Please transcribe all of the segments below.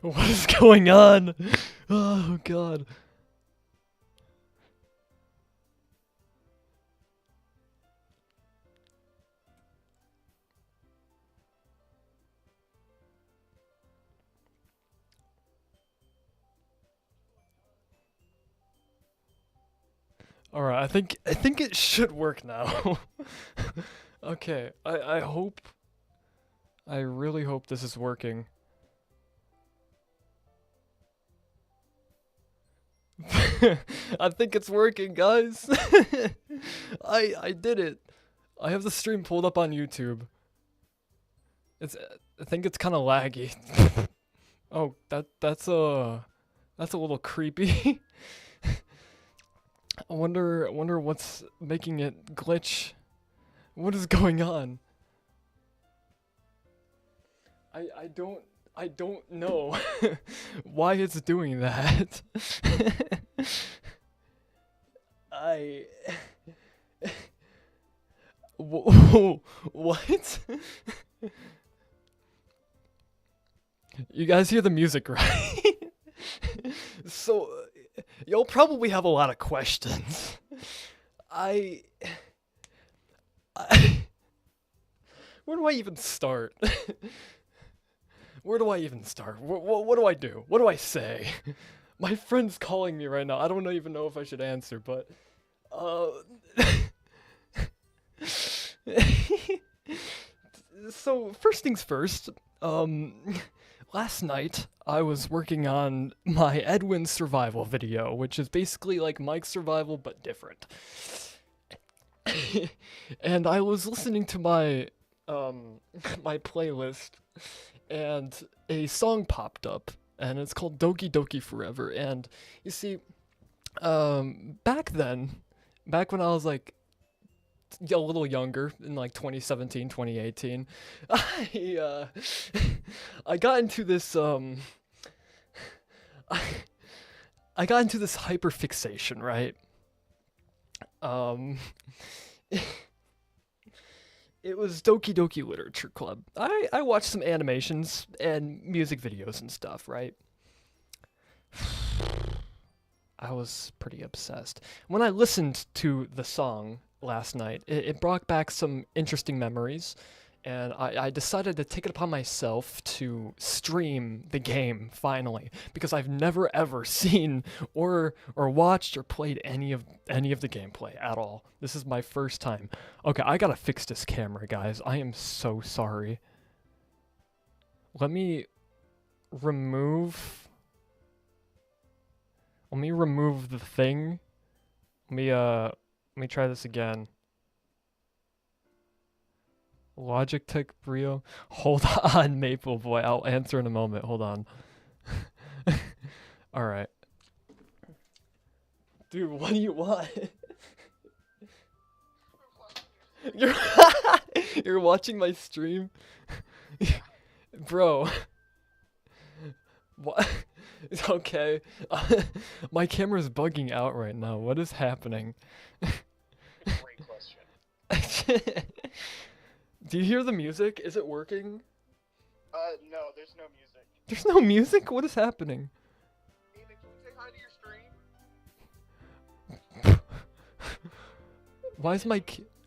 What is going on? Oh god. Alright, I think it should work now. Okay, I hope, I really hope this is working. I think it's working, guys. I did it. I have the stream pulled up on YouTube. I think it's kind of laggy. Oh, that's a little creepy. I wonder what's making it glitch. What is going on? I don't know why it's doing that. What? You guys hear the music, right? So, you'll probably have a lot of questions. Where do I even start? Where do I even start? What do I do? What do I say? My friend's calling me right now. I don't even know if I should answer, but so first things first, last night I was working on my Edwin survival video, which is basically like Mike's survival but different. And I was listening to my my playlist, and a song popped up, and it's called Doki Doki Forever. And you see, back then, back when I was like a little younger, in like 2017, 2018, I got into this I got into this hyperfixation, right? It was Doki Doki Literature Club. I watched some animations and music videos and stuff, right? I was pretty obsessed. When I listened to the song last night, it brought back some interesting memories, and I decided to take it upon myself to stream the game, finally, because I've never ever seen or watched or played any of the gameplay at all. This is my first time. Okay, I gotta fix this camera, guys. I am so sorry. Let me remove the thing. Let me try this again. Logitech Brio. Hold on, Maple Boy. I'll answer in a moment. Hold on. Alright. Dude, what do you want? You're watching my stream? Bro. What? Okay. My camera's bugging out right now. What is happening? Great question. Do you hear the music? Is it working? No, there's no music. There's no music? What is happening? Aiden, can you say hi to your stream?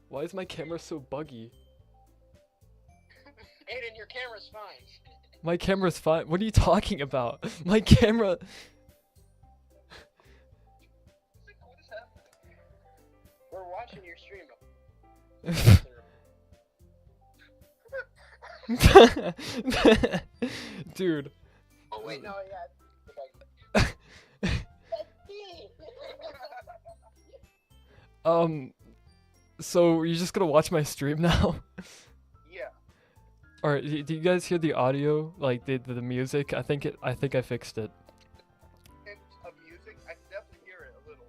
Why is my camera so buggy? Aiden, your camera's fine. My camera's fine. What are you talking about? My camera. What is happening? We're watching your stream. Dude. Oh wait, no, yeah. So you're just gonna watch my stream now? Yeah. Alright, do you guys hear the audio? Like the music? I think I fixed it. And of music, I can definitely hear it a little.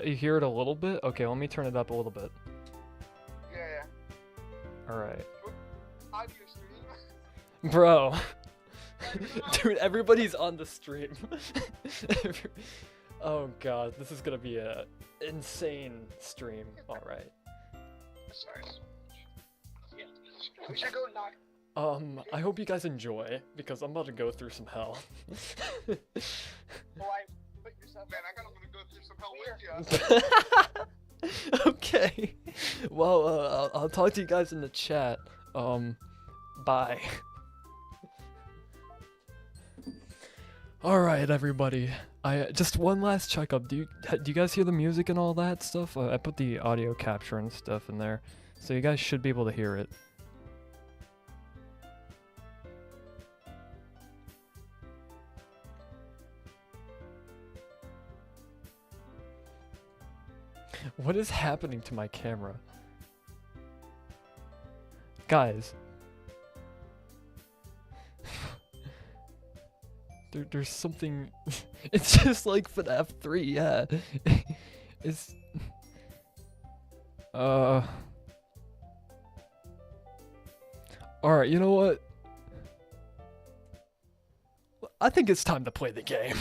You hear it a little bit? Okay, let me turn it up a little bit. Yeah. Alright. Hi to your stream. Bro. Dude, everybody's on the stream. Oh god, this is gonna be a insane stream. Alright. Sorry. Yeah. We should go knock. I hope you guys enjoy, because I'm about to go through some hell. Oh, put yourself. Man, I gotta go through some hell with you. Okay. Well, I'll talk to you guys in the chat. Bye. Alright, everybody. Just one last checkup. Do you guys hear the music and all that stuff? I put the audio capture and stuff in there, so you guys should be able to hear it. What is happening to my camera? Guys. There's something... It's just like FNAF 3, yeah. It's... Alright, you know what? I think it's time to play the game.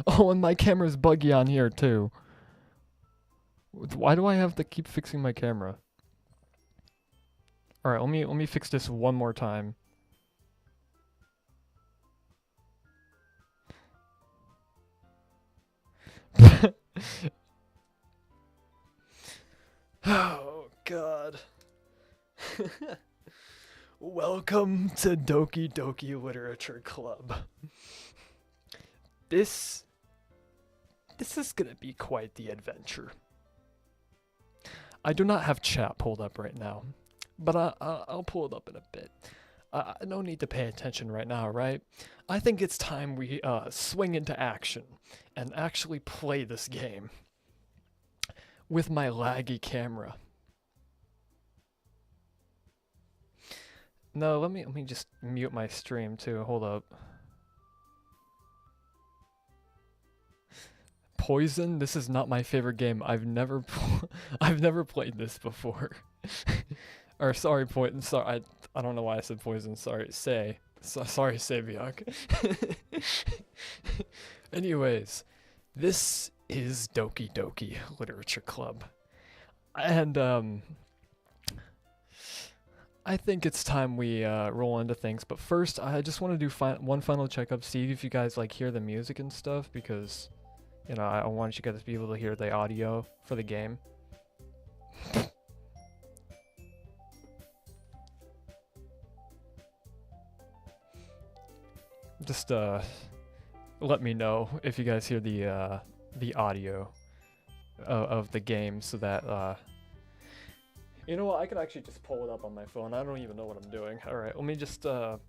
Oh, and my camera's buggy on here, too. Why do I have to keep fixing my camera? Alright, let me fix this one more time. Oh god. Welcome to Doki Doki Literature Club. This is gonna be quite the adventure. I do not have chat pulled up right now, but I'll pull it up in a bit. No need to pay attention right now, right? I think it's time we swing into action and actually play this game with my laggy camera. No, let me just mute my stream too. Hold up. Poison? This is not my favorite game. I've never played this before. Or sorry, Poison. Sorry, I don't know why I said Poison. Sorry, sorry, Saviok. Anyways, this is Doki Doki Literature Club, and I think it's time we roll into things. But first, I just want to do one final checkup, see if you guys like hear the music and stuff, because you know I want you guys to be able to hear the audio for the game. Just let me know if you guys hear the audio of the game, so that you know what, I can actually just pull it up on my phone. I don't even know what I'm doing. All right, let me just let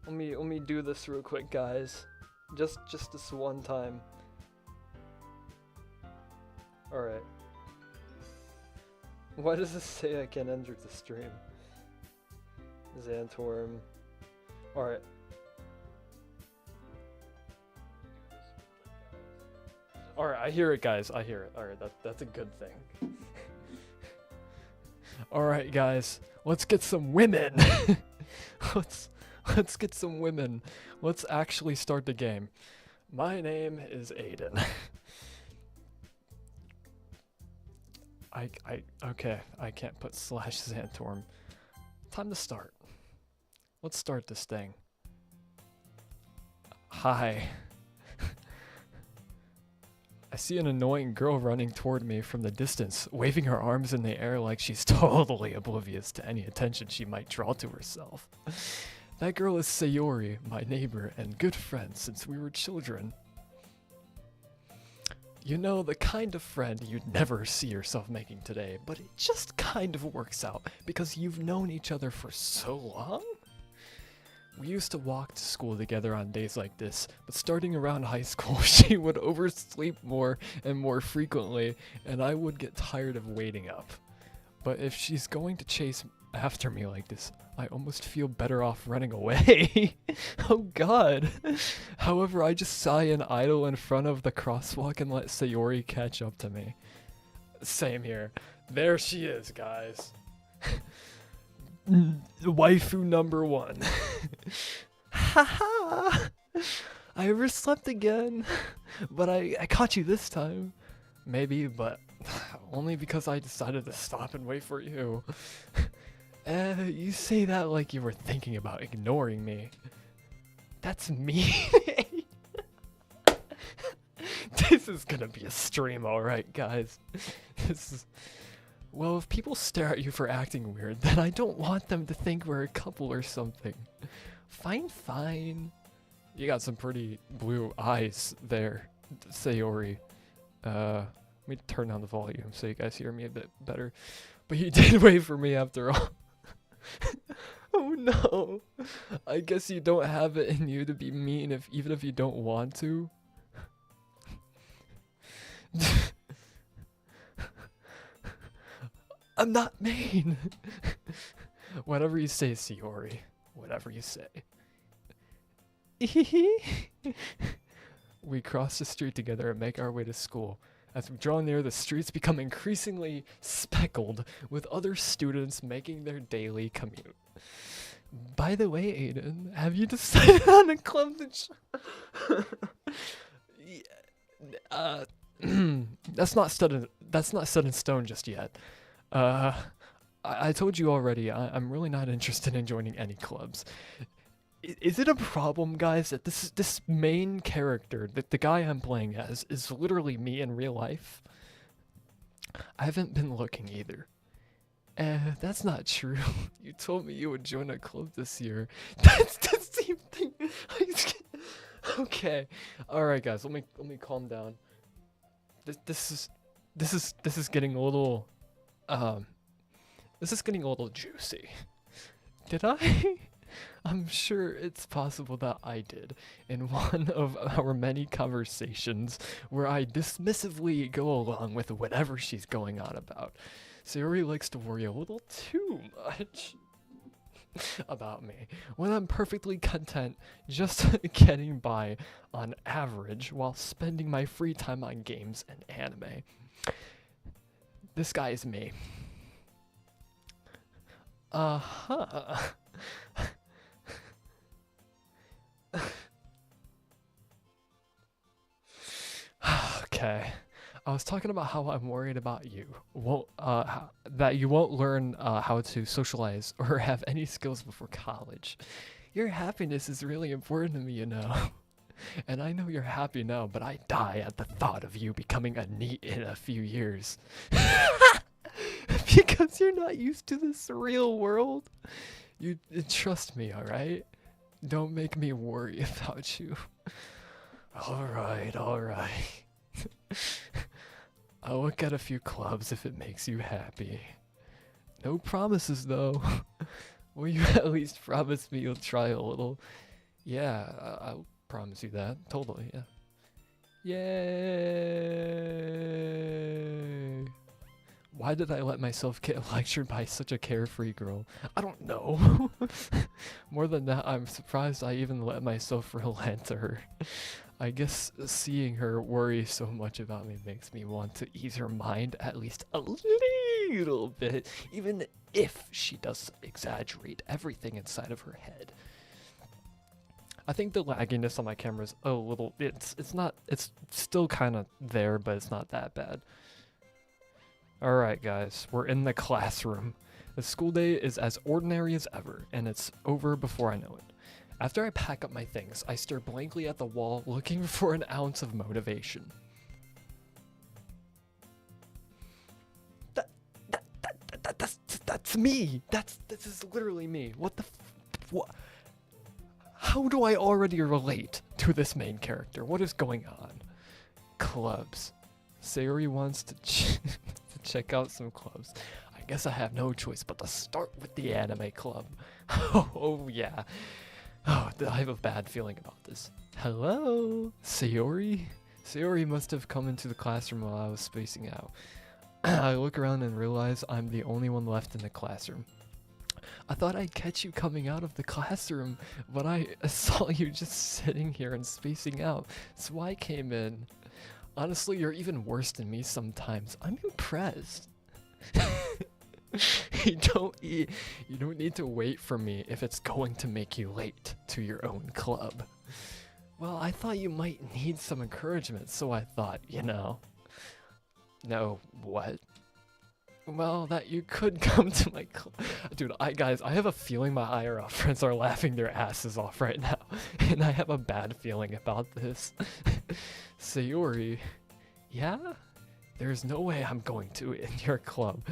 me do this real quick, guys. Just this one time. All right. Why does this say I can't enter the stream? Zantorm. Alright. Alright, I hear it, guys. I hear it. Alright, that's a good thing. Alright, guys. Let's get some women! Let's get some women. Let's actually start the game. My name is Aiden. Okay, I can't put /Zantorm. Time to start. Let's start this thing. Hi. I see an annoying girl running toward me from the distance, waving her arms in the air like she's totally oblivious to any attention she might draw to herself. That girl is Sayori, my neighbor and good friend since we were children. You know, the kind of friend you'd never see yourself making today, but it just kind of works out because you've known each other for so long? We used to walk to school together on days like this, but starting around high school, she would oversleep more and more frequently, and I would get tired of waiting up. But if she's going to chase after me like this, I almost feel better off running away. Oh god. However, I just sigh and idle in front of the crosswalk and let Sayori catch up to me. Same here. There she is, guys. Waifu number 1. Haha! I overslept again. But I caught you this time. Maybe, but Only because I decided to stop and wait for you. You say that like you were thinking about ignoring me. That's me. This is gonna be a stream, alright, guys. This is... Well, if people stare at you for acting weird, then I don't want them to think we're a couple or something. Fine, fine. You got some pretty blue eyes there, Sayori. Let me turn down the volume so you guys hear me a bit better. But you did wait for me after all. Oh no. I guess you don't have it in you to be mean even if you don't want to. I'm not mean. Whatever you say, Sayori. Whatever you say. We cross the street together and make our way to school. As we draw near, the streets become increasingly speckled with other students making their daily commute. By the way, Aiden, have you decided on a club that that's not set in stone just yet. I told you already, I'm really not interested in joining any clubs. Is it a problem, guys, that this main character, that the guy I'm playing as, is literally me in real life? I haven't been looking either. That's not true. You told me you would join a club this year. That's the same thing. Okay. Alright, guys, let me calm down. This is getting a little this is getting a little juicy. Did I? I'm sure it's possible that I did in one of our many conversations where I dismissively go along with whatever she's going on about. Sayori likes to worry a little too much about me, when I'm perfectly content just getting by on average while spending my free time on games and anime. This guy is me. Uh-huh. Okay. I was talking about how I'm worried about you. That you won't learn how to socialize or have any skills before college. Your happiness is really important to me, you know. And I know you're happy now, but I die at the thought of you becoming a NEET in a few years. Because you're not used to this real world. You trust me, alright? Don't make me worry about you. Alright. I'll look at a few clubs if it makes you happy. No promises though. Will you at least promise me you'll try a little? Yeah, I'll promise you that. Totally, yeah. Yay! Why did I let myself get lectured by such a carefree girl? I don't know. More than that, I'm surprised I even let myself relent to her. I guess seeing her worry so much about me makes me want to ease her mind at least a little bit, even if she does exaggerate everything inside of her head. I think the lagginess on my camera is a little, it's still kind of there, but it's not that bad. Alright guys, we're in the classroom. The school day is as ordinary as ever, and it's over before I know it. After I pack up my things, I stare blankly at the wall, looking for an ounce of motivation. That's me! This is literally me. What the what? How do I already relate to this main character? What is going on? Clubs. Sayori wants to check out some clubs. I guess I have no choice but to start with the anime club. Oh yeah. Oh, I have a bad feeling about this. Hello? Sayori? Sayori must have come into the classroom while I was spacing out. I look around and realize I'm the only one left in the classroom. I thought I'd catch you coming out of the classroom, but I saw you just sitting here and spacing out, so I came in. Honestly, you're even worse than me sometimes. I'm impressed. You don't need to wait for me if it's going to make you late to your own club. Well, I thought you might need some encouragement, so I thought, you know. No, what? Well, that you could come to my club. Dude, guys, I have a feeling my IRL friends are laughing their asses off right now. And I have a bad feeling about this. Sayori, yeah? There's no way I'm going to in your club.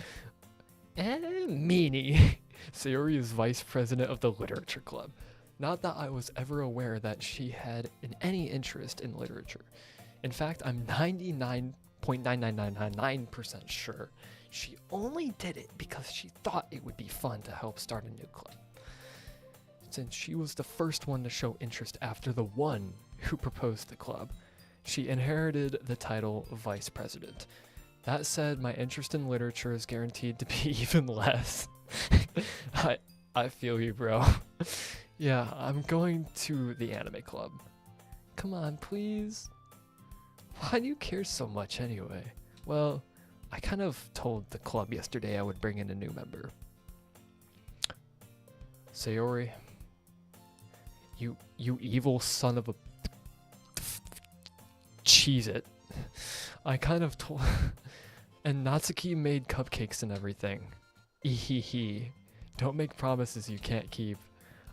Meanie. Sayori is vice president of the literature club. Not that I was ever aware that she had any interest in literature. In fact, I'm 99.99999% sure she only did it because she thought it would be fun to help start a new club. Since she was the first one to show interest after the one who proposed the club, she inherited the title vice president. That said, my interest in literature is guaranteed to be even less. I feel you, bro. Yeah, I'm going to the anime club. Come on, please. Why do you care so much anyway? Well, I kind of told the club yesterday I would bring in a new member. Sayori, you evil son of a Cheez-It. I kind of told and Natsuki made cupcakes and everything. Ehehe. Don't make promises you can't keep.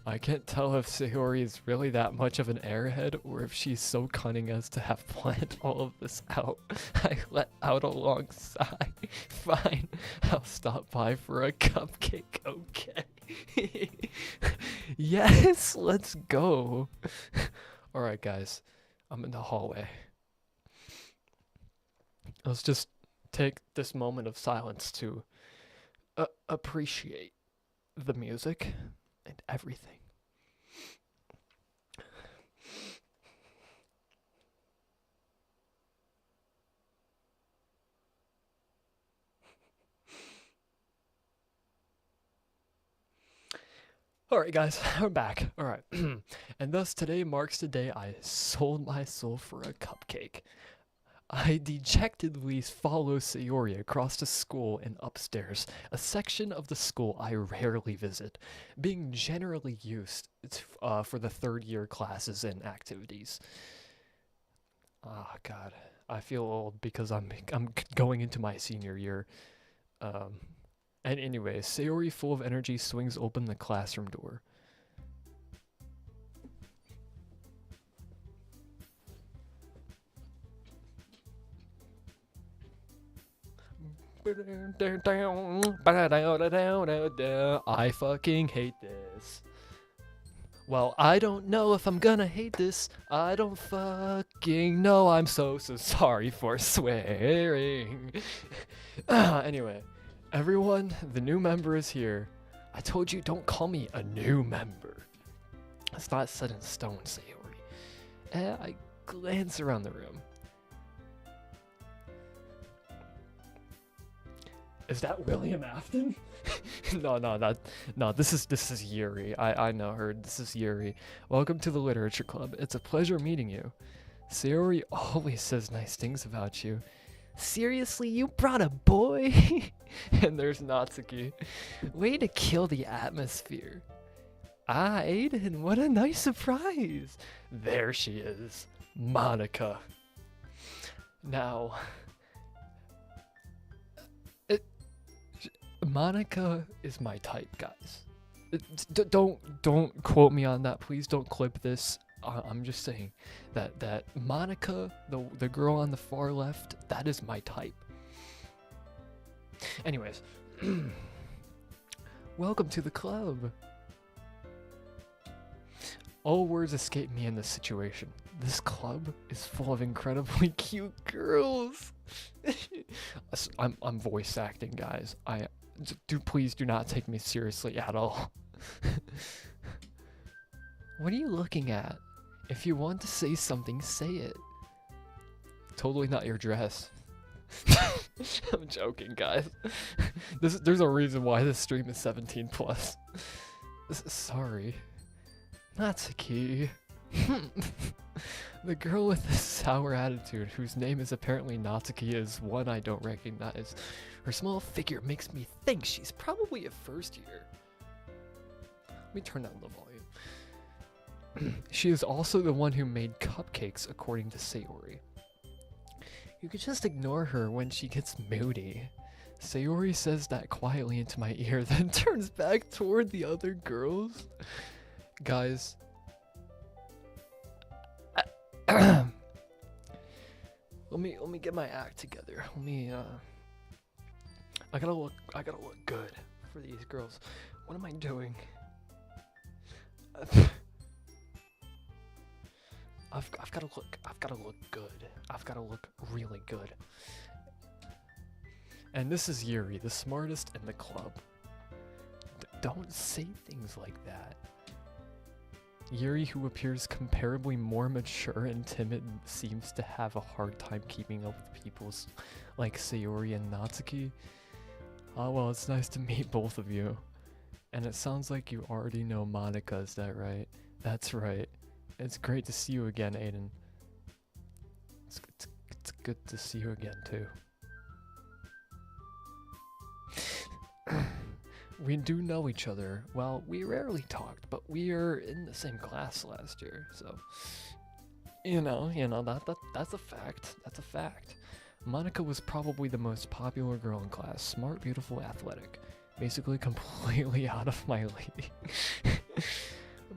I can't tell if Sayori is really that much of an airhead or if she's so cunning as to have planned all of this out. I let out a long sigh. Fine, I'll stop by for a cupcake, okay? Yes, let's go. Alright guys, I'm in the hallway. Let's just take this moment of silence to appreciate the music and everything. Alright guys, we're back. Alright. And thus today marks the day I sold my soul for a cupcake. I dejectedly follow Sayori across the school and upstairs, a section of the school I rarely visit, being generally used for the third-year classes and activities. Oh god, I feel old because I'm going into my senior year. And anyway, Sayori, full of energy, swings open the classroom door. I fucking hate this. Well, I don't know if I'm gonna hate this. I don't fucking know. I'm so sorry for swearing. Anyway, everyone, the new member is here. I told you don't call me a new member. It's not set in stone, Sayori. I glance around the room. Is that William Afton? No, this is Yuri. I know her. This is Yuri. Welcome to the literature club. It's a pleasure meeting you. Sayori always says nice things about you. Seriously, you brought a boy? And there's Natsuki. Way to kill the atmosphere. Ah, Aiden, what a nice surprise. There she is, Monica. Now, Monica is my type, guys. Don't quote me on that. Please don't clip this. I'm just saying that Monica, the girl on the far left, that is my type. Anyways, welcome to the club. All words escape me in this situation. This club is full of incredibly cute girls. I'm voice acting, guys. Please do not take me seriously at all. What are you looking at? If you want to say something, say it. Totally not your dress. I'm joking, guys. There's a reason why this stream is 17 plus. Sorry. Natsuki. The girl with the sour attitude, whose name is apparently Natsuki, is one I don't recognize. Her small figure makes me think she's probably a first year. Let me turn down the volume. She is also the one who made cupcakes, according to Sayori. You could just ignore her when she gets moody. Sayori says that quietly into my ear, then turns back toward the other girls. Guys. Let me get my act together. I gotta look good for these girls. What am I doing? I've gotta look good. I've gotta look really good. And this is Yuri, the smartest in the club. Don't say things like that. Yuri, who appears comparably more mature and timid, seems to have a hard time keeping up with people like Sayori and Natsuki. Oh well, it's nice to meet both of you. And it sounds like you already know Monica, is that right? That's right. It's great to see you again, Aiden. It's good to see you again, too. We do know each other. Well, we rarely talked, but we are in the same class last year, so... You know, that's a fact. That's a fact. Monica was probably the most popular girl in class. Smart, beautiful, athletic. Basically completely out of my league.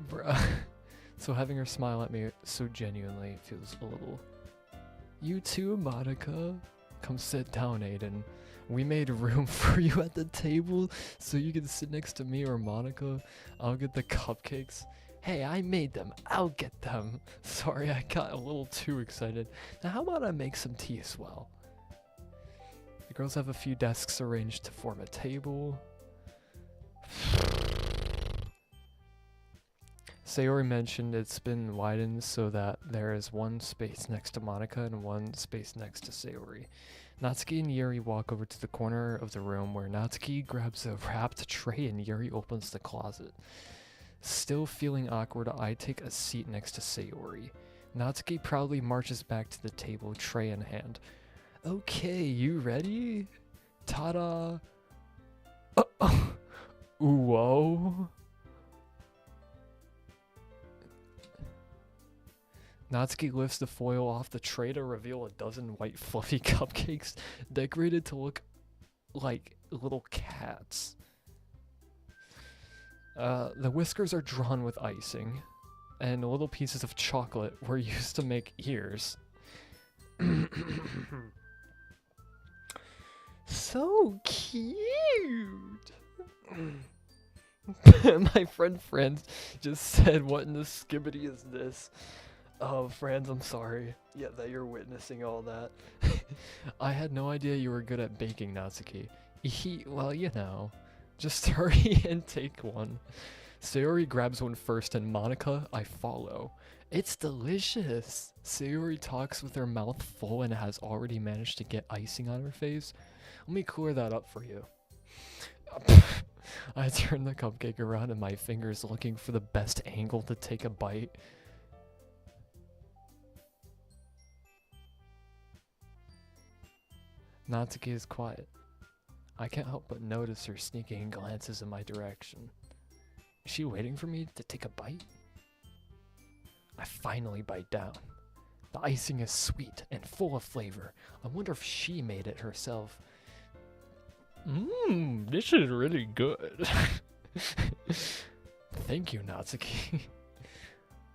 Bruh. So having her smile at me so genuinely feels a little... You too, Monica. Come sit down, Aiden. We made room for you at the table so you can sit next to me or Monica. I'll get the cupcakes. Hey, I made them. I'll get them. Sorry, I got a little too excited. Now how about I make some tea as well? The girls have a few desks arranged to form a table. Sayori mentioned it's been widened so that there is one space next to Monica and one space next to Sayori. Natsuki and Yuri walk over to the corner of the room where Natsuki grabs a wrapped tray and Yuri opens the closet. Still feeling awkward, I take a seat next to Sayori. Natsuki proudly marches back to the table, tray in hand. Okay, you ready? Ta-da! Whoa! Natsuki lifts the foil off the tray to reveal a dozen white fluffy cupcakes decorated to look like little cats. The whiskers are drawn with icing, and little pieces of chocolate were used to make ears. So cute! My friend Franz just said, what in the skibbity is this? Oh, Franz, I'm sorry. Yeah, that you're witnessing all that. I had no idea you were good at baking, Natsuki. Well, you know. Just hurry and take one. Sayori grabs one first, and Monica, I follow. It's delicious. Sayori talks with her mouth full and has already managed to get icing on her face. Let me clear that up for you. I turn the cupcake around in my fingers looking for the best angle to take a bite. Natsuki is quiet. I can't help but notice her sneaking glances in my direction. Is she waiting for me to take a bite? I finally bite down. The icing is sweet and full of flavor. I wonder if she made it herself. This is really good. Thank you, Natsuki.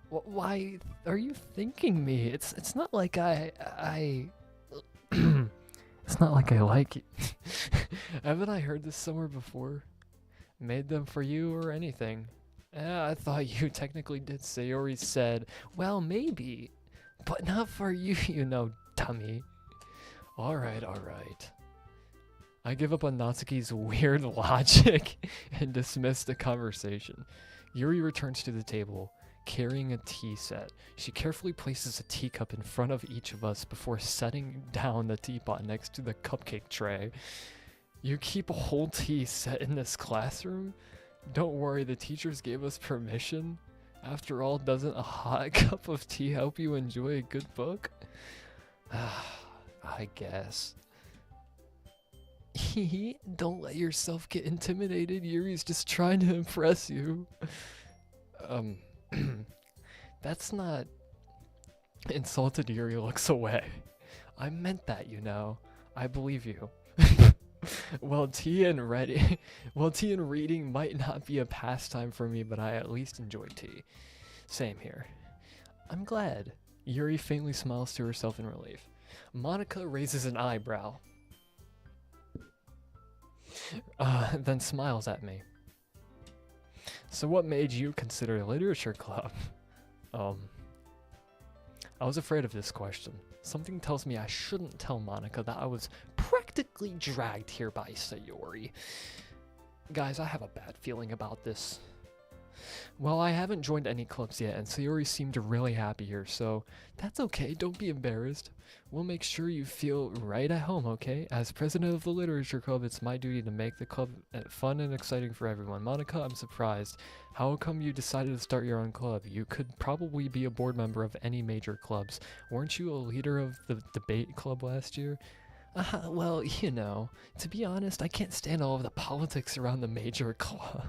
Why are you thanking me? It's not like I It's not like I like it. Haven't I heard this somewhere before? Made them for you or anything? I thought you technically did. Sayori said, well, maybe, but not for you, you know, dummy. Alright. I give up on Natsuki's weird logic and dismiss the conversation. Yuri returns to the table, carrying a tea set. She carefully places a teacup in front of each of us before setting down the teapot next to the cupcake tray. You keep a whole tea set in this classroom? Don't worry, the teachers gave us permission. After all, doesn't a hot cup of tea help you enjoy a good book? I guess. Don't let yourself get intimidated. Yuri's just trying to impress you. That's not... Insulted Yuri looks away. I meant that, you know. I believe you. Well, tea and reading might not be a pastime for me, but I at least enjoy tea. Same here. I'm glad. Yuri faintly smiles to herself in relief. Monica raises an eyebrow, then smiles at me. So what made you consider a literature club? I was afraid of this question. Something tells me I shouldn't tell Monica that I was practically dragged here by Sayori. Guys, I have a bad feeling about this. Well, I haven't joined any clubs yet, and Sayori seemed really happy here, so that's okay, don't be embarrassed. We'll make sure you feel right at home, okay? As president of the Literature Club, it's my duty to make the club fun and exciting for everyone. Monica, I'm surprised. How come you decided to start your own club? You could probably be a board member of any major clubs. Weren't you a leader of the debate club last year? Well, you know, to be honest, I can't stand all of the politics around the major clubs.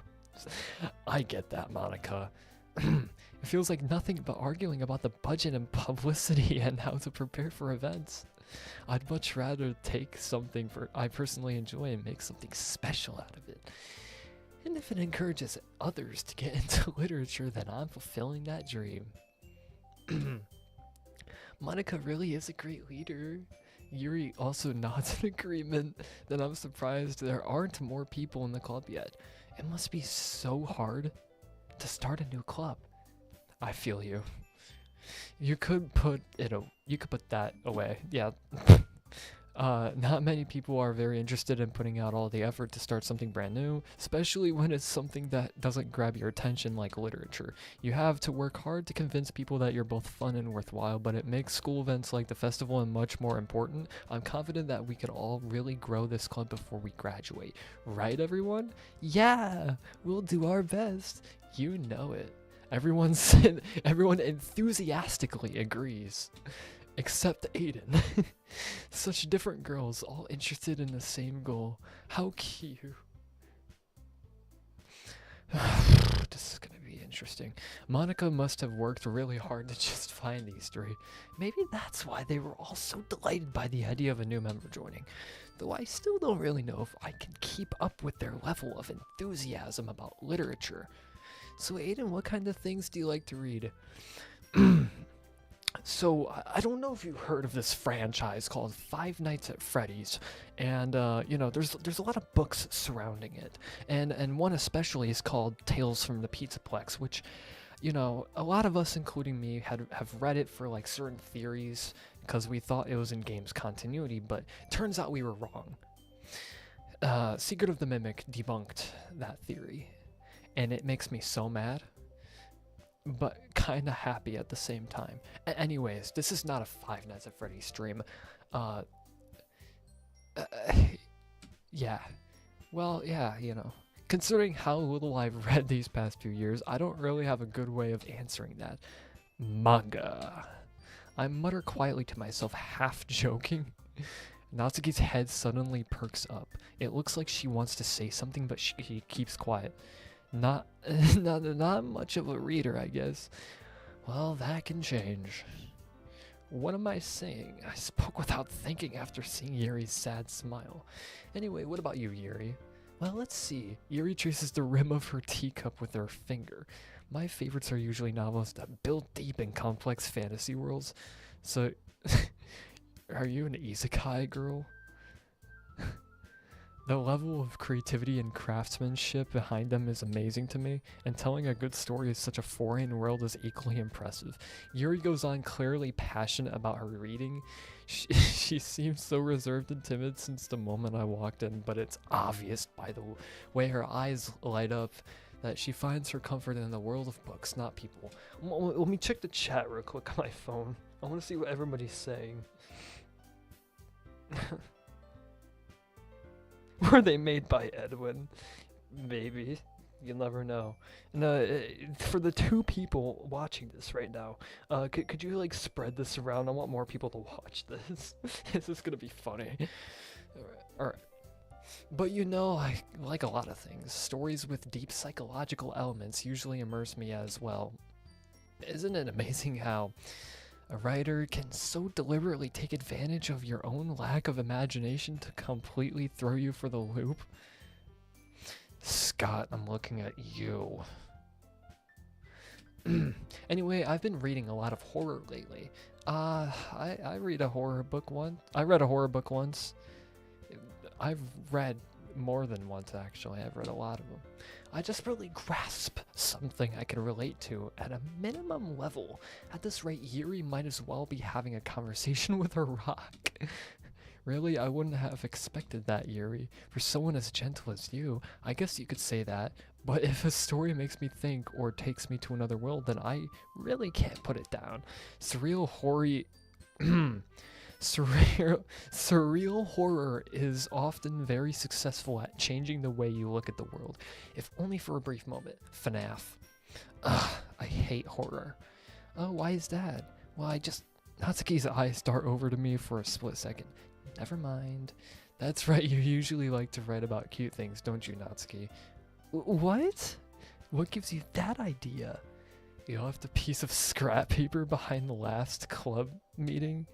I get that, Monica. It feels like nothing but arguing about the budget and publicity and how to prepare for events. I'd much rather take something I personally enjoy and make something special out of it. And if it encourages others to get into literature, then I'm fulfilling that dream. Monica really is a great leader. Yuri also nods in agreement. Then I'm surprised there aren't more people in the club yet. It must be so hard to start a new club. I feel you. You could put that away. Yeah. Not many people are very interested in putting out all the effort to start something brand new, especially when it's something that doesn't grab your attention like literature. You have to work hard to convince people that you're both fun and worthwhile, but it makes school events like the festival much more important. I'm confident that we could all really grow this club before we graduate. Right, everyone? Yeah, we'll do our best. You know it. Everyone enthusiastically agrees. Except Aiden. Such different girls, all interested in the same goal. How cute. This is gonna be interesting. Monica must have worked really hard to just find these three. Maybe that's why they were all so delighted by the idea of a new member joining. Though I still don't really know if I can keep up with their level of enthusiasm about literature. So Aiden, what kind of things do you like to read? So, I don't know if you've heard of this franchise called Five Nights at Freddy's, and, you know, there's a lot of books surrounding it, and one especially is called Tales from the Pizzaplex, which, you know, a lot of us, including me, have read it for, like, certain theories, because we thought it was in game's continuity, but turns out we were wrong. Secret of the Mimic debunked that theory, and it makes me so mad. But kinda happy at the same time. Anyways, this is not a Five Nights at Freddy's stream. Yeah. Well, yeah, you know. Considering how little I've read these past few years, I don't really have a good way of answering that. Manga. I mutter quietly to myself, half joking. Natsuki's head suddenly perks up. It looks like she wants to say something, but she keeps quiet. Not much of a reader, I guess. Well, that can change. What am I saying? I spoke without thinking after seeing Yuri's sad smile. Anyway, what about you, Yuri? Well, let's see. Yuri traces the rim of her teacup with her finger. My favorites are usually novels that build deep in complex fantasy worlds. So, are you an isekai girl? The level of creativity and craftsmanship behind them is amazing to me, and telling a good story in such a foreign world is equally impressive. Yuri goes on, clearly passionate about her reading. She seems so reserved and timid since the moment I walked in, but it's obvious by the way her eyes light up that she finds her comfort in the world of books, not people. Let me check the chat real quick on my phone. I want to see what everybody's saying. Were they made by Edwin? Maybe. You'll never know. And for the 2 people watching this right now, could you like spread this around? I want more people to watch this. This is gonna be funny. Alright. But you know, I like a lot of things. Stories with deep psychological elements usually immerse me as well. Isn't it amazing how A writer can so deliberately take advantage of your own lack of imagination to completely throw you for the loop. Scott, I'm looking at you. Anyway, I've been reading a lot of horror lately. I read a horror book once. I read a horror book once. I've read more than once, actually. I've read a lot of them. I just really grasp something I can relate to at a minimum level. At this rate, Yuri might as well be having a conversation with a rock. Really, I wouldn't have expected that, Yuri. For someone as gentle as you, I guess you could say that. But if a story makes me think or takes me to another world, then I really can't put it down. Surreal horror... Surreal horror is often very successful at changing the way you look at the world, if only for a brief moment. FNAF. Ugh, I hate horror. Oh, why is that? Well, Natsuki's eyes dart over to me for a split second. Never mind. That's right, you usually like to write about cute things, don't you, Natsuki? What? What gives you that idea? You left a piece of scrap paper behind the last club meeting?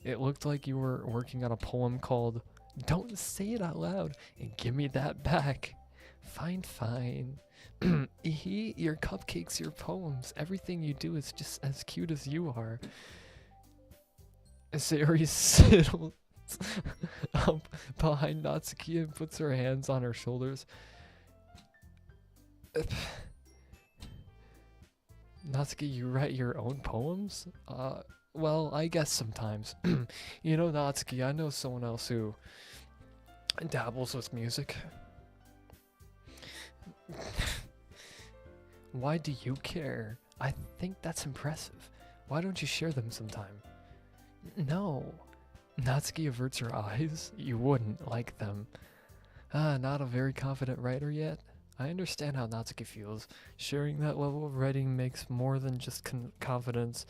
It looked like you were working on a poem called Don't Say It Out Loud and Give Me That Back. Fine, fine. Eat your cupcakes, your poems. Everything you do is just as cute as you are. Sayori settles up behind Natsuki and puts her hands on her shoulders. Natsuki, you write your own poems? Well, I guess sometimes. You know, Natsuki, I know someone else who dabbles with music. Why do you care? I think that's impressive. Why don't you share them sometime? No. Natsuki averts her eyes. You wouldn't like them. Not a very confident writer yet? I understand how Natsuki feels. Sharing that level of writing makes more than just confidence.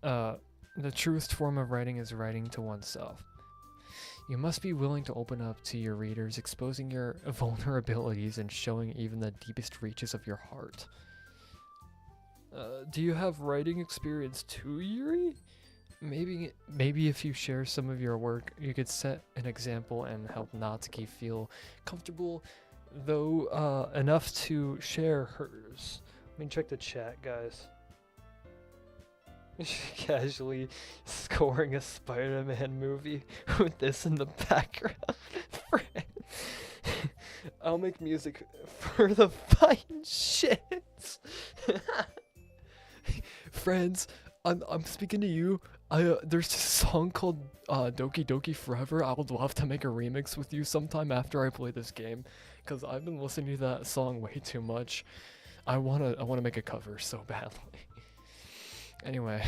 The truest form of writing is writing to oneself. You must be willing to open up to your readers, exposing your vulnerabilities and showing even the deepest reaches of your heart. Do you have writing experience too, Yuri? Maybe if you share some of your work, you could set an example and help Natsuki feel comfortable, though enough to share hers. Let me check the chat, guys. Casually scoring a Spider-Man movie with this in the background. I'll make music for the fine shits. Friends, I'm speaking to you. There's this song called Doki Doki Forever. I would love to make a remix with you sometime after I play this game, because I've been listening to that song way too much. I wanna make a cover so badly. Anyway,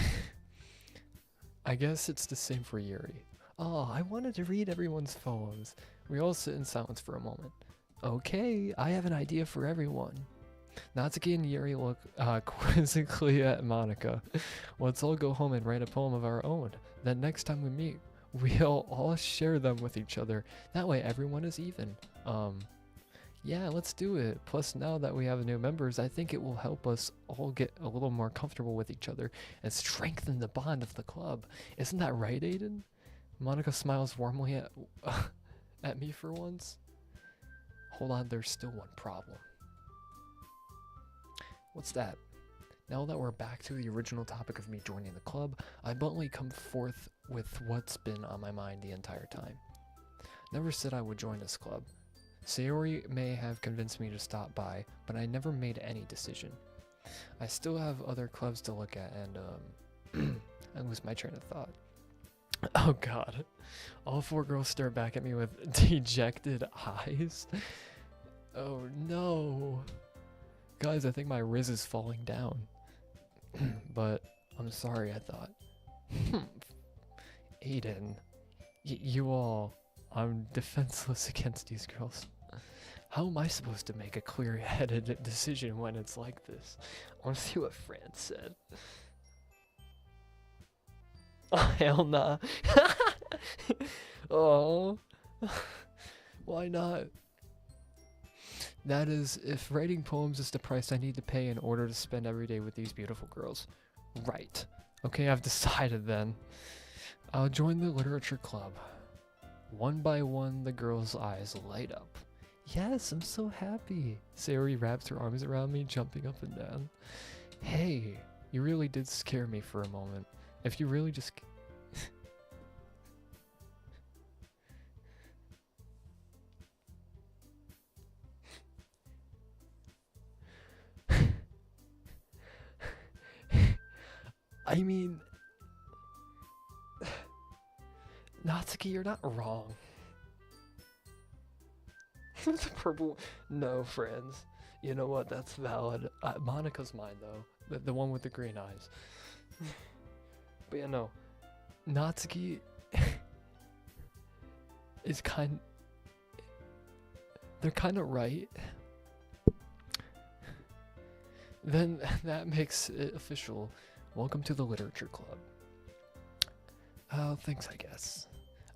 I guess it's the same for Yuri. Oh, I wanted to read everyone's poems. We all sit in silence for a moment. Okay, I have an idea for everyone. Natsuki and Yuri look quizzically at Monica. Let's all go home and write a poem of our own. Then next time we meet, we'll all share them with each other. That way everyone is even. Yeah, let's do it. Plus, now that we have new members, I think it will help us all get a little more comfortable with each other and strengthen the bond of the club. Isn't that right, Aiden? Monica smiles warmly at me for once. Hold on, there's still one problem. What's that? Now that we're back to the original topic of me joining the club, I bluntly come forth with what's been on my mind the entire time. Never said I would join this club. Sayori may have convinced me to stop by, but I never made any decision. I still have other clubs to look at, and I lose my train of thought. Oh god. All four girls stare back at me with dejected eyes. Oh no. Guys, I think my Riz is falling down. But I'm sorry, I thought. Aiden. You all. I'm defenseless against these girls. How am I supposed to make a clear-headed decision when it's like this? I want to see what Fran said. Oh, hell nah. Oh. Why not? That is, if writing poems is the price I need to pay in order to spend every day with these beautiful girls. Right. Okay, I've decided then. I'll join the literature club. One by one, the girl's eyes light up. Yes, I'm so happy. Sayori wraps her arms around me, jumping up and down. Hey, you really did scare me for a moment. If you really just... I mean... Natsuki, you're not wrong. The purple... No, friends. You know what? That's valid. Monika's mine, though. The one with the green eyes. But yeah, no. Natsuki... is kind... They're kind of right. Then that makes it official. Welcome to the literature club. Oh, thanks, I guess.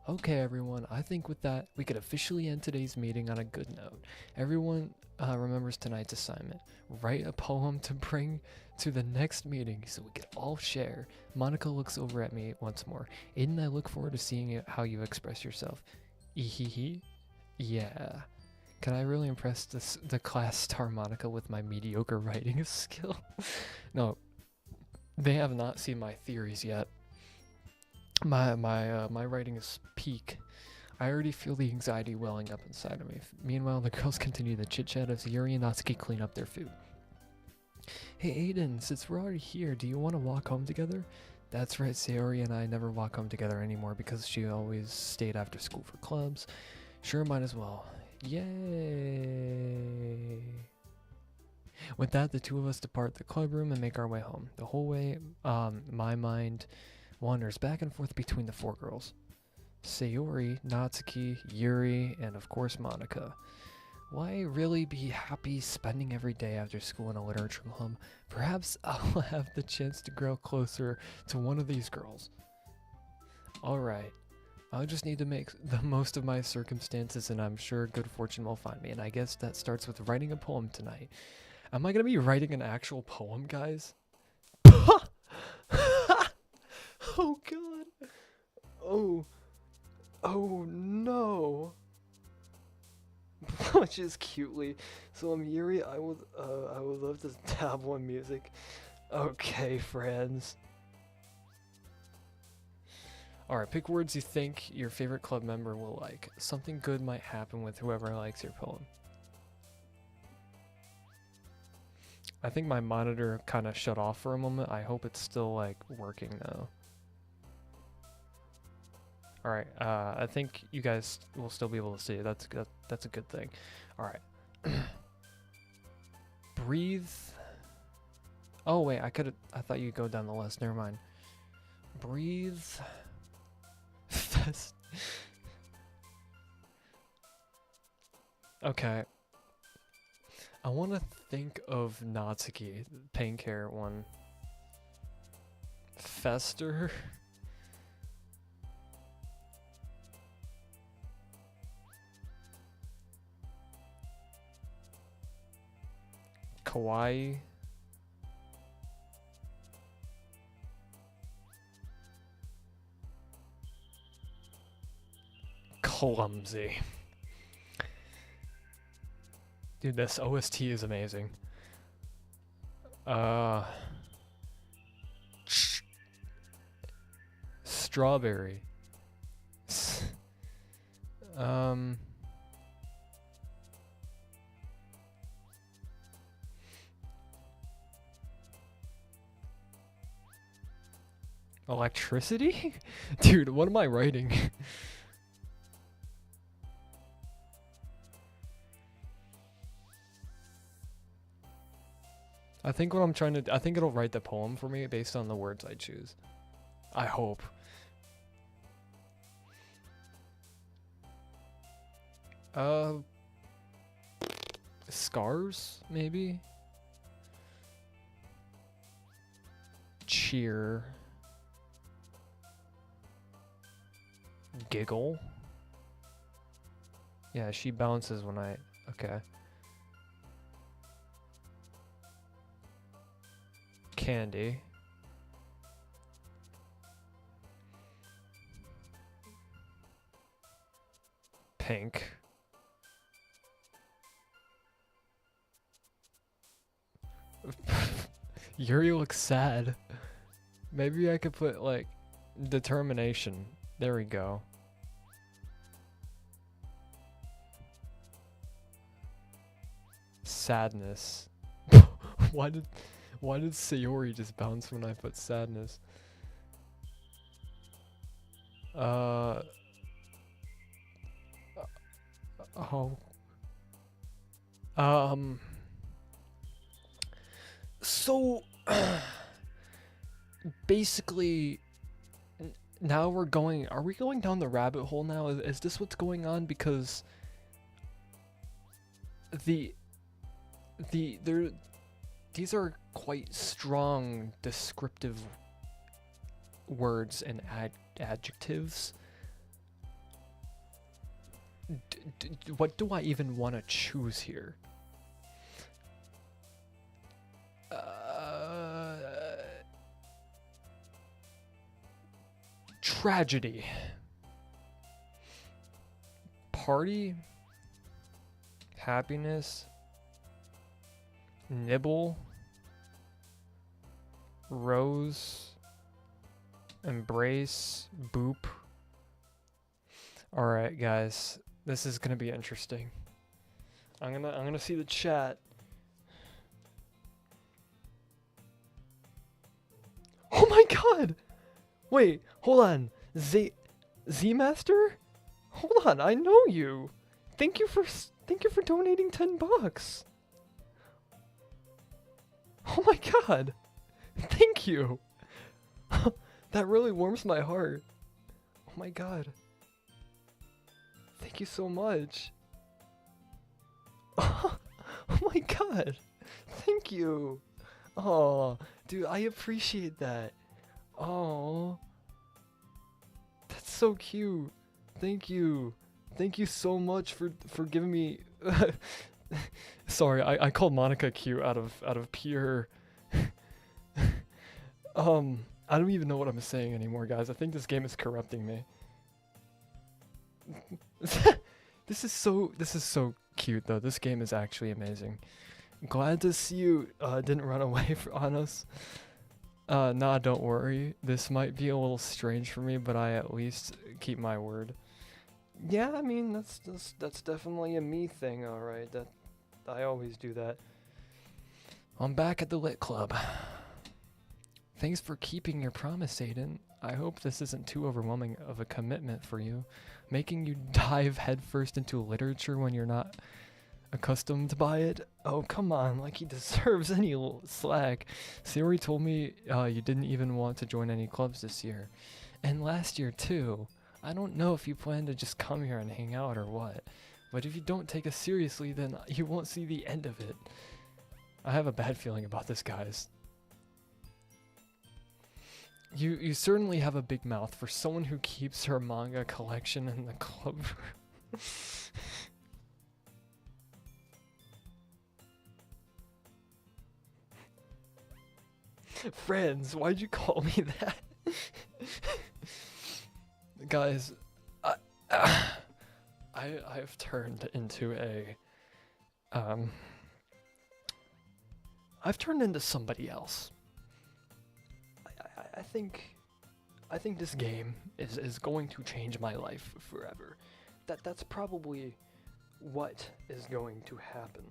Okay, everyone, I think with that, we could officially end today's meeting on a good note. Everyone remembers tonight's assignment. Write a poem to bring to the next meeting so we could all share. Monika looks over at me once more. Aiden, I look forward to seeing how you express yourself. Ehehe. Yeah. Can I really impress the class star Monika with my mediocre writing skill? No, they have not seen my theories yet. My writing is peak. I already feel the anxiety welling up inside of me. Meanwhile, the girls continue the chit-chat as Yuri and Natsuki clean up their food. Hey Aiden, since we're already here, do you want to walk home together? That's right, Sayori and I never walk home together anymore because she always stayed after school for clubs. Sure, might as well. Yay! With that, the two of us depart the club room and make our way home. The whole way, my mind wanders back and forth between the four girls. Sayori, Natsuki, Yuri, and of course Monika. Why really be happy spending every day after school in a literature club? Perhaps I'll have the chance to grow closer to one of these girls. Alright, I'll just need to make the most of my circumstances and I'm sure good fortune will find me. And I guess that starts with writing a poem tonight. Am I gonna be writing an actual poem, guys? Oh god. Oh no. Which is cutely. So I'm Yuri. I would love to dabble in music. Okay, friends. Alright, pick words you think your favorite club member will like. Something good might happen with whoever likes your poem. I think my monitor kind of shut off for a moment. I hope it's still like working though. Alright, I think you guys will still be able to see it. That's a good thing. Alright. Breathe. Oh wait, I thought you'd go down the list. Never mind. Breathe. Fest. Okay. I want to think of Natsuki, pink hair one. Fester. Kawaii. Clumsy. Dude, this OST is amazing. Strawberry. Electricity? Dude, what am I writing? I think what I'm trying to... I think it'll write the poem for me based on the words I choose. I hope. Scars, maybe? Cheer. Giggle. Yeah, she bounces when I... Okay. Candy. pink. Yuri looks sad. Maybe I could put like determination. There we go. Sadness. why did Sayori just bounce when I put sadness? Oh. So basically now are we going down the rabbit hole now? Is this what's going on? Because these are quite strong descriptive words and adjectives. What do I even want to choose here? Tragedy. Party. Happiness. Nibble. Rose. Embrace. Boop. Alright, guys. This is gonna be interesting. I'm gonna see the chat. Oh my god! Wait, hold on. Z-Master? Hold on, I know you. Thank you for donating $10. Oh my god. Thank you. That really warms my heart. Oh my god. Thank you so much. Oh my god. Thank you. Oh, dude, I appreciate that. Oh, that's so cute. Thank you. Thank you so much for giving me. Sorry, I called Monica cute out of pure. I don't even know what I'm saying anymore, guys. I think this game is corrupting me. This is so cute though. This game is actually amazing. Glad to see you didn't run away on us. Nah, don't worry. This might be a little strange for me, but I at least keep my word. Yeah, I mean that's definitely a me thing, all right. That I always do that. I'm back at the Lit Club. Thanks for keeping your promise, Aiden. I hope this isn't too overwhelming of a commitment for you, making you dive headfirst into literature when you're not accustomed by it. Oh, come on, like he deserves any slack. Sayori told me you didn't even want to join any clubs this year. And last year too. I don't know if you plan to just come here and hang out or what, but if you don't take us seriously, then you won't see the end of it. I have a bad feeling about this, guys. You certainly have a big mouth for someone who keeps her manga collection in the club. Friends, why'd you call me that? Guys, I've turned into I've turned into somebody else. I think this game is going to change my life forever. That's probably what is going to happen.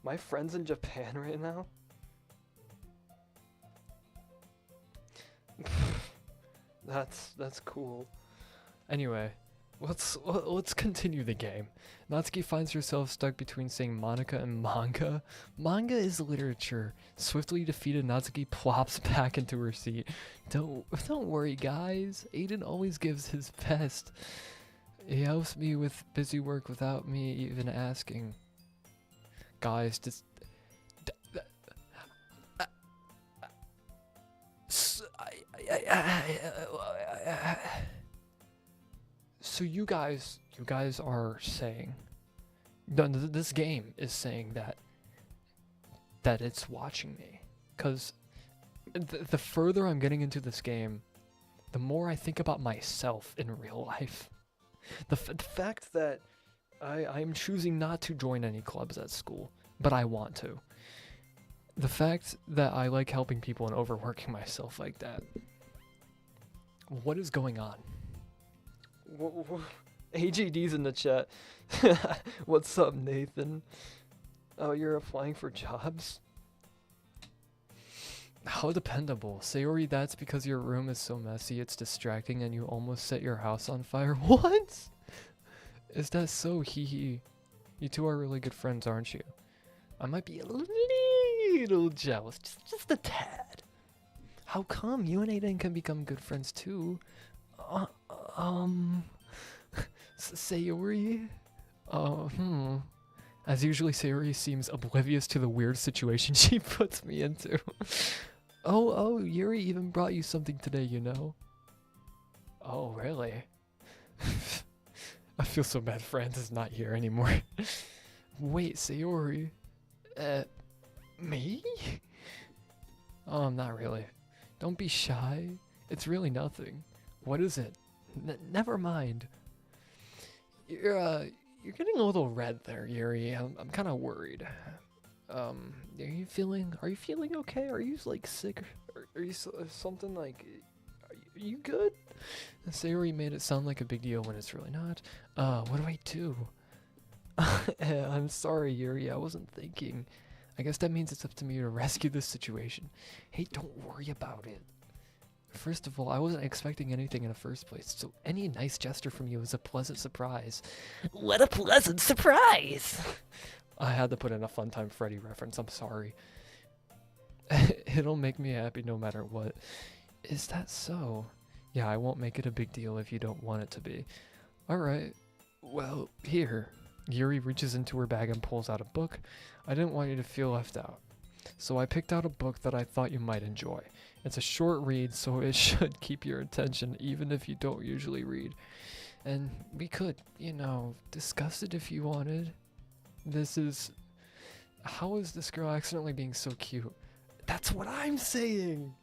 My friend's in Japan right now? That's cool. Anyway, let's continue the game. Natsuki finds herself stuck between saying Monica and manga. Manga is literature. Swiftly defeated, Natsuki plops back into her seat. Don't worry, guys. Aiden always gives his best. He helps me with busy work without me even asking. Guys, just so you guys are saying this game is saying that it's watching me, because the further I'm getting into this game, the more I think about myself in real life. The fact that I'm choosing not to join any clubs at school, but I want to. The fact that I like helping people and overworking myself like that. What is going on? AGD's in the chat. What's up, Nathan? Oh, you're applying for jobs? How dependable. Sayori, that's because your room is so messy it's distracting and you almost set your house on fire. What? Is that so? Hee hee. You two are really good friends, aren't you? I might be a little jealous. Just a tad. How come? You and Aiden can become good friends too. Sayori? As usually, Sayori seems oblivious to the weird situation she puts me into. Oh, Yuri even brought you something today, you know? Oh, really? I feel so bad Franz is not here anymore. Wait, Sayori? Me? Oh, not really. Don't be shy. It's really nothing. What is it? Never mind. You're getting a little red there, Yuri. I'm kind of worried. Are you feeling okay? Are you like sick? Are you something like? Are you good? Sayori made it sound like a big deal when it's really not. What do I do? I'm sorry, Yuri. I wasn't thinking. I guess that means it's up to me to rescue this situation. Hey, don't worry about it. First of all, I wasn't expecting anything in the first place, so any nice gesture from you is a pleasant surprise. What a pleasant surprise! I had to put in a Funtime Freddy reference, I'm sorry. It'll make me happy no matter what. Is that so? Yeah, I won't make it a big deal if you don't want it to be. Alright, well, here. Yuri reaches into her bag and pulls out a book. I didn't want you to feel left out. So I picked out a book that I thought you might enjoy. It's a short read, so it should keep your attention even if you don't usually read. And we could, discuss it if you wanted. How is this girl accidentally being so cute? That's what I'm saying!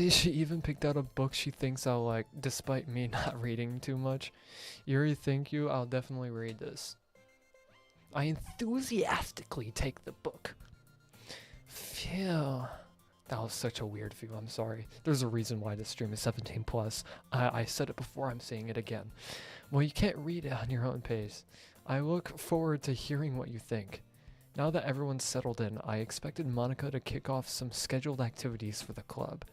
She even picked out a book she thinks I'll like, despite me not reading too much. Yuri, thank you. I'll definitely read this. I enthusiastically take the book. Phew. That was such a weird feel. I'm sorry. There's a reason why this stream is 17 plus. I said it before. I'm saying it again. Well, you can't read it on your own pace. I look forward to hearing what you think. Now that everyone's settled in, I expected Monica to kick off some scheduled activities for the club.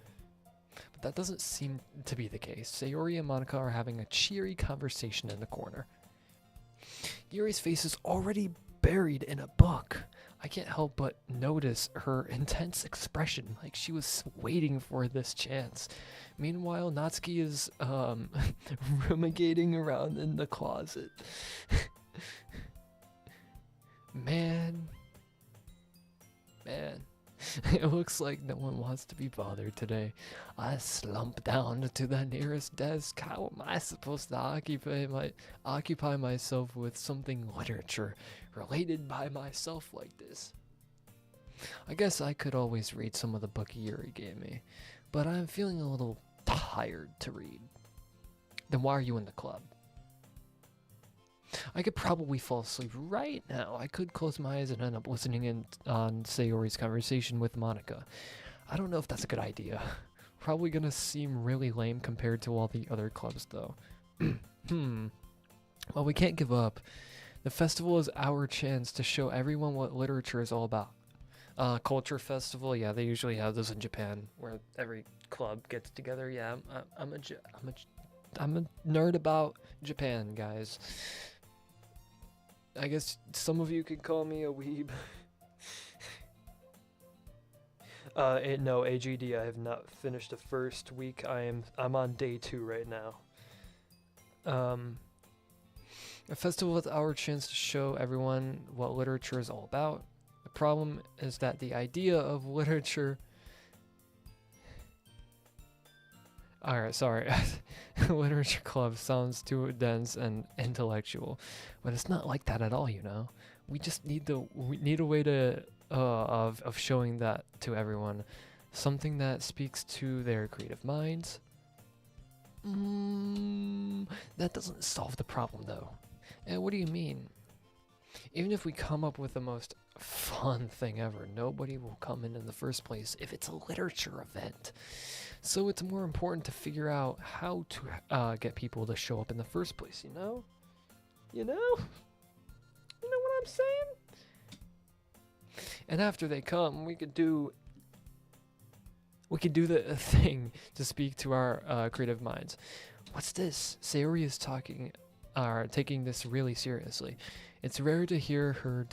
But that doesn't seem to be the case. Sayori and Monica are having a cheery conversation in the corner. Yuri's face is already buried in a book. I can't help but notice her intense expression, like she was waiting for this chance. Meanwhile, Natsuki is, ruminating around in the closet. Man. It looks like no one wants to be bothered today. I slump down to the nearest desk. How am I supposed to occupy myself with something literature related by myself like this? I guess I could always read some of the book Yuri gave me, but I'm feeling a little tired to read. Then why are you in the club? I could probably fall asleep right now. I could close my eyes and end up listening in on Sayori's conversation with Monica. I don't know if that's a good idea. Probably gonna seem really lame compared to all the other clubs though. Well, we can't give up. The festival is our chance to show everyone what literature is all about. Culture festival, yeah, they usually have those in Japan where every club gets together. Yeah, I'm a nerd about Japan, guys. I guess some of you could call me a weeb. No, AGD, I have not finished the first week. I'm on day 2 right now. A festival is our chance to show everyone what literature is all about. The problem is that the idea of literature... Alright, sorry. Literature club sounds too dense and intellectual, but it's not like that at all, you know. We just need a way to of showing that to everyone. Something that speaks to their creative minds. That doesn't solve the problem though. And what do you mean? Even if we come up with the most fun thing ever, nobody will come in the first place if it's a literature event. So it's more important to figure out how to get people to show up in the first place, you know? You know? You know what I'm saying? And after they come, we could do the thing to speak to our creative minds. What's this? Sayori is taking this really seriously. It's rare to hear her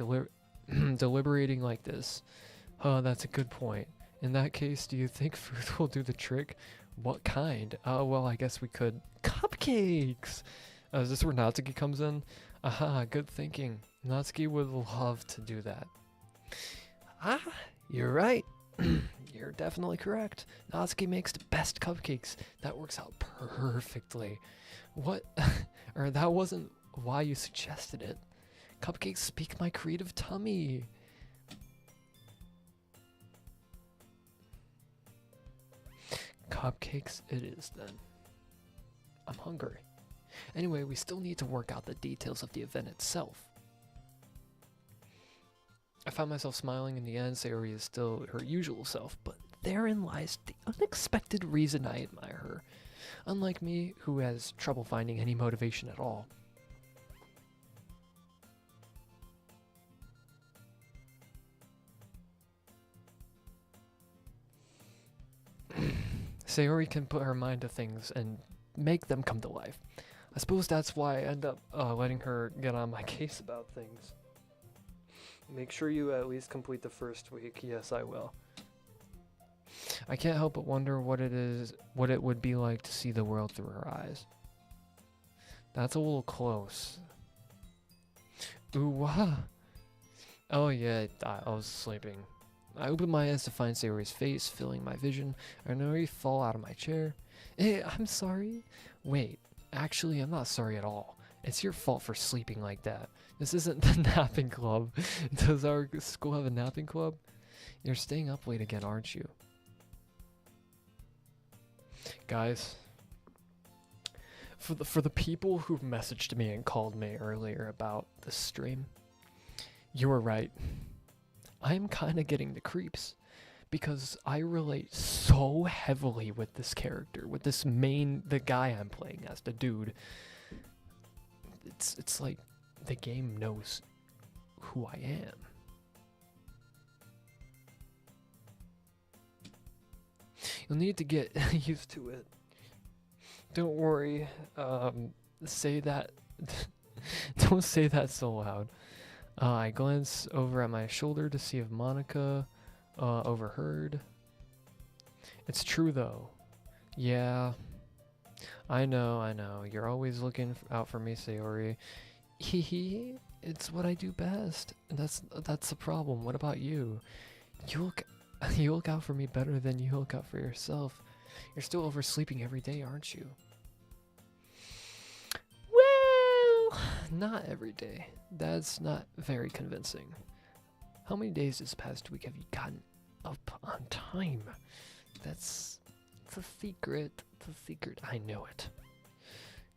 deliberating like this. Oh, that's a good point. In that case, do you think food will do the trick? What kind? Well, I guess we could. Cupcakes! Is this where Natsuki comes in? Aha, good thinking. Natsuki would love to do that. Ah, you're right. You're definitely correct. Natsuki makes the best cupcakes. That works out perfectly. What? Or that wasn't why you suggested it. Cupcakes speak my creative tummy. Cupcakes it is then. I'm hungry. Anyway, we still need to work out the details of the event itself. I found myself smiling in the end. Sayori is still her usual self, but therein lies the unexpected reason I admire her. Unlike me, who has trouble finding any motivation at all. Sayori can put her mind to things and make them come to life. I suppose that's why I end up letting her get on my case about things. Make sure you at least complete the first week. Yes, I will. I can't help but wonder what it would be like to see the world through her eyes. That's a little close. Ooh, wah. Oh yeah, I was sleeping. I opened my eyes to find Sayori's face filling my vision. I nearly fall out of my chair. Hey, I'm sorry. Wait, actually, I'm not sorry at all. It's your fault for sleeping like that. This isn't the napping club. Does our school have a napping club? You're staying up late again, aren't you? Guys, for the people who messaged me and called me earlier about this stream, you were right. I'm kind of getting the creeps because I relate so heavily with this character, with the guy I'm playing as, the dude. It's like the game knows who I am. You'll need to get used to it. Don't worry. Say that. Don't say that so loud. I glance over at my shoulder to see if Monica overheard. It's true though. Yeah. I know. You're always looking out for me, Sayori. Hehe. It's what I do best. That's the problem. What about you? You look out for me better than you look out for yourself. You're still oversleeping every day, aren't you? Well, not every day. That's not very convincing. How many days this past week have you gotten up on time? It's a secret. It's a secret. I know it.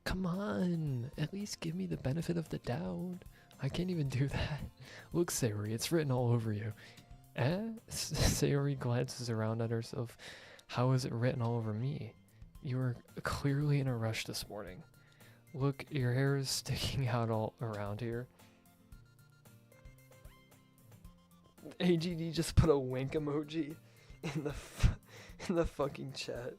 Come on. At least give me the benefit of the doubt. I can't even do that. Look, Sayori, it's written all over you. Sayori glances around at herself. How is it written all over me? You were clearly in a rush this morning. Look, your hair is sticking out all around here. AGD just put a wink emoji in the fucking chat.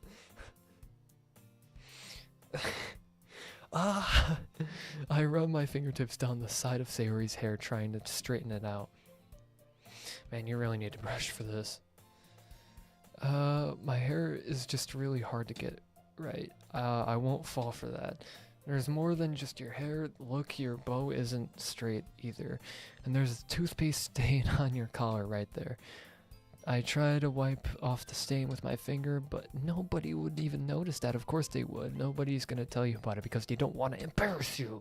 I rub my fingertips down the side of Sayori's hair, trying to straighten it out. Man, you really need to brush for this. My hair is just really hard to get right. I won't fall for that. There's more than just your hair. Look, your bow isn't straight either. And there's a toothpaste stain on your collar right there. I try to wipe off the stain with my finger, but nobody would even notice that. Of course they would. Nobody's gonna tell you about it because they don't want to embarrass you.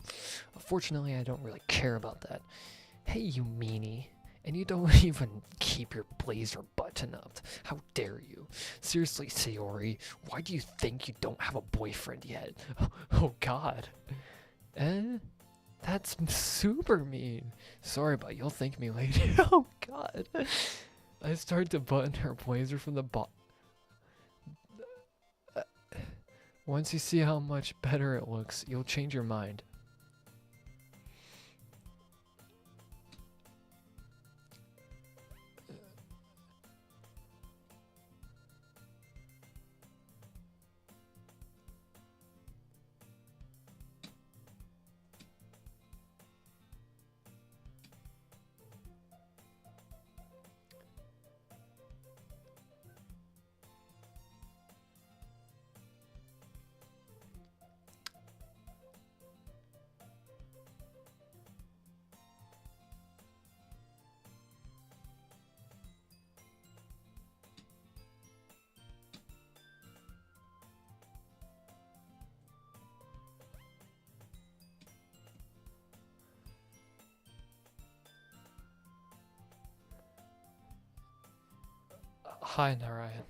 Fortunately, I don't really care about that. Hey, you meanie. And you don't even keep your blazer buttoned up. How dare you? Seriously, Sayori, why do you think you don't have a boyfriend yet? Oh god. That's super mean. Sorry, but you'll thank me later. Oh god. I started to button her blazer from the bottom. Once you see how much better it looks, you'll change your mind. Hi, Narayan.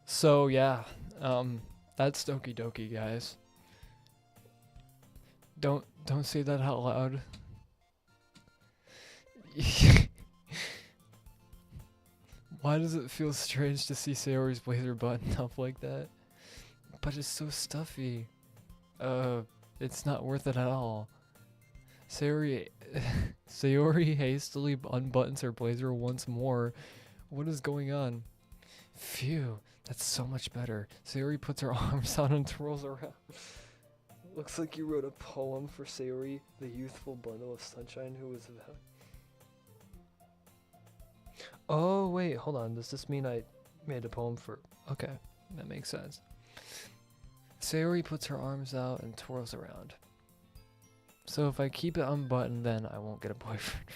So yeah, that's Doki Doki, guys. Don't say that out loud. Why does it feel strange to see Sayori's blazer buttoned up like that? But it's so stuffy. It's not worth it at all. Sayori hastily unbuttons her blazer once more. What is going on? Phew, that's so much better. Sayori puts her arms out and twirls around. Looks like you wrote a poem for Sayori, the youthful bundle of sunshine who was about. Oh, wait, hold on. Does this mean I made a poem for... Okay, that makes sense. Sayori puts her arms out and twirls around. So if I keep it unbuttoned, then I won't get a boyfriend.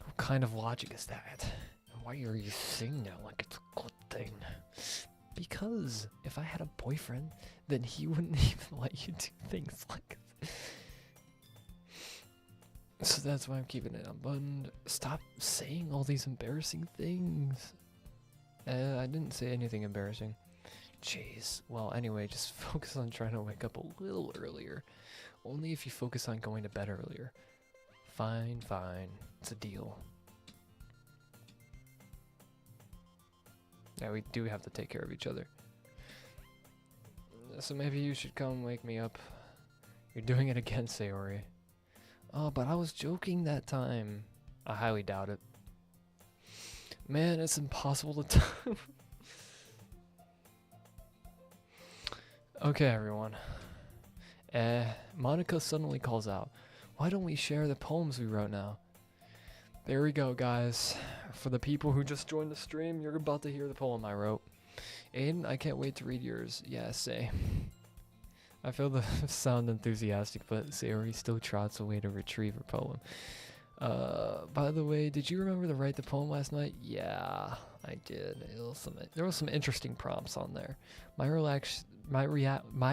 What kind of logic is that? And why are you saying that like it's a good thing? Because if I had a boyfriend, then he wouldn't even let you do things like this. So that's why I'm keeping it unbuttoned. Stop saying all these embarrassing things. I didn't say anything embarrassing. Jeez. Well, anyway, just focus on trying to wake up a little earlier. Only if you focus on going to bed earlier. Fine, fine. It's a deal. Yeah, we do have to take care of each other. So maybe you should come wake me up. You're doing it again, Sayori. Oh, but I was joking that time. I highly doubt it. Man, it's impossible to time. Okay, everyone. Monica suddenly calls out. Why don't we share the poems we wrote now? There we go, guys. For the people who just joined the stream, you're about to hear the poem I wrote. Aiden, I can't wait to read yours. Yeah, same. I feel the sound enthusiastic, but Sayori still trots away to retrieve her poem. By the way, did you remember to write the poem last night? Yeah, I did. There was some interesting prompts on there. My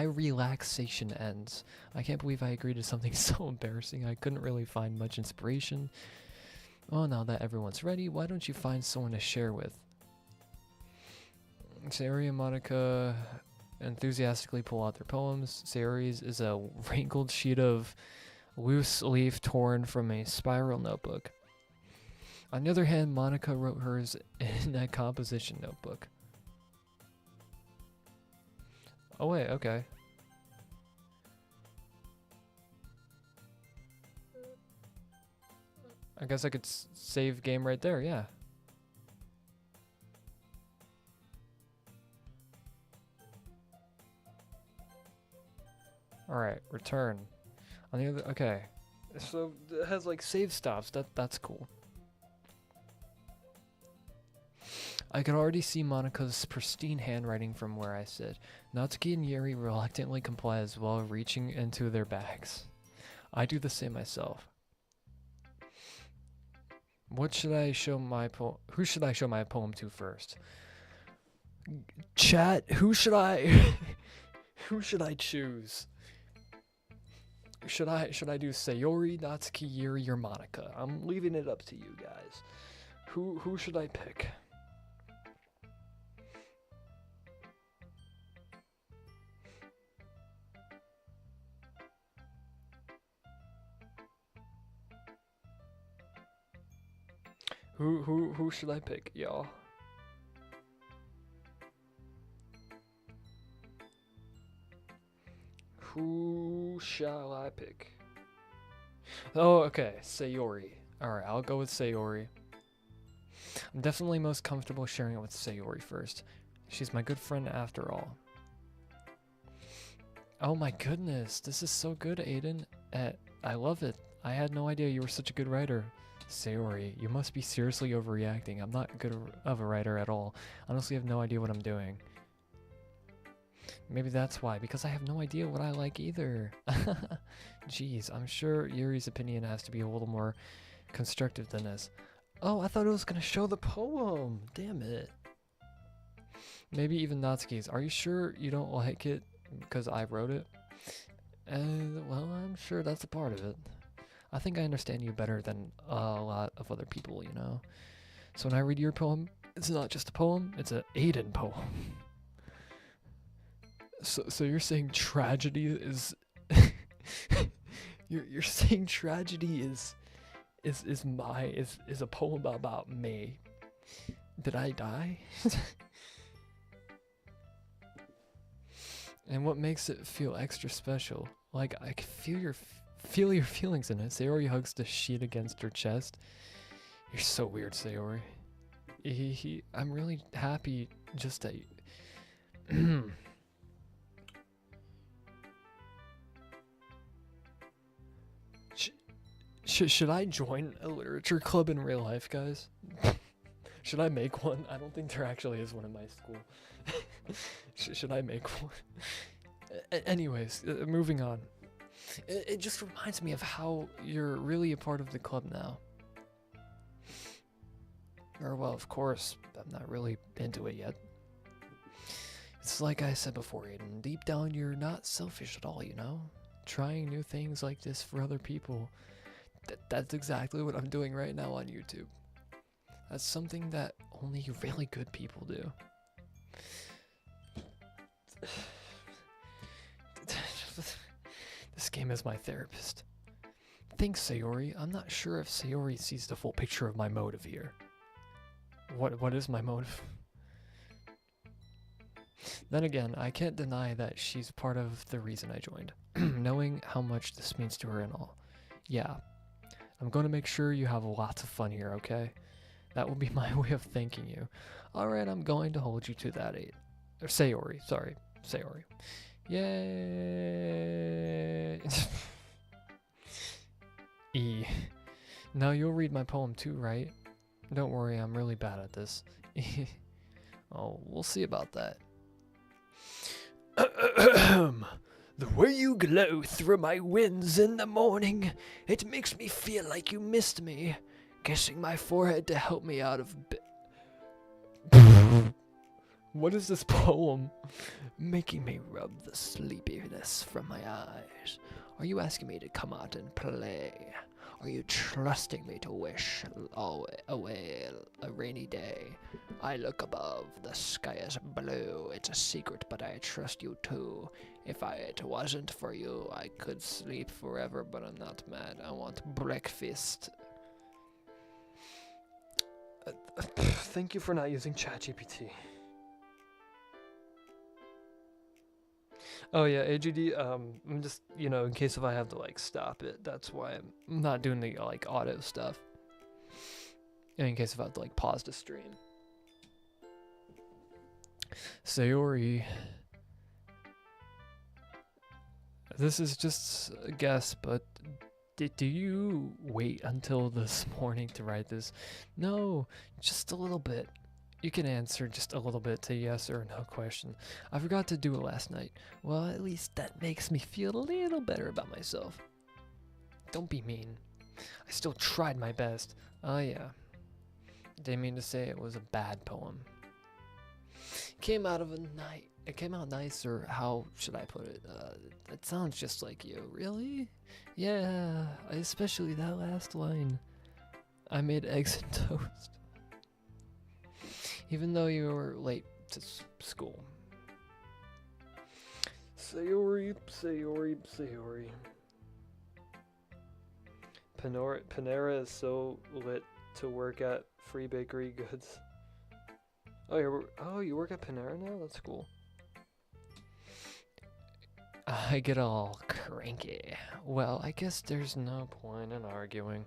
relaxation ends. I can't believe I agreed to something so embarrassing. I couldn't really find much inspiration. Well, now that everyone's ready, why don't you find someone to share with? Sayori and Monica enthusiastically pull out their poems. Sayori's is a wrinkled sheet of loose leaf torn from a spiral notebook. On the other hand, Monica wrote hers in a composition notebook. Oh wait, okay. I guess I could save game right there, yeah. Alright, return. On the other, okay. So it has like save stops, that's cool. I could already see Monica's pristine handwriting from where I sit. Natsuki and Yuri reluctantly comply as well, reaching into their bags. I do the same myself. What should I show my poem? Who should I show my poem to first? Chat, who should I who should I choose? Should I do Sayori, Natsuki, Yuri, or Monica? I'm leaving it up to you guys. Who should I pick? Who should I pick, y'all? Who shall I pick? Oh, okay, Sayori. Alright, I'll go with Sayori. I'm definitely most comfortable sharing it with Sayori first. She's my good friend after all. Oh my goodness, this is so good, Aiden. I love it. I had no idea you were such a good writer. Sayori, you must be seriously overreacting. I'm not good of a writer at all. Honestly, I have no idea what I'm doing. Maybe that's why, because I have no idea what I like either. Jeez, I'm sure Yuri's opinion has to be a little more constructive than this. Oh, I thought it was gonna show the poem. Damn it. Maybe even Natsuki's. Are you sure you don't like it because I wrote it? Well, I'm sure that's a part of it. I think I understand you better than a lot of other people, you know? So when I read your poem, it's not just a poem, it's an Aiden poem. So you're saying tragedy is you're saying tragedy is a poem about me. Did I die? And what makes it feel extra special? Like I can feel your feelings in it. Sayori hugs the sheet against her chest. You're so weird, Sayori. I'm really happy just that you Should I join a literature club in real life, guys? Should I make one? I don't think there actually is one in my school. Should I make one? Anyways, moving on. It just reminds me of how you're really a part of the club now. Or, well, of course, I'm not really into it yet. It's like I said before, Aiden. Deep down, you're not selfish at all, you know? Trying new things like this for other people. That's exactly what I'm doing right now on YouTube. That's something that only really good people do. This game is my therapist. Thanks, Sayori. I'm not sure if Sayori sees the full picture of my motive here. What is my motive? Then again, I can't deny that she's part of the reason I joined. Knowing how much this means to her and all. Yeah. I'm going to make sure you have lots of fun here, okay? That will be my way of thanking you. Alright, I'm going to hold you to that, Sayori. Sorry, Sayori. Yay! E. Now you'll read my poem too, right? Don't worry, I'm really bad at this. Oh, we'll see about that. The way you glow through my winds in the morning, it makes me feel like you missed me, kissing my forehead to help me out of bed. What is this poem? Making me rub the sleepiness from my eyes. Are you asking me to come out and play? Are you trusting me to wish away a rainy day? I look above, the sky is blue. It's a secret, but I trust you too. If it wasn't for you, I could sleep forever, but I'm not mad. I want breakfast. Thank you for not using ChatGPT. Oh yeah, AGD, I'm just, you know, in case if I have to, like, stop it, that's why I'm not doing the, like, auto stuff. In case if I have to, like, pause the stream. Sayori. This is just a guess, but do you wait until this morning to write this? No, just a little bit. You can answer just a little bit to yes or no question. I forgot to do it last night. Well, at least that makes me feel a little better about myself. Don't be mean. I still tried my best. Oh yeah, Didn't mean to say it was a bad poem. Came out of a night. It came out nice, or how should I put it? It sounds just like you. Really? Yeah, especially that last line. I made eggs and toast. Even though you were late to school. Sayori, Sayori, Sayori. Panera is so lit to work at. Free bakery goods. Oh, you work at Panera now? That's cool. I get all cranky. Well, I guess there's no point in arguing.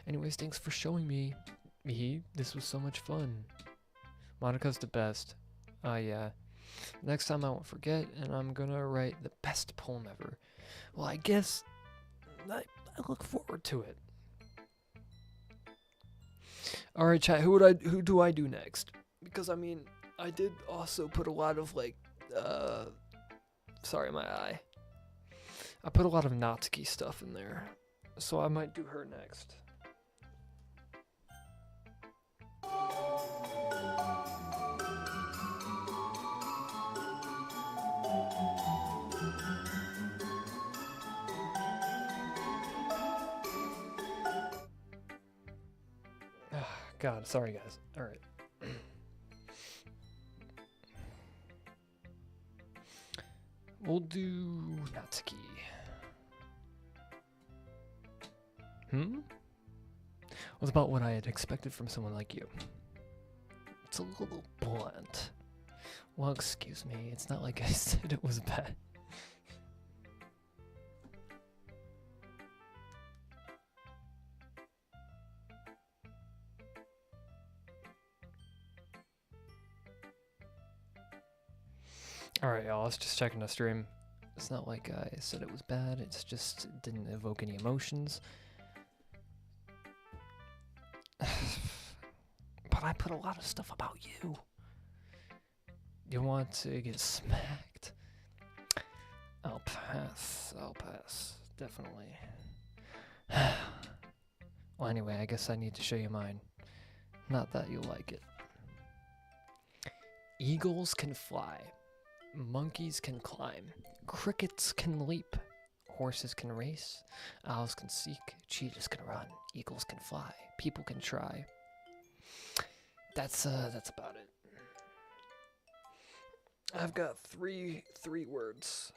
Anyways, thanks for showing me. This was so much fun. Monica's the best. Yeah. Next time I won't forget, and I'm gonna write the best poem ever. Well, I guess I look forward to it. All right, chat. Who do I do next? Because I mean, I did also put a lot of like, sorry, my eye. I put a lot of Natsuki stuff in there, so I might do her next. God, sorry guys. All right. We'll do Natsuki. Was about what I had expected from someone like you. It's a little blunt. Well, excuse me. It's not like I said it was bad. Alright, y'all, I was just checking the stream. It's not like I said it was bad, it's just it didn't evoke any emotions. But I put a lot of stuff about you. You want to get smacked? I'll pass, definitely. Well, anyway, I guess I need to show you mine. Not that you'll like it. Eagles can fly. Monkeys can climb, crickets can leap, horses can race, owls can seek, cheetahs can run, eagles can fly, people can try. That's about it. I've got three words.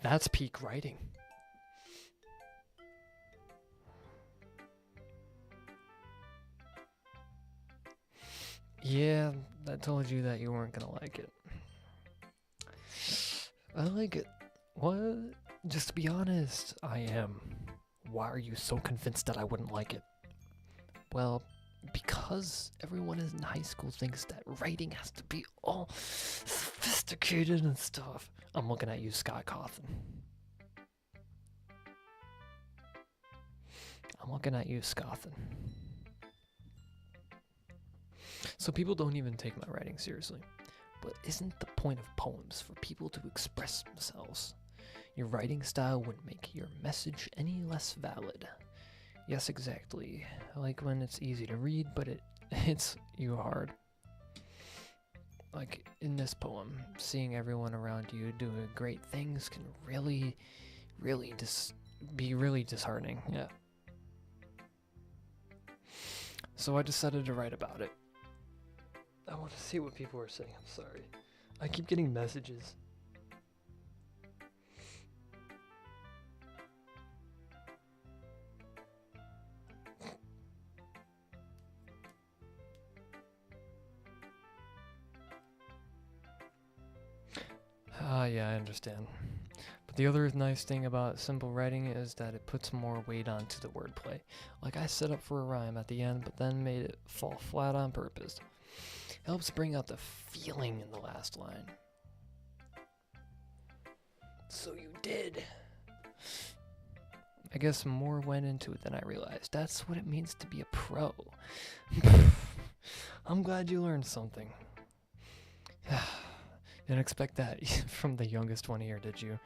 That's peak writing. Yeah, I told you that you weren't gonna like it. I like it. What? Just to be honest, I am. Why are you so convinced that I wouldn't like it? Well, because everyone in high school thinks that writing has to be all sophisticated and stuff. I'm looking at you, Scott Cawthon. I'm looking at you, Scothan. So people don't even take my writing seriously. But isn't the point of poems for people to express themselves? Your writing style wouldn't make your message any less valid. Yes, exactly. I like when it's easy to read, but it hits you hard. Like in this poem, seeing everyone around you doing great things can really be really disheartening. Yeah. So I decided to write about it. I want to see what people are saying. I'm sorry. I keep getting messages. Yeah, I understand. But the other nice thing about simple writing is that it puts more weight onto the wordplay. Like I set up for a rhyme at the end, but then made it fall flat on purpose. Helps bring out the feeling in the last line. So you did. I guess more went into it than I realized. That's what it means to be a pro. I'm glad you learned something. Didn't expect that from the youngest one here, did you?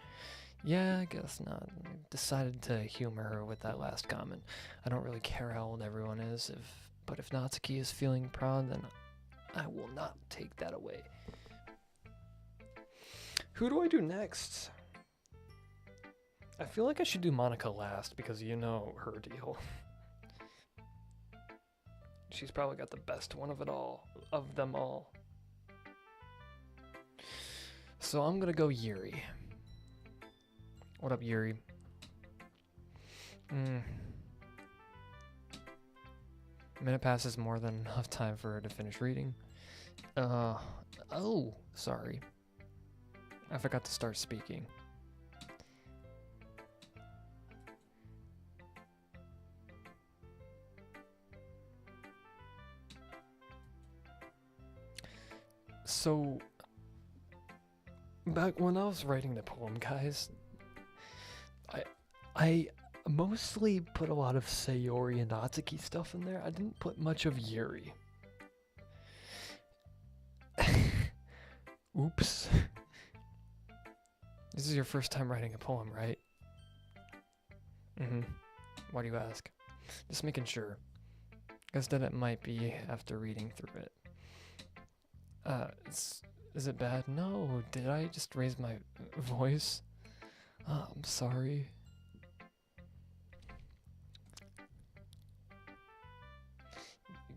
Yeah, I guess not. Decided to humor her with that last comment. I don't really care how old everyone is, but if Natsuki is feeling proud, then I will not take that away. Who do I do next? I feel like I should do Monica last because you know her deal. She's probably got the best one of them all. So I'm gonna go Yuri. What up, Yuri? A minute passes more than enough time for her to finish reading. Oh, sorry. I forgot to start speaking. So, back when I was writing the poem, guys, I mostly put a lot of Sayori and Natsuki stuff in there. I didn't put much of Yuri. Oops. This is your first time writing a poem, right? Why do you ask? Just making sure. Guess that it might be after reading through it. Is it bad? No, did I just raise my voice? Oh, I'm sorry.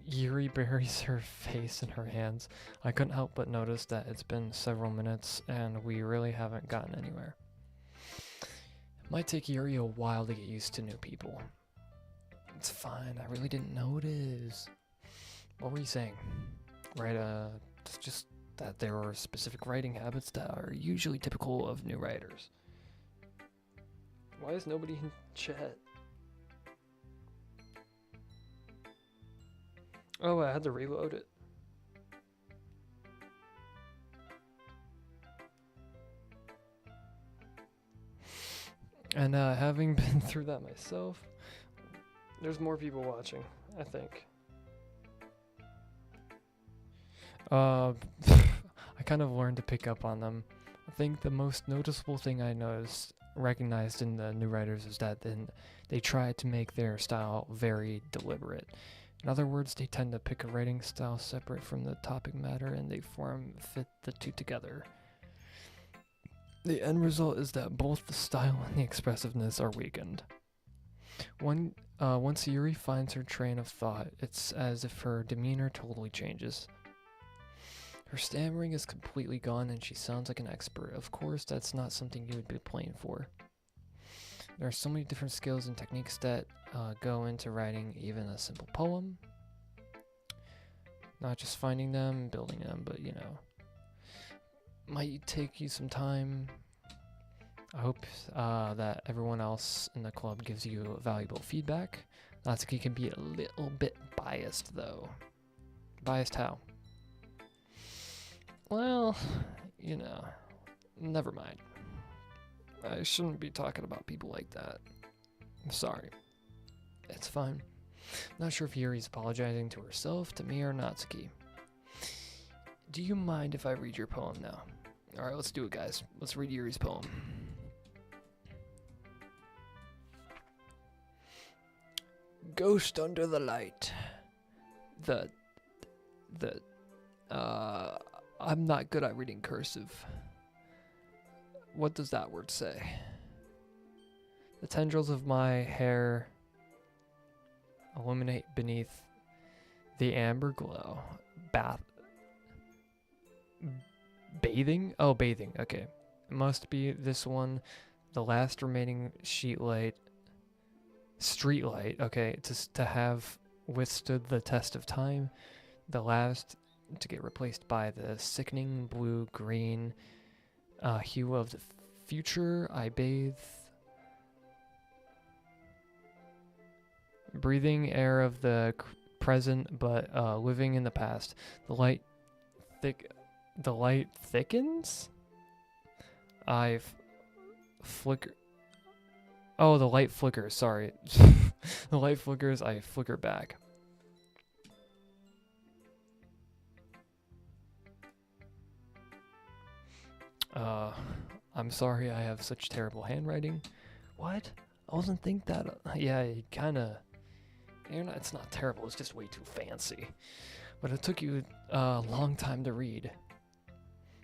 Yuri buries her face in her hands. I couldn't help but notice that it's been several minutes and we really haven't gotten anywhere. It might take Yuri a while to get used to new people. It's fine, I really didn't notice. What were you saying? Right, it's just that there are specific writing habits that are usually typical of new writers. Why is nobody in chat? Oh, I had to reload it. And having been through that myself, there's more people watching, I think. I kind of learned to pick up on them. I think the most noticeable thing I recognized in the new writers is that then they try to make their style very deliberate. In other words, they tend to pick a writing style separate from the topic matter and they fit the two together. The end result is that both the style and the expressiveness are weakened. Once Yuri finds her train of thought, it's as if her demeanor totally changes. Her stammering is completely gone and she sounds like an expert. Of course, that's not something you would be playing for. There are so many different skills and techniques that go into writing even a simple poem. Not just finding them and building them, but you know. Might take you some time. I hope that everyone else in the club gives you valuable feedback. Natsuki can be a little bit biased though. Biased how? Well, you know, never mind. I shouldn't be talking about people like that. I'm sorry. It's fine. Not sure if Yuri's apologizing to herself, to me, or Natsuki. Do you mind if I read your poem now? Alright, let's do it, guys. Let's read Yuri's poem. Ghost under the light. I'm not good at reading cursive. What does that word say? The tendrils of my hair illuminate beneath the amber glow. Bathing? Oh, bathing. Okay. It must be this one. The last remaining street light. Okay. To have withstood the test of time. The last to get replaced by the sickening blue-green hue of the future. I bathe. Breathing air of the present, but living in the past. The light thickens. flicker. Oh, the light flickers. Sorry. The light flickers. I flicker back. I'm sorry I have such terrible handwriting. What? I wasn't think that. Yeah, you kinda. You're not. It's not terrible. It's just way too fancy. But it took you a long time to read.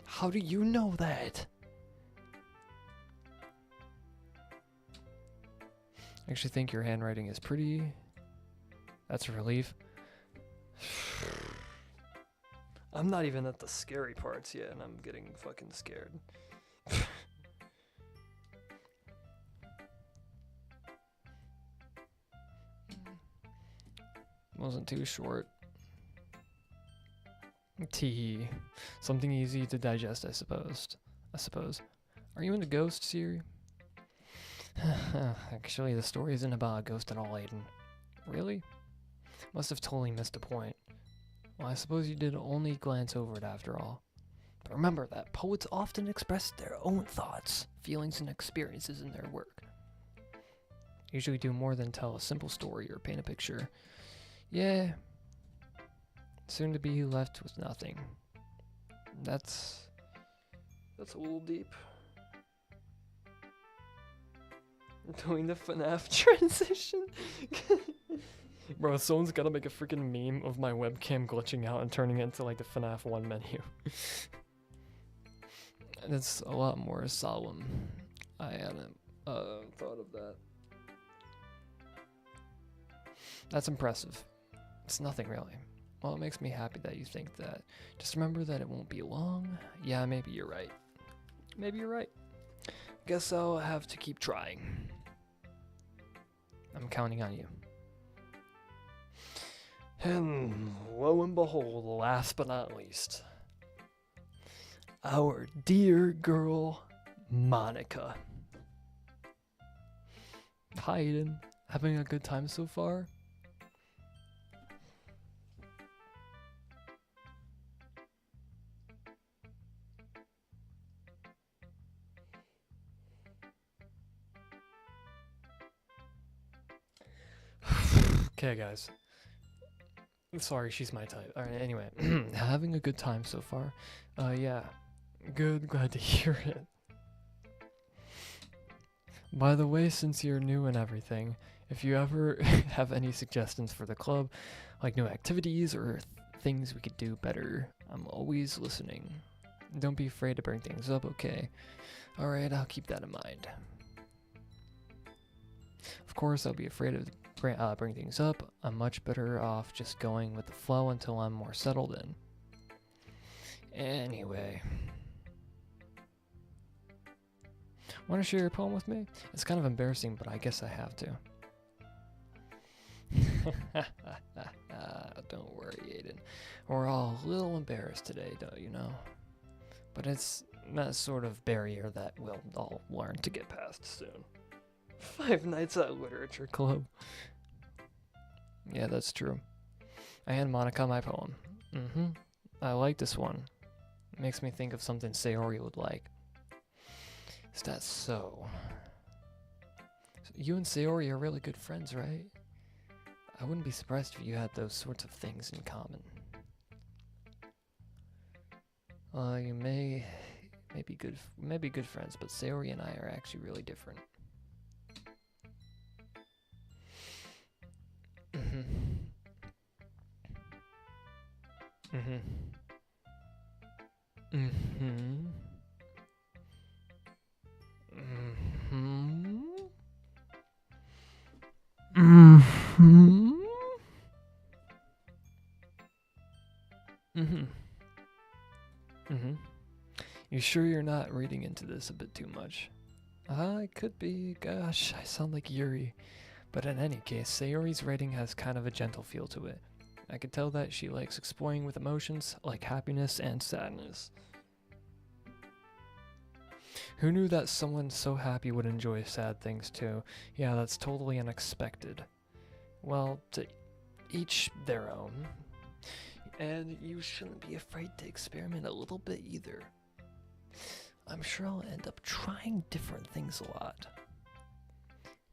How do you know that? I actually think your handwriting is pretty. That's a relief. I'm not even at the scary parts yet, and I'm getting fucking scared. Wasn't too short. Tee. Something easy to digest, I suppose. Are you into ghosts, Siri? Actually, the story isn't about a ghost at all, Aiden. Really? Must have totally missed a point. Well, I suppose you did only glance over it after all. But remember that poets often express their own thoughts, feelings, and experiences in their work. Usually do more than tell a simple story or paint a picture. Yeah. Soon to be left with nothing. That's a little deep. Doing the FNAF transition. Bro, someone's gotta make a freaking meme of my webcam glitching out and turning it into like the FNAF 1 menu. And it's a lot more solemn. I hadn't thought of that. That's impressive. It's nothing really. Well, it makes me happy that you think that. Just remember that it won't be long. Yeah, maybe you're right. Maybe you're right. Guess I'll have to keep trying. I'm counting on you. And lo and behold, last but not least, our dear girl, Monica. Hi, Aiden. Having a good time so far? Okay, guys. Sorry, she's my type. Alright, anyway. Having a good time so far? Yeah. Good, glad to hear it. By the way, since you're new and everything, if you ever have any suggestions for the club, like new activities or things we could do better, I'm always listening. Don't be afraid to bring things up, okay? Alright, I'll keep that in mind. Of course, I'll be afraid of bring things up. I'm much better off just going with the flow until I'm more settled in. Anyway. Want to share your poem with me? It's kind of embarrassing, but I guess I have to. Don't worry, Aiden. We're all a little embarrassed today, don't you know? But it's that sort of barrier that we'll all learn to get past soon. 5 Nights at Literature Club. Yeah, that's true. I hand Monica my poem. I like this one. It makes me think of something Sayori would like. Is that so? You and Sayori are really good friends, right? I wouldn't be surprised if you had those sorts of things in common. You may be good friends, but Sayori and I are actually really different. You sure you're not reading into this a bit too much? It could be. Gosh, I sound like Yuri. But in any case, Sayori's writing has kind of a gentle feel to it. I could tell that she likes exploring with emotions like happiness and sadness. Who knew that someone so happy would enjoy sad things too? Yeah, that's totally unexpected. Well, to each their own. And you shouldn't be afraid to experiment a little bit either. I'm sure I'll end up trying different things a lot.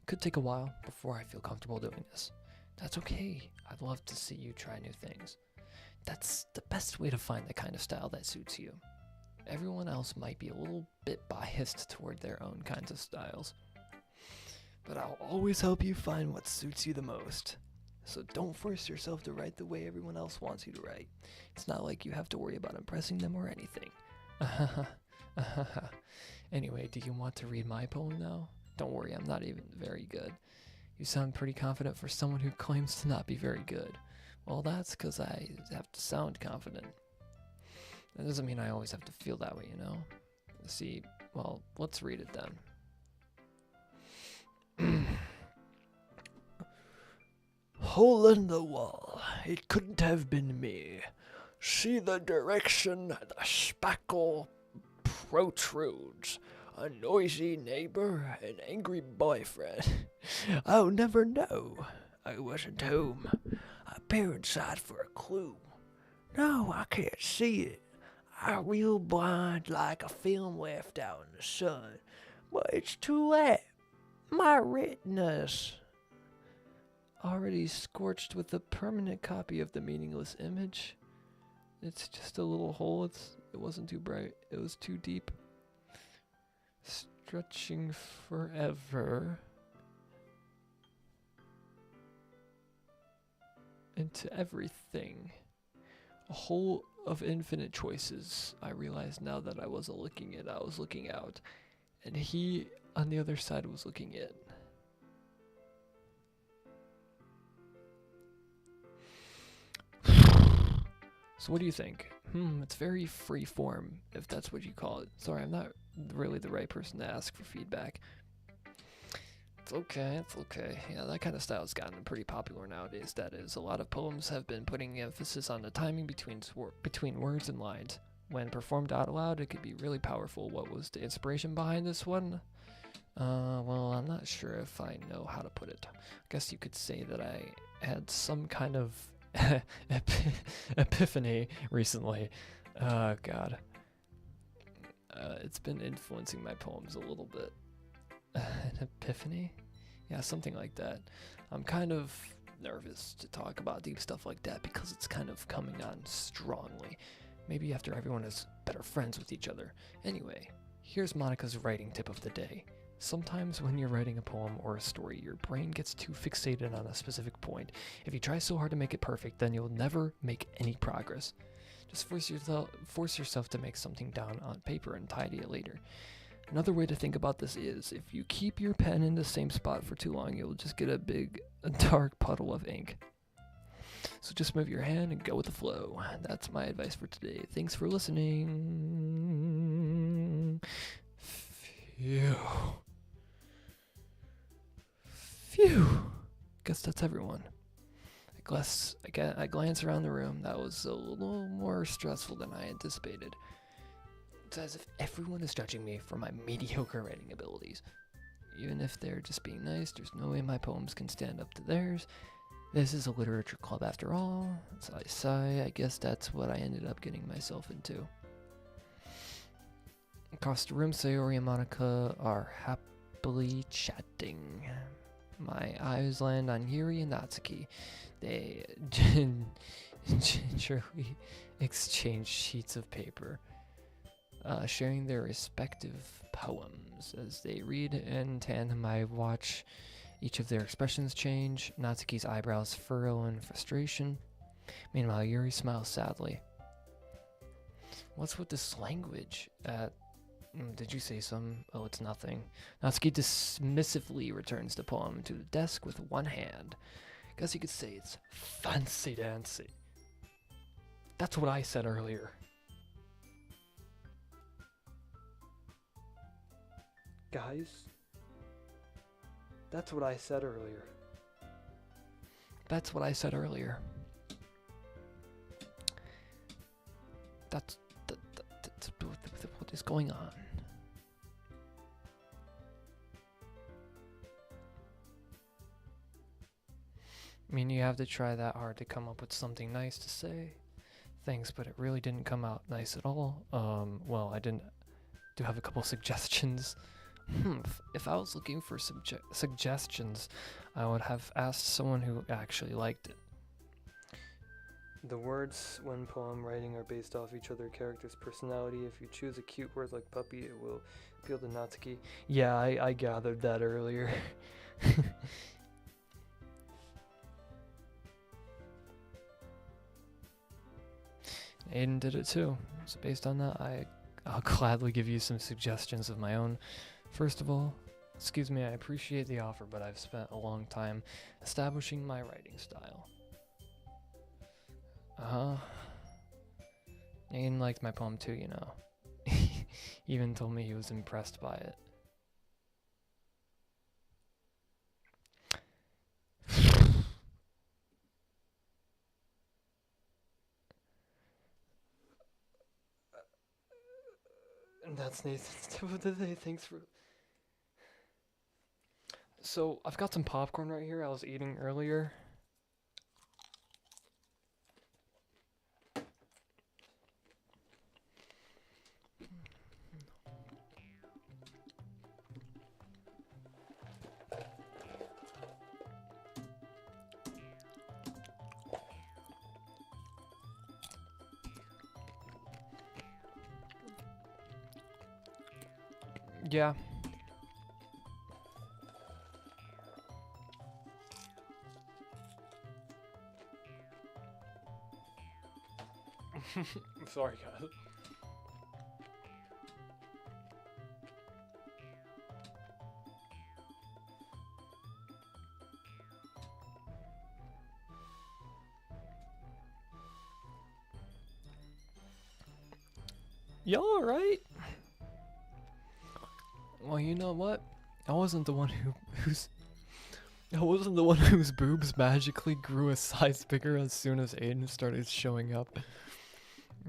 Could take a while before I feel comfortable doing this. That's okay. I'd love to see you try new things. That's the best way to find the kind of style that suits you. Everyone else might be a little bit biased toward their own kinds of styles. But I'll always help you find what suits you the most. So don't force yourself to write the way everyone else wants you to write. It's not like you have to worry about impressing them or anything. Anyway, do you want to read my poem now? Don't worry, I'm not even very good. You sound pretty confident for someone who claims to not be very good. Well, that's because I have to sound confident. That doesn't mean I always have to feel that way, you know? See, well, let's read it then. Hole in the wall. It couldn't have been me. See the direction the spackle protrudes. A noisy neighbor, an angry boyfriend. I'll never know. I wasn't home. I peer inside for a clue. No, I can't see it. I reel blind like a film left out in the sun. But it's too late. My retina's already scorched with a permanent copy of the meaningless image. It's just a little hole. It wasn't too bright. It was too deep. Stretching forever into everything. A hole of infinite choices. I realized now that I wasn't looking in, I was looking out. And he, on the other side, was looking in. So what do you think? It's very free form, if that's what you call it. Sorry, I'm not really the right person to ask for feedback. It's okay, it's okay. Yeah, that kind of style has gotten pretty popular nowadays, that is. A lot of poems have been putting emphasis on the timing between words and lines. When performed out loud, it could be really powerful. What was the inspiration behind this one? Well, I'm not sure if I know how to put it. I guess you could say that I had some kind of epiphany recently. Oh, God. It's been influencing my poems a little bit. An epiphany? Yeah, something like that. I'm kind of nervous to talk about deep stuff like that because it's kind of coming on strongly. Maybe after everyone is better friends with each other. Anyway, here's Monica's writing tip of the day. Sometimes when you're writing a poem or a story, your brain gets too fixated on a specific point. If you try so hard to make it perfect, then you'll never make any progress. Just force yourself to make something down on paper and tidy it later. Another way to think about this is, if you keep your pen in the same spot for too long, you'll just get a big, dark puddle of ink. So just move your hand and go with the flow. That's my advice for today. Thanks for listening. Phew. Guess that's everyone. I glance around the room. That was a little more stressful than I anticipated. It's as if everyone is judging me for my mediocre writing abilities. Even if they're just being nice, there's no way my poems can stand up to theirs. This is a literature club after all. So I sigh. I guess that's what I ended up getting myself into. Across the room, Sayori and Monica are happily chatting. My eyes land on Yuri and Natsuki. They gingerly exchange sheets of paper, sharing their respective poems. As they read in tandem, I watch each of their expressions change. Natsuki's eyebrows furrow in frustration. Meanwhile, Yuri smiles sadly. What's with this language? Did you say some? Oh, it's nothing. Natsuki dismissively returns the poem to the desk with one hand. Guess you could say it's fancy-dancy. That's what I said earlier. Guys, that's what I said earlier. That's what I said earlier. That's what is going on. I mean, you have to try that hard to come up with something nice to say. Thanks, but it really didn't come out nice at all. Well, I didn't do have a couple suggestions. If I was looking for suggestions, I would have asked someone who actually liked it. The words when poem writing are based off each other character's personality. If you choose a cute word like puppy, it will appeal to Natsuki. Yeah, I gathered that earlier. Aiden did it too. So based on that, I'll gladly give you some suggestions of my own. First of all, excuse me, I appreciate the offer, but I've spent a long time establishing my writing style. Aiden liked my poem too, you know. He even told me he was impressed by it. And that's Nathan's tip of the day. Thanks for. So I've got some popcorn right here I was eating earlier. Yeah. I'm sorry, guys. Y'all alright? Well, you know what? I wasn't the one whose boobs magically grew a size bigger as soon as Aiden started showing up.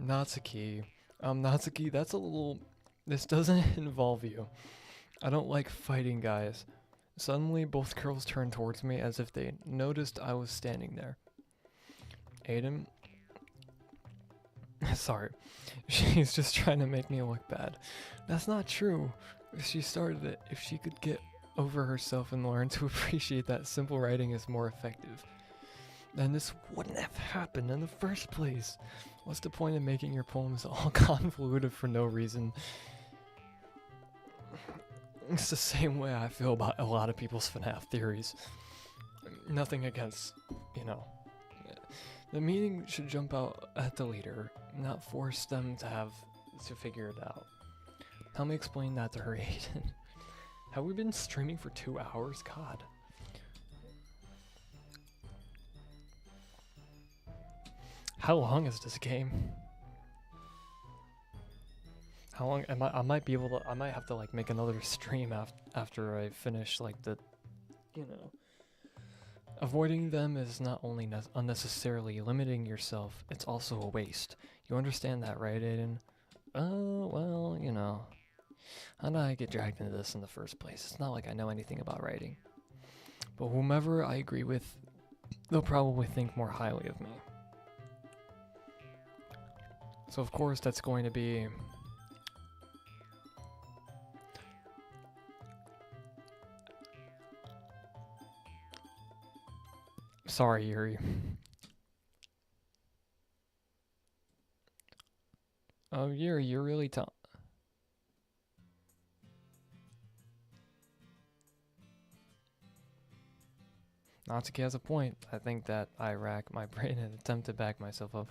Natsuki. Natsuki, that's a little... This doesn't involve you. I don't like fighting guys. Suddenly, both girls turned towards me as if they noticed I was standing there. Aiden... Sorry. She's just trying to make me look bad. That's not true. If she started it, if she could get over herself and learn to appreciate that simple writing is more effective, then this wouldn't have happened in the first place. What's the point of making your poems all convoluted for no reason? It's the same way I feel about a lot of people's FNAF theories. Nothing against, you know. The meaning should jump out at the leader, not force them to figure it out. Help me explain that to her, Aiden. Have we been streaming for 2 hours? God. How long is this game? How long am I might be able to, I might have to like make another stream after I finish like the, you know. Avoiding them is not only unnecessarily limiting yourself, it's also a waste. You understand that, right, Aiden? Oh, well, you know. How did I get dragged into this in the first place? It's not like I know anything about writing. But whomever I agree with, they'll probably think more highly of me. So of course that's going to be... Sorry, Yuri. Oh, Yuri, you're really tough. Natsuki has a point. I think that I rack my brain and attempt to back myself up.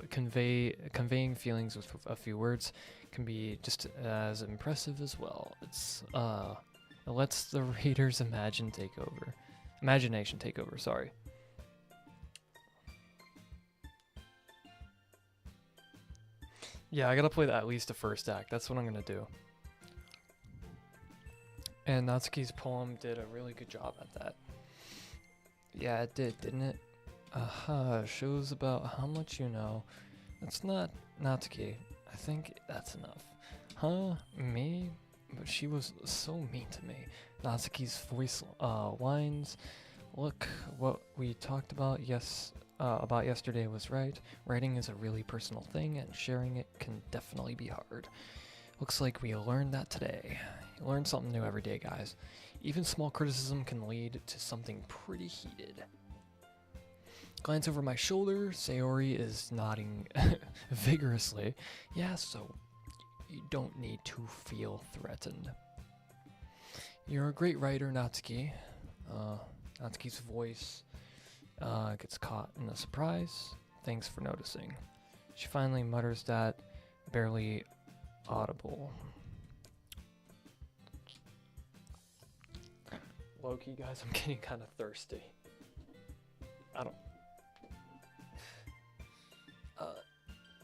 Conveying feelings with a few words can be just as impressive as well. It lets the reader's imagination take over, sorry. Yeah, I gotta play at least the first act. That's what I'm gonna do. And Natsuki's poem did a really good job at that. Yeah, it did, didn't it? Aha, shows about how much you know. That's not Natsuki. I think that's enough. Huh? Me? But she was so mean to me. Natsuki's voice whines. Look, what we talked about yesterday was right. Writing is a really personal thing, and sharing it can definitely be hard. Looks like we learned that today. You learn something new every day, guys. Even small criticism can lead to something pretty heated. Glance over my shoulder. Sayori is nodding vigorously. Yeah, so you don't need to feel threatened. You're a great writer, Natsuki. Natsuki's voice gets caught in a surprise. Thanks for noticing. She finally mutters that, barely audible. Low-key, guys, I'm getting kind of thirsty. I don't...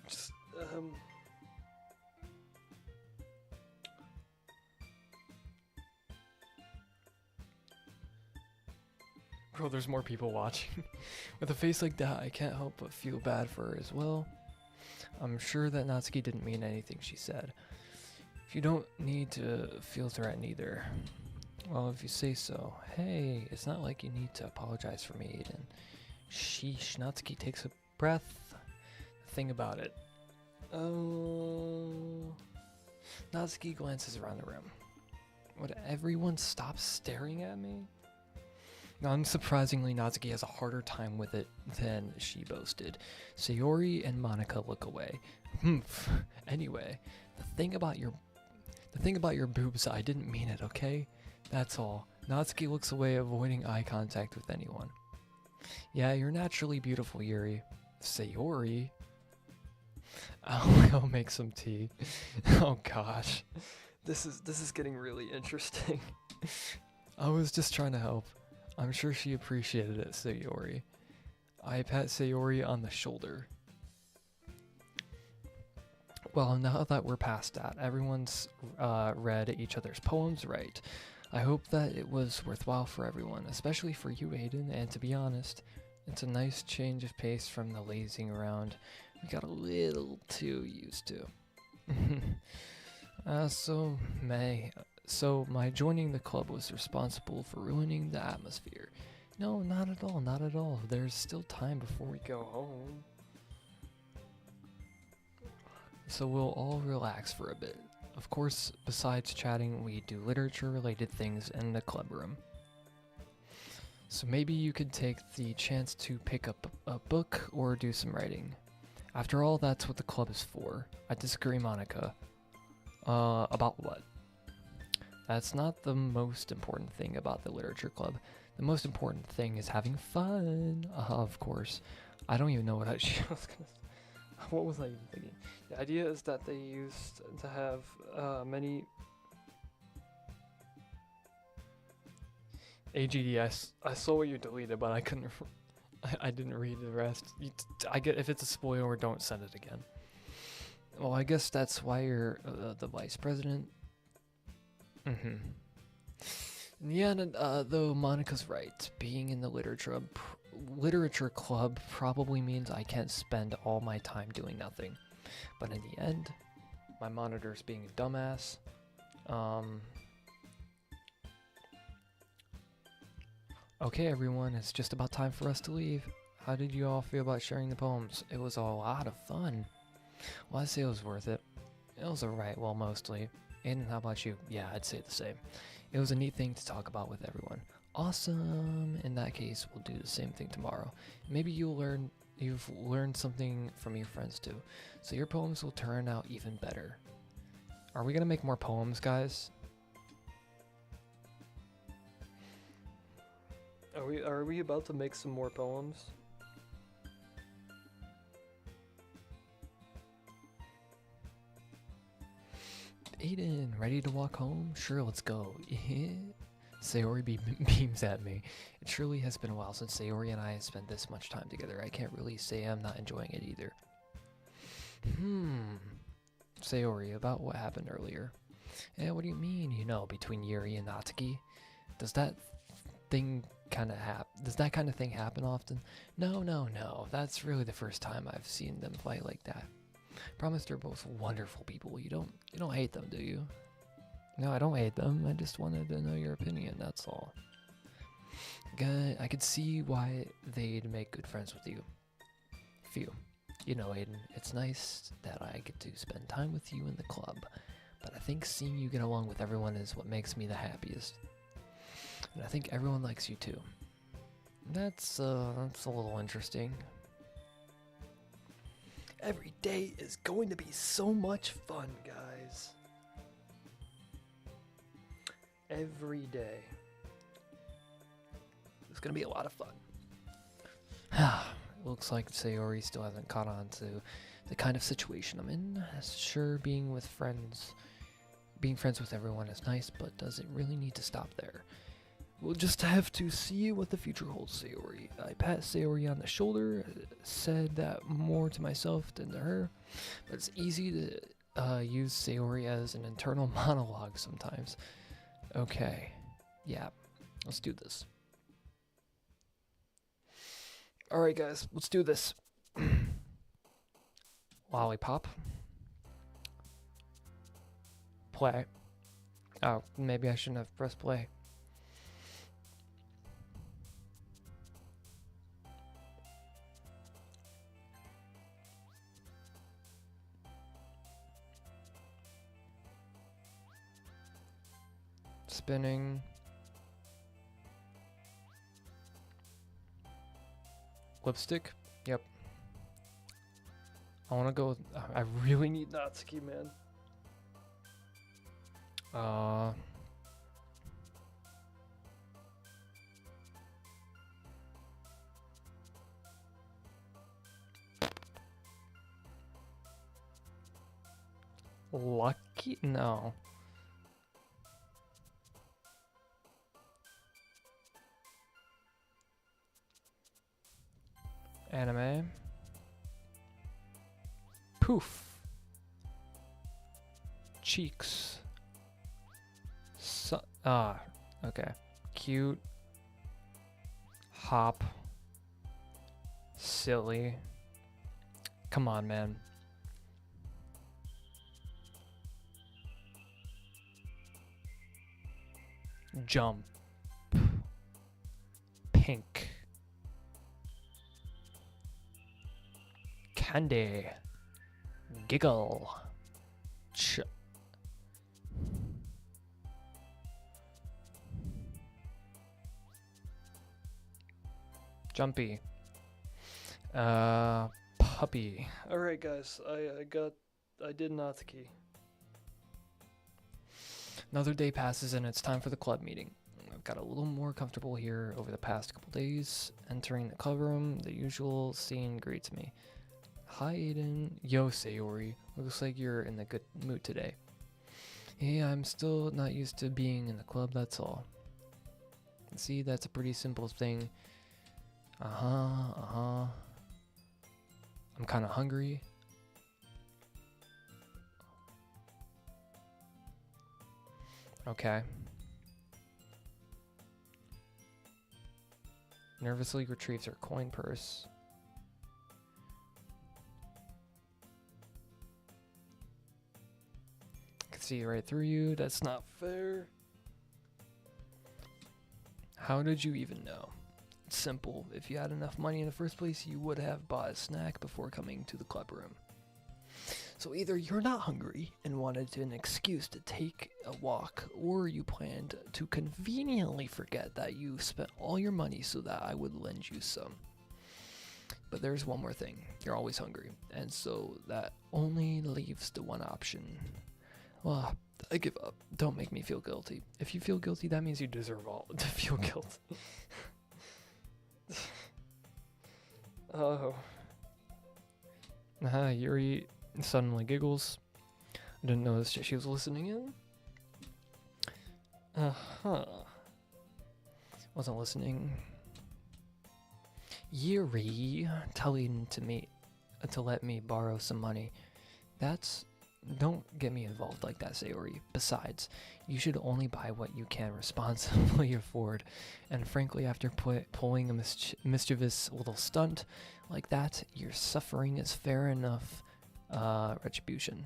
just, Bro, there's more people watching. With a face like that, I can't help but feel bad for her as well. I'm sure that Natsuki didn't mean anything she said. If you don't need to feel threatened either. Well, if you say so. Hey, it's not like you need to apologize for me, Aiden. Sheesh, Natsuki takes a breath. Think about it. Oh. Natsuki glances around the room. Would everyone stop staring at me? Unsurprisingly, Natsuki has a harder time with it than she boasted. Sayori and Monica look away. Anyway, the thing about your boobs, I didn't mean it, okay? That's all. Natsuki looks away, avoiding eye contact with anyone. Yeah, you're naturally beautiful, Yuri. Sayori? I'll make some tea. Oh gosh. This is getting really interesting. I was just trying to help. I'm sure she appreciated it, Sayori. I pat Sayori on the shoulder. Well, now that we're past that, everyone's read each other's poems, right? I hope that it was worthwhile for everyone, especially for you, Aiden, and to be honest, it's a nice change of pace from the lazing around we got a little too used to. So my joining the club was responsible for ruining the atmosphere. No, not at all, not at all. There's still time before we go home. So we'll all relax for a bit. Of course, besides chatting, we do literature-related things in the club room. So maybe you could take the chance to pick up a book or do some writing. After all, that's what the club is for. I disagree, Monica. About what? That's not the most important thing about the literature club. The most important thing is having fun. Of course. I don't even know what I was gonna. What was I even thinking? The idea is that they used to have many AGD. I saw what you deleted, but I couldn't. I didn't read the rest. I get if it's a spoiler, don't send it again. Well, I guess that's why you're the vice president. In the end, though, Monica's right. Being in the literature club probably means I can't spend all my time doing nothing. But in the end, my monitor's being a dumbass. Okay, everyone, it's just about time for us to leave. How did you all feel about sharing the poems? It was a lot of fun. Well, I'd say it was worth it. It was alright, well, mostly. Aiden, how about you? Yeah, I'd say the same. It was a neat thing to talk about with everyone. Awesome! In that case, we'll do the same thing tomorrow. Maybe you've learned something from your friends too, so your poems will turn out even better. Are we gonna make more poems, guys? Are we about to make some more poems? Aiden, ready to walk home? Sure, let's go. Sayori beams at me. It surely has been a while since Sayori and I have spent this much time together. I can't really say I'm not enjoying it either. Sayori, about what happened earlier. What do you mean, between Yuri and Natsuki? Does that kind of thing happen often? No. That's really the first time I've seen them fight like that. Promise they're both wonderful people. You don't hate them, do you? No, I don't hate them. I just wanted to know your opinion, that's all. I could see why they'd make good friends with you. Aiden, it's nice that I get to spend time with you in the club. but I think seeing you get along with everyone is what makes me the happiest. And I think everyone likes you too. That's a little interesting. Every day is going to be so much fun, guys. Every day. It's gonna be a lot of fun. Looks like Sayori still hasn't caught on to the kind of situation I'm in. Sure, being friends with everyone is nice, but does it really need to stop there? We'll just have to see what the future holds, Sayori. I pat Sayori on the shoulder, said that more to myself than to her, but it's easy to use Sayori as an internal monologue sometimes. Okay, yeah, let's do this. Alright guys, let's do this. Lollipop. Play. Oh, maybe I shouldn't have pressed play. Spinning. Lipstick? Yep. I want to go with... I really need Natsuki, man. Lucky? No. Anime. Poof. Cheeks. Okay. Cute. Hop. Silly. Come on, man. Jump. Pink. Candy. Giggle. Jumpy. Puppy. Alright guys, I did Natsuki. Another day passes and it's time for the club meeting. I've got a little more comfortable here over the past couple days. Entering the club room, the usual scene greets me. Hi Aiden. Yo Sayori. Looks like you're in a good mood today. Hey, I'm still not used to being in the club, that's all. See, that's a pretty simple thing. I'm kinda hungry. Okay. Nervously retrieves her coin purse. I can see right through you. That's not fair. How did you even know? It's simple. If you had enough money in the first place, you would have bought a snack before coming to the club room. So either you're not hungry and wanted an excuse to take a walk, or you planned to conveniently forget that you spent all your money so that I would lend you some. But there's one more thing. You're always hungry, and so that only leaves the one option. Well, I give up. Don't make me feel guilty. If you feel guilty, that means you deserve all to feel guilt. Oh. Yuri suddenly giggles. I didn't notice that she was listening in. Wasn't listening. Yuri telling to let me borrow some money. Don't get me involved like that, Sayori. Besides, you should only buy what you can responsibly afford. And frankly, after pulling a mischievous little stunt like that, your suffering is fair enough retribution.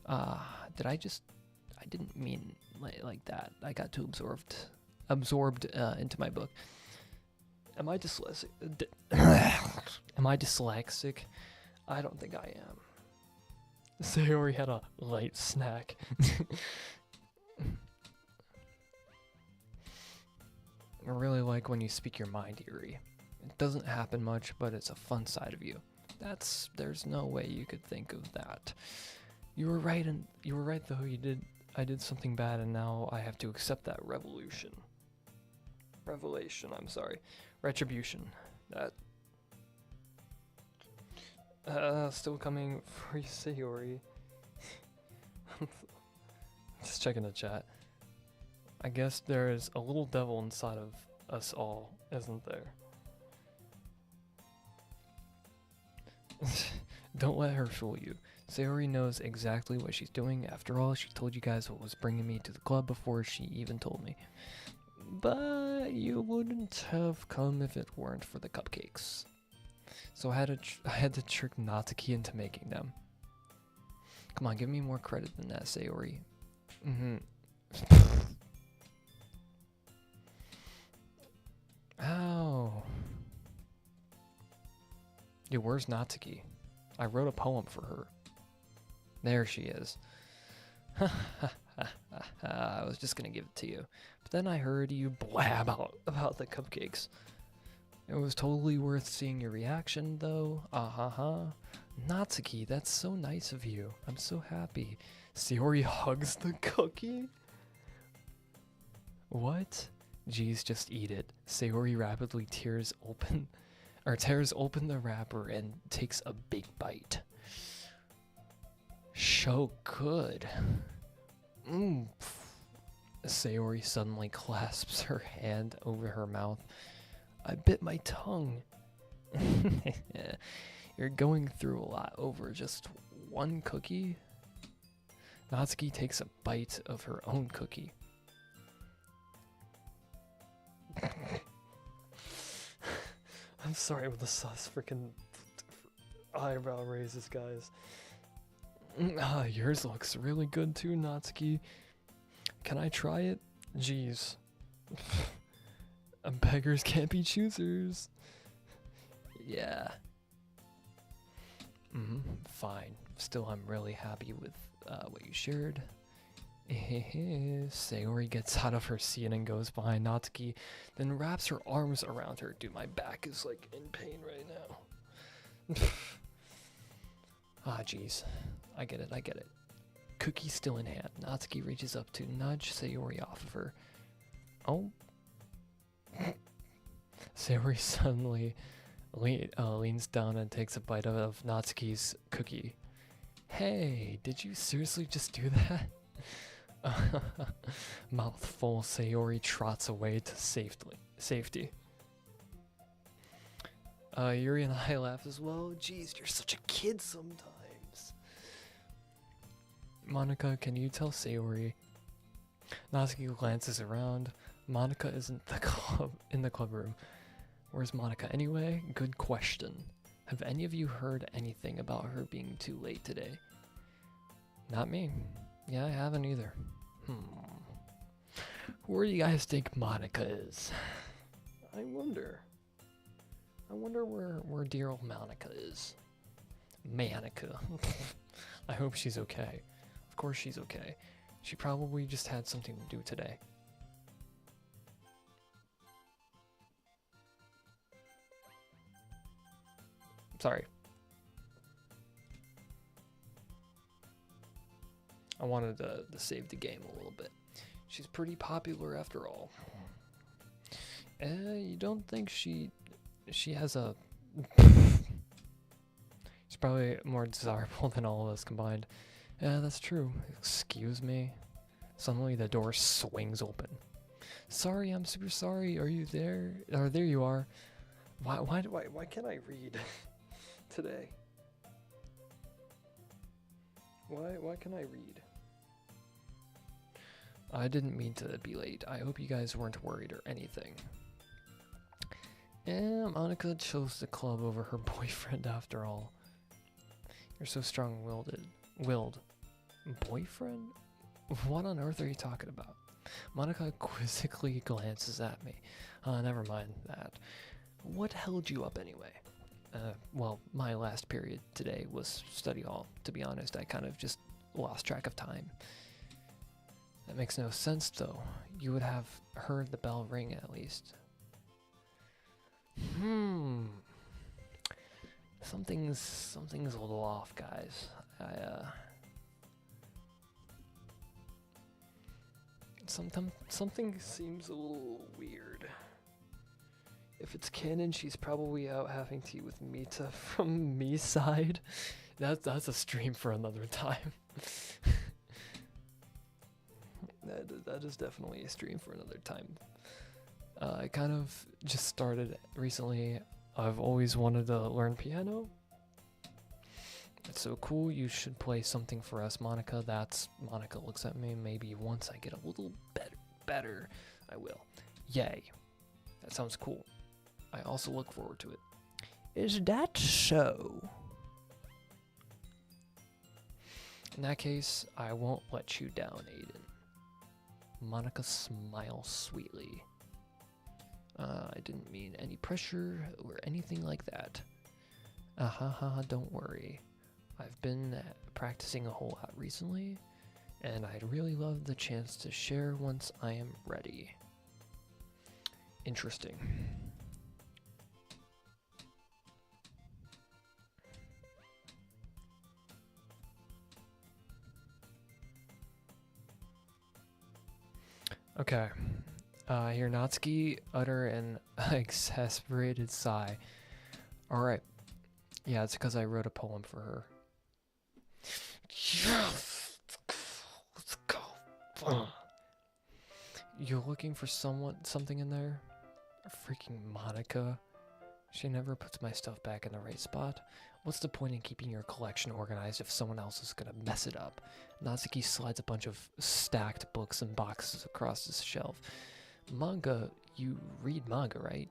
I didn't mean like that. I got too absorbed into my book. Am I dyslexic? Am I dyslexic? I don't think I am. Sayori had a light snack. I really like when you speak your mind, Yuri. It doesn't happen much, but it's a fun side of you. There's no way you could think of that. You were right, and you were right though. I did something bad, and now I have to accept that revelation. I'm sorry, retribution. That. Still coming for you, Sayori. Just checking the chat. I guess there is a little devil inside of us all, isn't there? Don't let her fool you. Sayori knows exactly what she's doing. After all, she told you guys what was bringing me to the club before she even told me. But you wouldn't have come if it weren't for the cupcakes. So I had to trick Natsuki into making them. Come on, give me more credit than that, Sayori. Ow. Dude, where's Natsuki? I wrote a poem for her. There she is. I was just gonna give it to you. But then I heard you blab out about the cupcakes. It was totally worth seeing your reaction, though. Natsuki, that's so nice of you. I'm so happy. Sayori hugs the cookie? What? Geez, just eat it. Sayori rapidly tears open the wrapper and takes a big bite. So good. Sayori suddenly clasps her hand over her mouth. I bit my tongue. You're going through a lot over just one cookie? Natsuki takes a bite of her own cookie. I'm sorry with the sus freaking eyebrow raises, guys. Yours looks really good too, Natsuki. Can I try it? Jeez. Beggars can't be choosers. Yeah. Fine. Still, I'm really happy with what you shared. Sayori gets out of her seat and goes behind Natsuki, then wraps her arms around her. Dude, my back is like in pain right now. Jeez. I get it. Cookie still in hand. Natsuki reaches up to nudge Sayori off of her. Oh. Sayori suddenly leans down and takes a bite of Natsuki's cookie. Hey, did you seriously just do that? Mouthful, Sayori trots away to safety. Yuri and I laugh as well. Jeez, you're such a kid sometimes. Monica, can you tell Sayori? Natsuki glances around. Monica isn't in the club room. Where's Monica anyway? Good question. Have any of you heard anything about her being too late today? Not me. Yeah, I haven't either. Where do you guys think Monica is? I wonder where dear old Monica is. Manica. I hope she's okay. Of course she's okay. She probably just had something to do today. Sorry. I wanted to save the game a little bit. She's pretty popular after all. You don't think she has a... She's probably more desirable than all of us combined. Yeah, that's true. Excuse me. Suddenly the door swings open. Sorry, I'm super sorry. Are you there? Oh, there you are. Why can't I read today? Why can I read? I didn't mean to be late. I hope you guys weren't worried or anything. Yeah, Monica chose the club over her boyfriend after all. You're so strong-willed. Boyfriend? What on earth are you talking about? Monica quizzically glances at me. Never mind that. What held you up anyway? well, my last period today was study hall. To be honest, I kind of just lost track of time. That makes no sense, though. You would have heard the bell ring at least. Something's a little off, guys. Something seems a little weird. If it's canon, she's probably out having tea with Mita from me side. That's a stream for another time. That is definitely a stream for another time. I kind of just started recently. I've always wanted to learn piano. It's so cool. You should play something for us, Monica. Monica looks at me. Maybe once I get a little better, I will. Yay. That sounds cool. I also look forward to it. Is that so? In that case, I won't let you down, Aiden. Monica smiles sweetly. I didn't mean any pressure or anything like that. Don't worry. I've been practicing a whole lot recently, and I'd really love the chance to share once I am ready. Interesting. Okay. I hear Natsuki utter an exasperated sigh. Alright. Yeah, it's because I wrote a poem for her. Yes! Let's go. You're looking for something in there? Freaking Monica. She never puts my stuff back in the right spot. What's the point in keeping your collection organized if someone else is gonna mess it up? Natsuki slides a bunch of stacked books and boxes across his shelf. Manga, you read manga, right?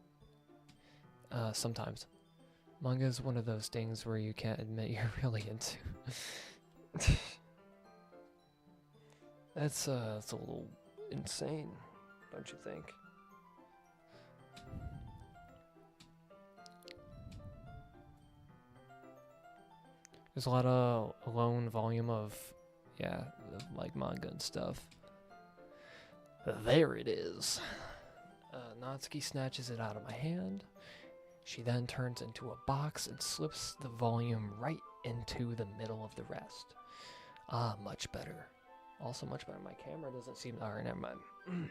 Sometimes. Manga is one of those things where you can't admit you're really into. That's a little insane, don't you think? There's a lot of lone volume of, like manga and stuff. There it is. Natsuki snatches it out of my hand. She then turns into a box and slips the volume right into the middle of the rest. Ah, much better. Also much better. My camera doesn't seem... Alright, never mind.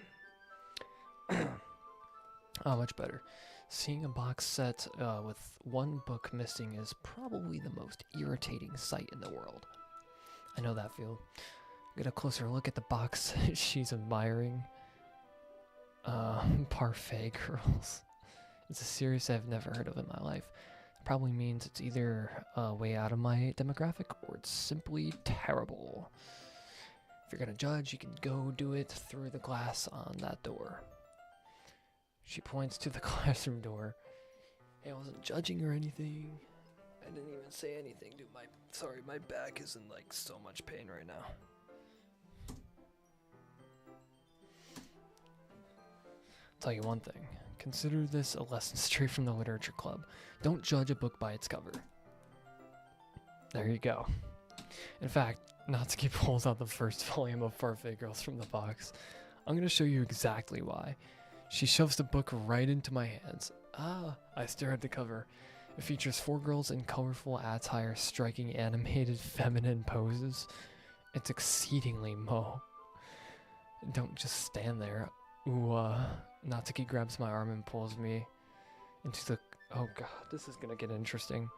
Much better. Seeing a box set with one book missing is probably the most irritating sight in the world. I know that feel. Get a closer look at the box she's admiring. Parfait Girls. It's a series I've never heard of in my life. Probably means it's either way out of my demographic or it's simply terrible. If you're gonna judge, you can go do it through the glass on that door. She points to the classroom door. Hey, I wasn't judging or anything. I didn't even say anything, dude. Sorry, my back is in like so much pain right now. Tell you one thing. Consider this a lesson straight from the literature club. Don't judge a book by its cover. There you go. In fact, Natsuki pulls out the first volume of Parfait Girls from the box. I'm gonna show you exactly why. She shoves the book right into my hands. I stare at the cover. It features 4 girls in colorful attire striking animated feminine poses. It's exceedingly mo. Don't just stand there. Ooh, Natsuki grabs my arm and pulls me into the... Oh god, this is gonna get interesting.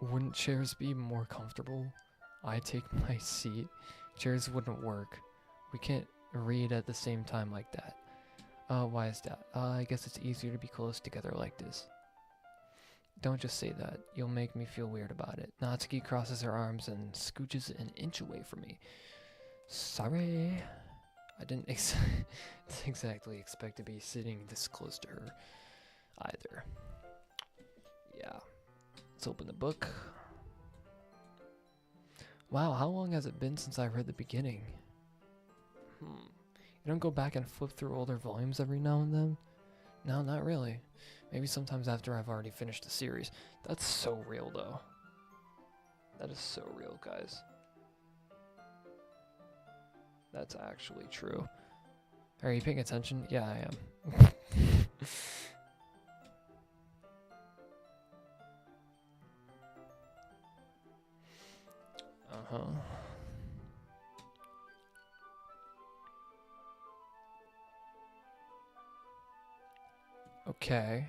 Wouldn't chairs be more comfortable? I take my seat. Chairs wouldn't work. We can't read at the same time like that. Why is that? I guess it's easier to be close together like this. Don't just say that. You'll make me feel weird about it. Natsuki crosses her arms and scooches an inch away from me. Sorry. I didn't exactly expect to be sitting this close to her either. Yeah. Let's open the book. Wow, how long has it been since I read the beginning? You don't go back and flip through older volumes every now and then? No, not really. Maybe sometimes after I've already finished the series. That's so real, though. That is so real, guys. That's actually true. Are you paying attention? Yeah, I am. Uh-huh. Okay.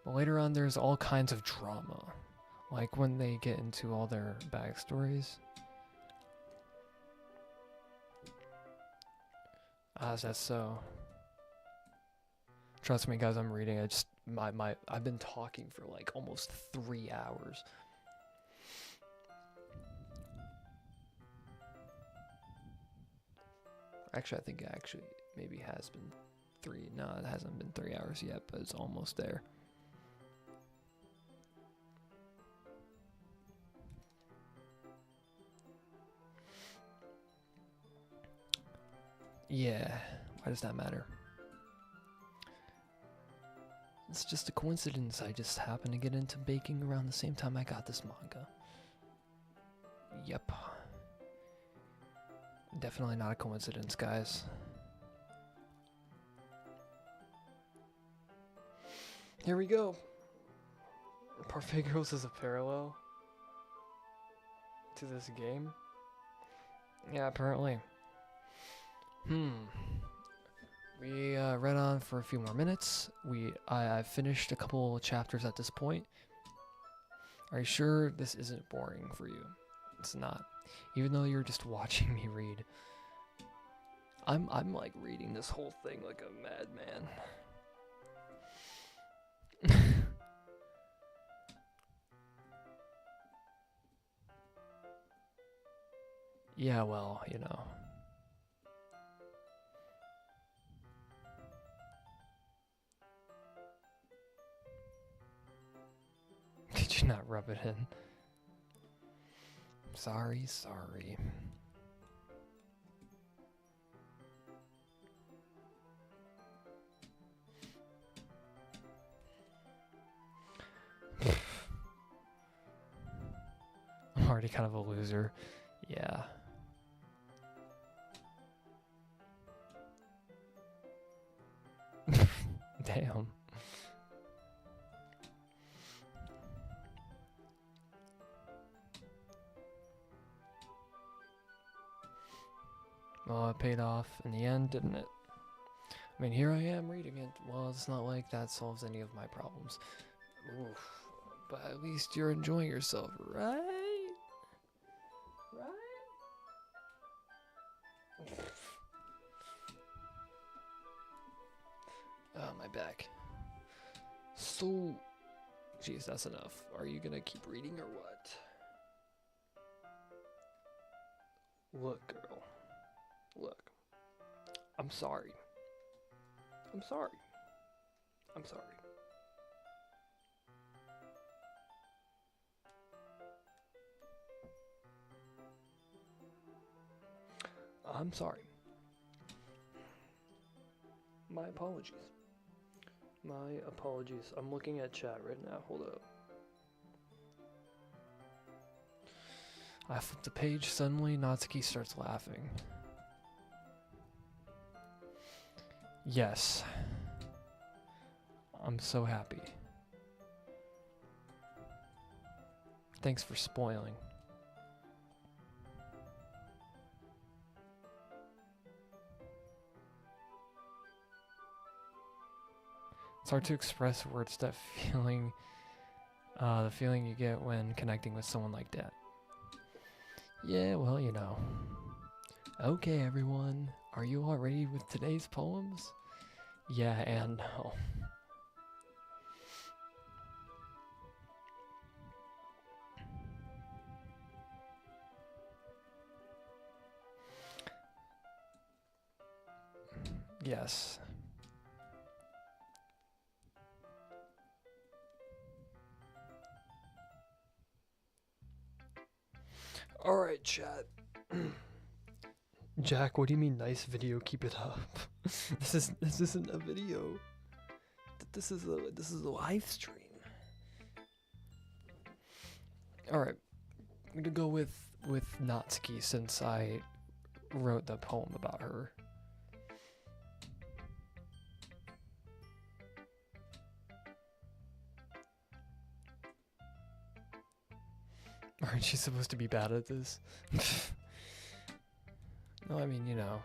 But later on, there's all kinds of drama. Like when they get into all their backstories. Ah, that's so. Trust me, guys, I'm reading. I just I've been talking for like almost 3 hours. Actually, I think it actually maybe has been 3. No, it hasn't been 3 hours yet, but it's almost there. Yeah, why does that matter? It's just a coincidence. I just happened to get into baking around the same time I got this manga. Yep. Definitely not a coincidence, guys. Here we go. Parfait Girls is a parallel to this game? Yeah, apparently. We read on for a few more minutes. I've finished a couple chapters at this point. Are you sure this isn't boring for you? It's not. Even though you're just watching me read. I'm like reading this whole thing like a madman. Yeah, well, you know. Did you not rub it in? Sorry. I'm already kind of a loser. Yeah. Damn. Well, it paid off in the end, didn't it? I mean, here I am reading it. Well, it's not like that solves any of my problems. Oof. But at least you're enjoying yourself, right? Oh, my back. So, jeez, that's enough. Are you gonna keep reading or what? Look, girl. Look. I'm sorry. I'm sorry. I'm sorry. I'm sorry. My apologies. My apologies. I'm looking at chat right now. Hold up. I flip the page. Suddenly, Natsuki starts laughing. Yes. I'm so happy. Thanks for spoiling. It's hard to express words that feeling, the feeling you get when connecting with someone like that. Yeah, well, you know. Okay, everyone. Are you all ready with today's poems? Yeah and no. Yes. Alright, chat. Jack, what do you mean nice video? Keep it up. This isn't a video. This is a live stream. Alright. I'm gonna go with Natsuki since I wrote the poem about her. Aren't you supposed to be bad at this? No, I mean, you know,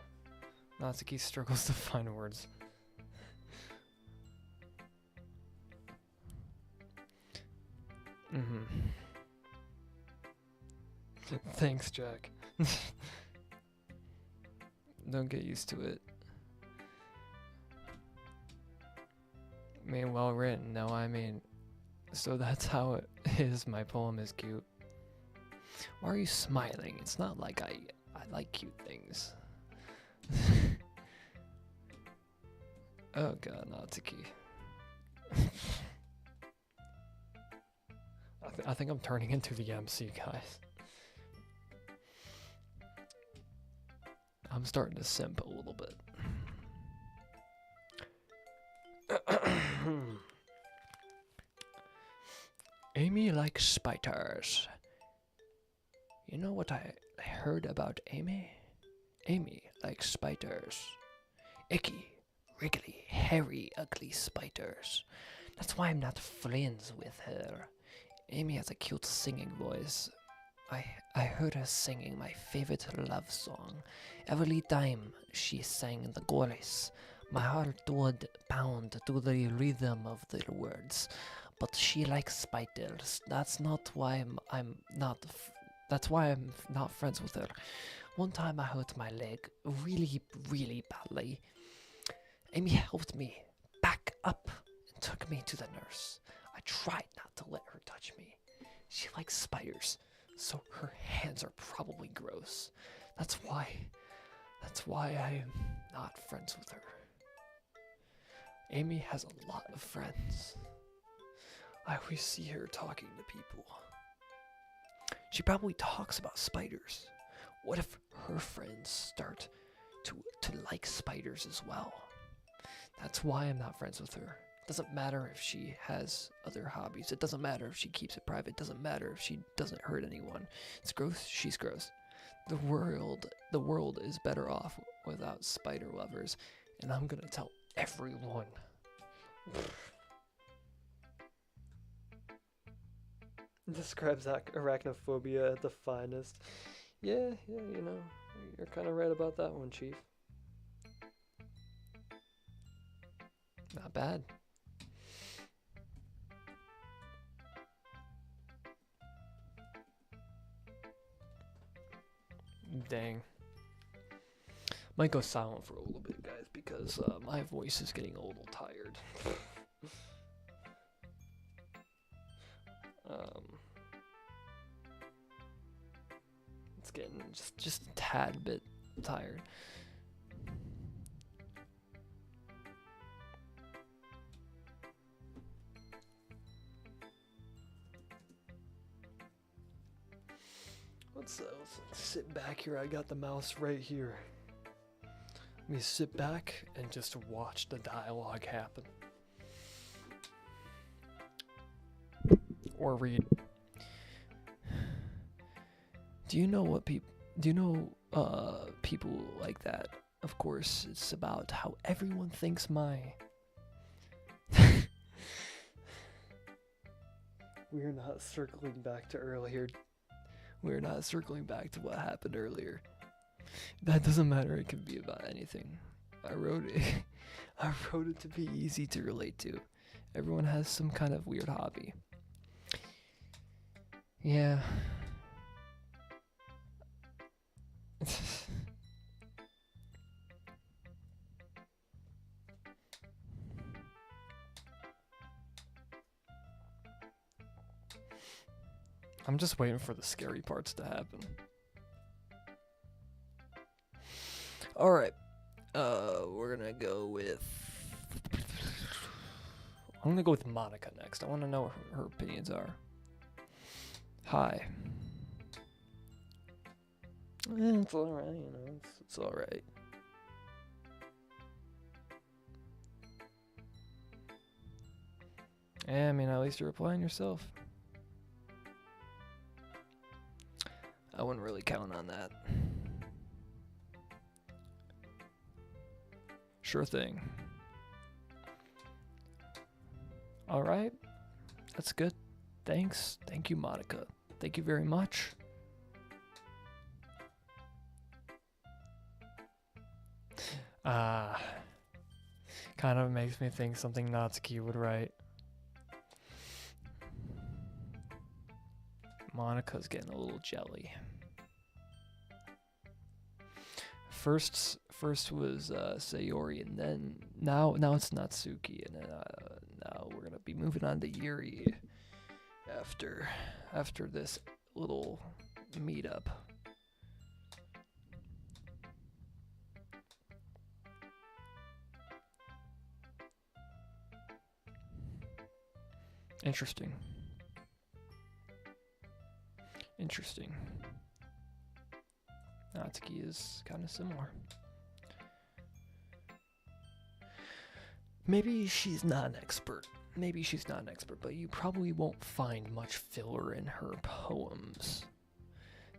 Natsuki struggles to find words. Thanks, Jack. Don't get used to it. I mean, well written, no, I mean, so that's how it is. My poem is cute. Why are you smiling? It's not like I like cute things. Oh god, Natsuki. I think I'm turning into the MC, guys. I'm starting to simp a little bit. Amy likes spiders. You know what I heard about Amy? Amy likes spiders. Icky, wriggly, hairy, ugly spiders. That's why I'm not friends with her. Amy has a cute singing voice. I heard her singing my favorite love song. Every time she sang the chorus, my heart would pound to the rhythm of the words. But she likes spiders. That's why I'm not friends with her. One time I hurt my leg really, really badly. Amy helped me back up and took me to the nurse. I tried not to let her touch me. She likes spiders, so her hands are probably gross. That's why I am not friends with her. Amy has a lot of friends. I always see her talking to people. She probably talks about spiders. What if her friends start to like spiders as well? That's why I'm not friends with her. It doesn't matter if she has other hobbies. It doesn't matter if she keeps it private. It doesn't matter if she doesn't hurt anyone. It's gross, she's gross. The world is better off without spider lovers, and I'm gonna tell everyone. Describes arachnophobia at the finest. Yeah, you know, you're kind of right about that one, Chief. Not bad. Dang. Might go silent for a little bit, guys, because my voice is getting a little tired. It's getting just a tad bit tired. Let's sit back here. I got the mouse right here. Let me sit back and just watch the dialogue happen. Or read. Do you know people like that? Of course, it's about how everyone thinks We're not circling back to earlier. We're not circling back to what happened earlier. That doesn't matter, it can be about anything. I wrote it to be easy to relate to. Everyone has some kind of weird hobby. Yeah. I'm just waiting for the scary parts to happen. Alright. We're gonna go with... I'm gonna go with Monica next. I wanna know what her opinions are. Hi. It's alright, you know, it's alright. Yeah, I mean, at least you're replying yourself. I wouldn't really count on that. Sure thing. Alright. That's good. Thanks. Thank you, Monica. Thank you very much. Kind of makes me think something Natsuki would write. Monica's getting a little jelly. First was Sayori, and then now it's Natsuki, and then now we're gonna be moving on to Yuri after this little meetup. Interesting. Natsuki is kind of similar. Maybe she's not an expert, but you probably won't find much filler in her poems.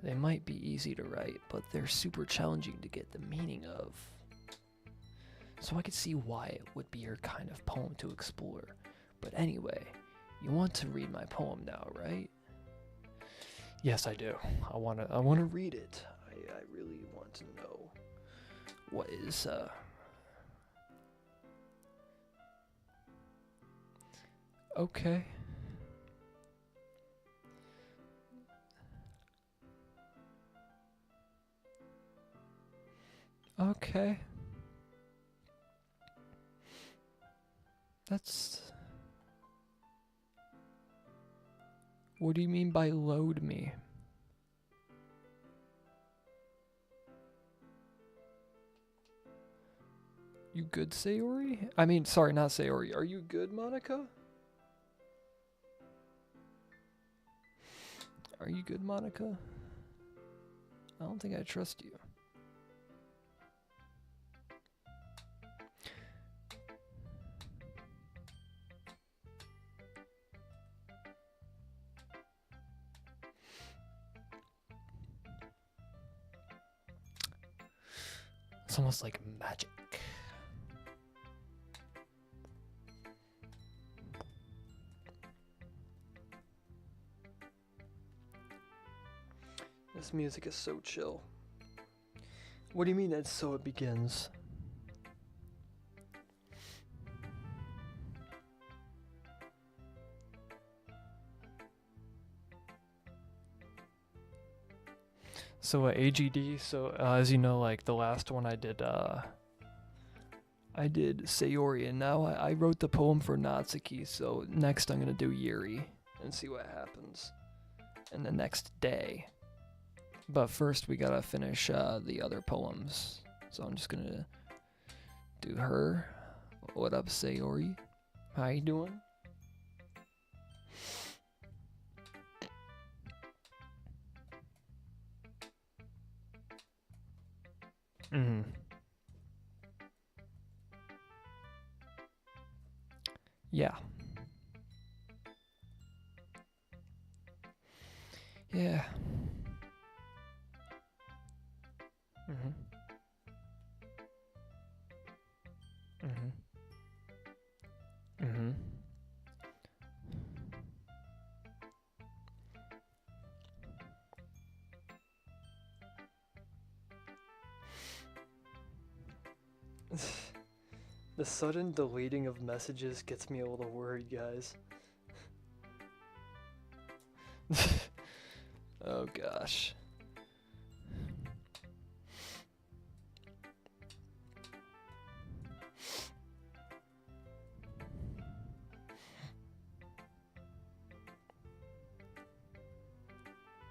They might be easy to write, but they're super challenging to get the meaning of. So I could see why it would be your kind of poem to explore. But anyway, you want to read my poem now, right? Yes, I do. I wanna read it. I really want to know what is okay. Okay. That's... What do you mean by load me? You good, Sayori? I mean, sorry, not Sayori. Are you good, Monica? Are you good, Monica? I don't think I trust you. It's almost like magic. This music is so chill. What do you mean that's so it begins? So AGD, so as you know, like the last one I did Sayori, and now I wrote the poem for Natsuki, so next I'm gonna do Yuri and see what happens. And the next day. But first we gotta finish the other poems. So I'm just gonna do her. What up, Sayori? How you doing? Mm-hmm. Yeah. Yeah. Mm-hmm. Mm-hmm. Mm-hmm. The sudden deleting of messages gets me a little worried, guys. Oh gosh.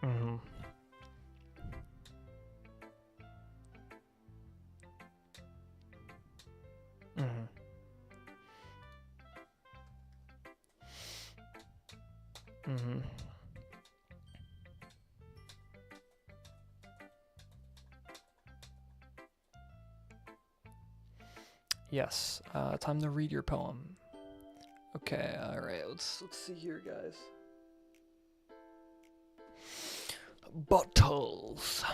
Mm-hmm. Mm-hmm. Mm-hmm. Yes, time to read your poem. Okay, alright, let's see here, guys. Bottles.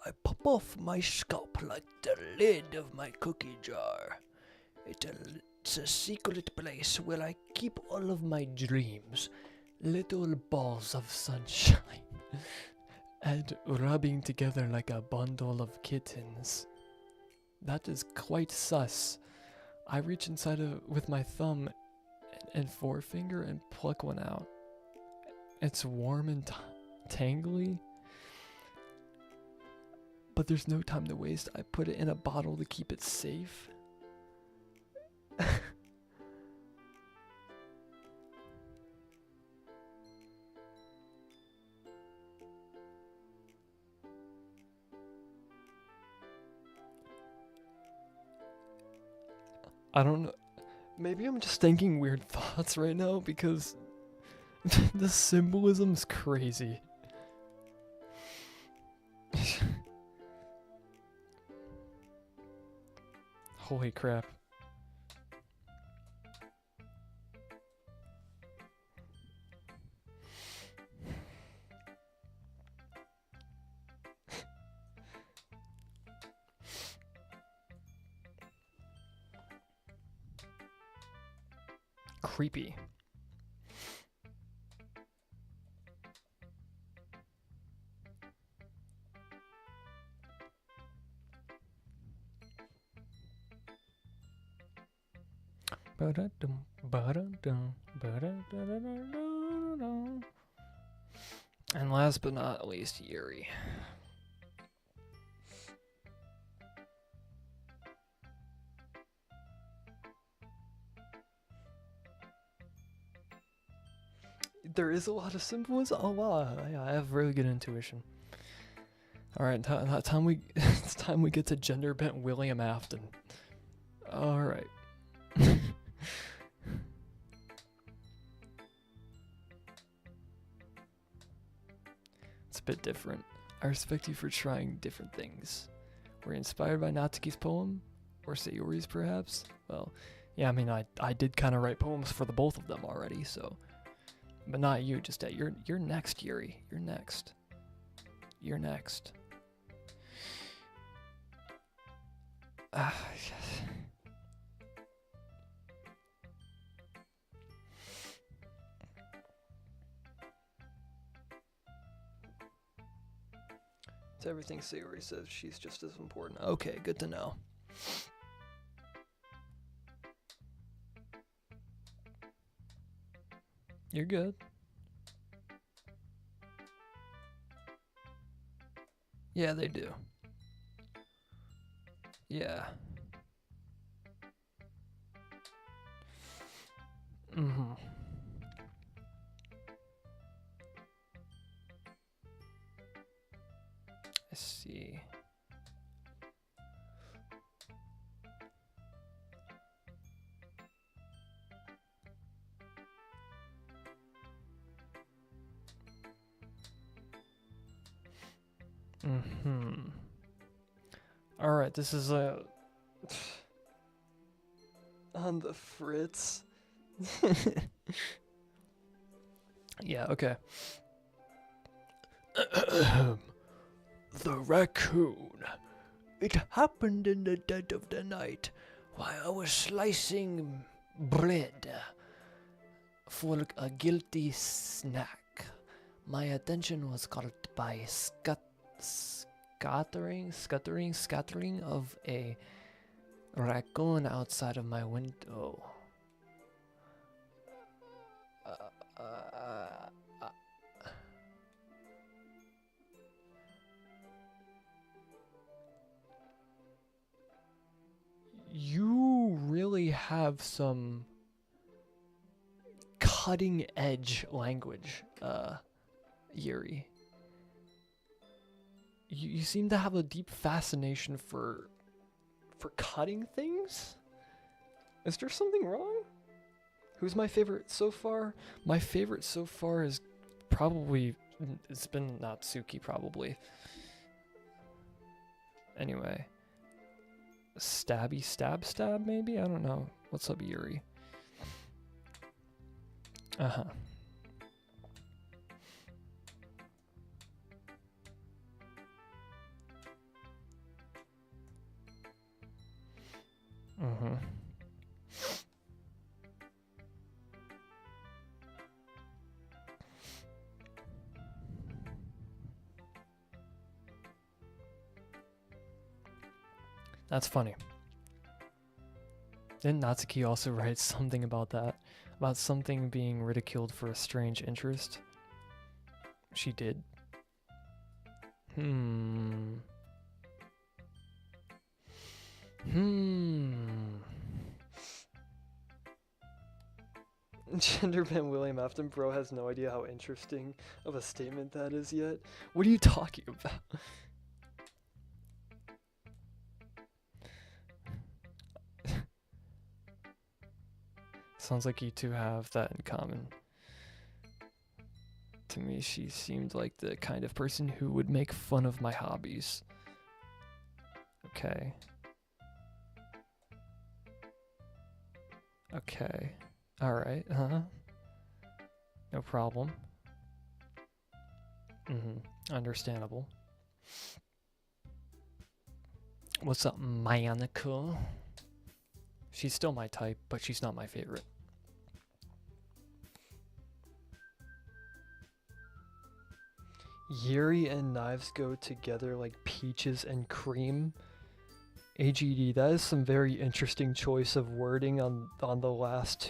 I pop off my scalp like the lid of my cookie jar. It's a secret place where I keep all of my dreams. Little balls of sunshine. And rubbing together like a bundle of kittens. That is quite sus. I reach inside with my thumb and forefinger and pluck one out. It's warm and tangly. But there's no time to waste. I put it in a bottle to keep it safe. I don't know. Maybe I'm just thinking weird thoughts right now because the symbolism's crazy. Holy crap. Creepy. And last but not least, Yuri. There is a lot of symbolism. Oh wow, yeah, I have really good intuition. All right, it's time we get to gender bent William Afton. All right. It's a bit different. I respect you for trying different things. Were you inspired by Natsuki's poem? Or Sayori's, perhaps? Well, yeah, I mean, I did kind of write poems for the both of them already, so... But not you, just that. You're next, Yuri. You're next. You're next. It's everything Sayori says. She's just as important. Okay, good to know. You're good. Yeah, they do. Yeah. Mm-hmm. I see. Mm-hmm. Alright, this is on the fritz. Yeah, okay. The raccoon. It happened in the dead of the night while I was slicing bread for a guilty snack. My attention was caught by scattering of a raccoon outside of my window. You really have some cutting edge language, Yuri. You seem to have a deep fascination for cutting things? Is there something wrong? Who's my favorite so far? My favorite so far is probably, it's been Natsuki probably. Anyway. Stabby stab maybe? I don't know. What's up, Yuri? Uh-huh. Mm-hmm. That's funny. Didn't Natsuki also write something about that? About something being ridiculed for a strange interest? She did. Genderman William Afton Bro has no idea how interesting of a statement that is yet. What are you talking about? Sounds like you two have that in common. To me, she seemed like the kind of person who would make fun of my hobbies. Okay. Okay. Alright, no problem. Understandable. What's up, Mayanika? She's still my type, but she's not my favorite. Yuri and knives go together like peaches and cream. AGD, that is some very interesting choice of wording on the last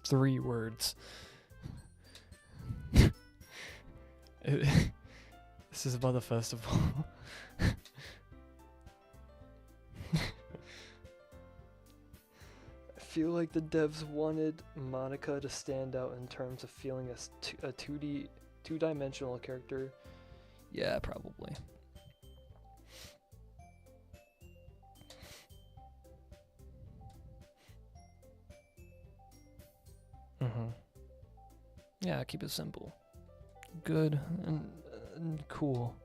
three words. This is about the festival. I feel like the devs wanted Monica to stand out in terms of feeling a 2D, two-dimensional character. Yeah, probably. Yeah, keep it simple. Good and cool.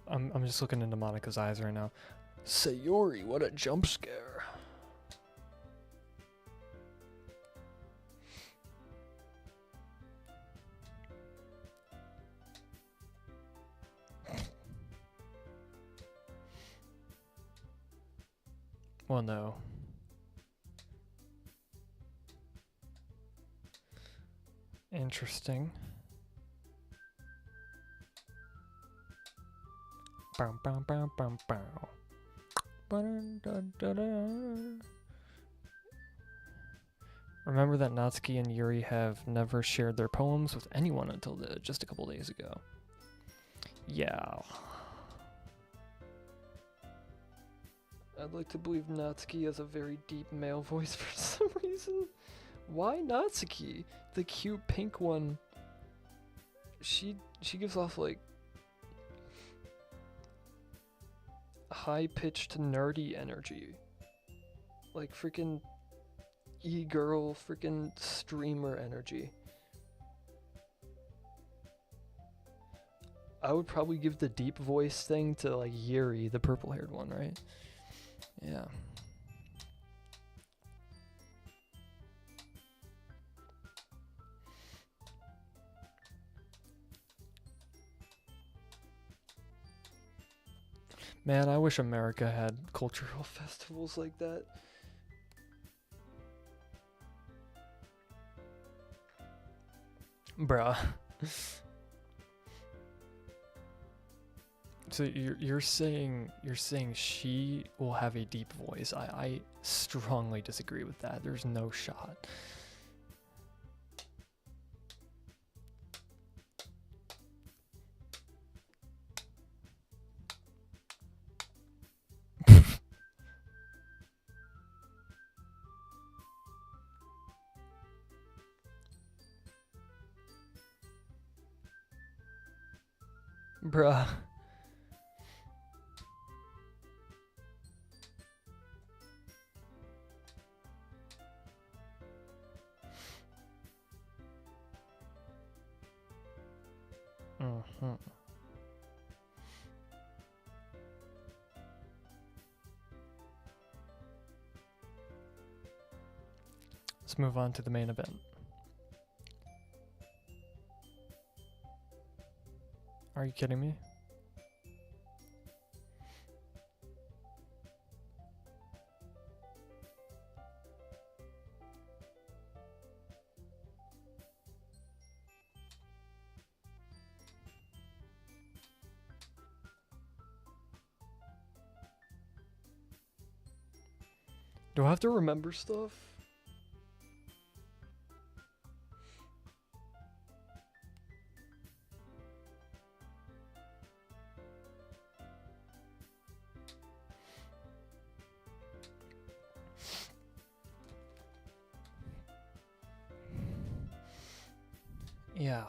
I'm just looking into Monica's eyes right now. Sayori, what a jump scare. Well, no. Interesting. Bow, bow, bow, bow, bow. Remember that Natsuki and Yuri have never shared their poems with anyone until just a couple days ago. Yeah. I'd like to believe Natsuki has a very deep male voice for some reason. Why Natsuki? The cute pink one. She gives off like high-pitched nerdy energy. Like freaking e-girl freaking streamer energy. I would probably give the deep voice thing to like Yuri, the purple-haired one, right? Yeah. Man, I wish America had cultural festivals like that. Bruh. So you're saying she will have a deep voice. I strongly disagree with that. There's no shot. Bruh. Mm-hmm. Let's move on to the main event. Are you kidding me? Do I have to remember stuff? Yeah.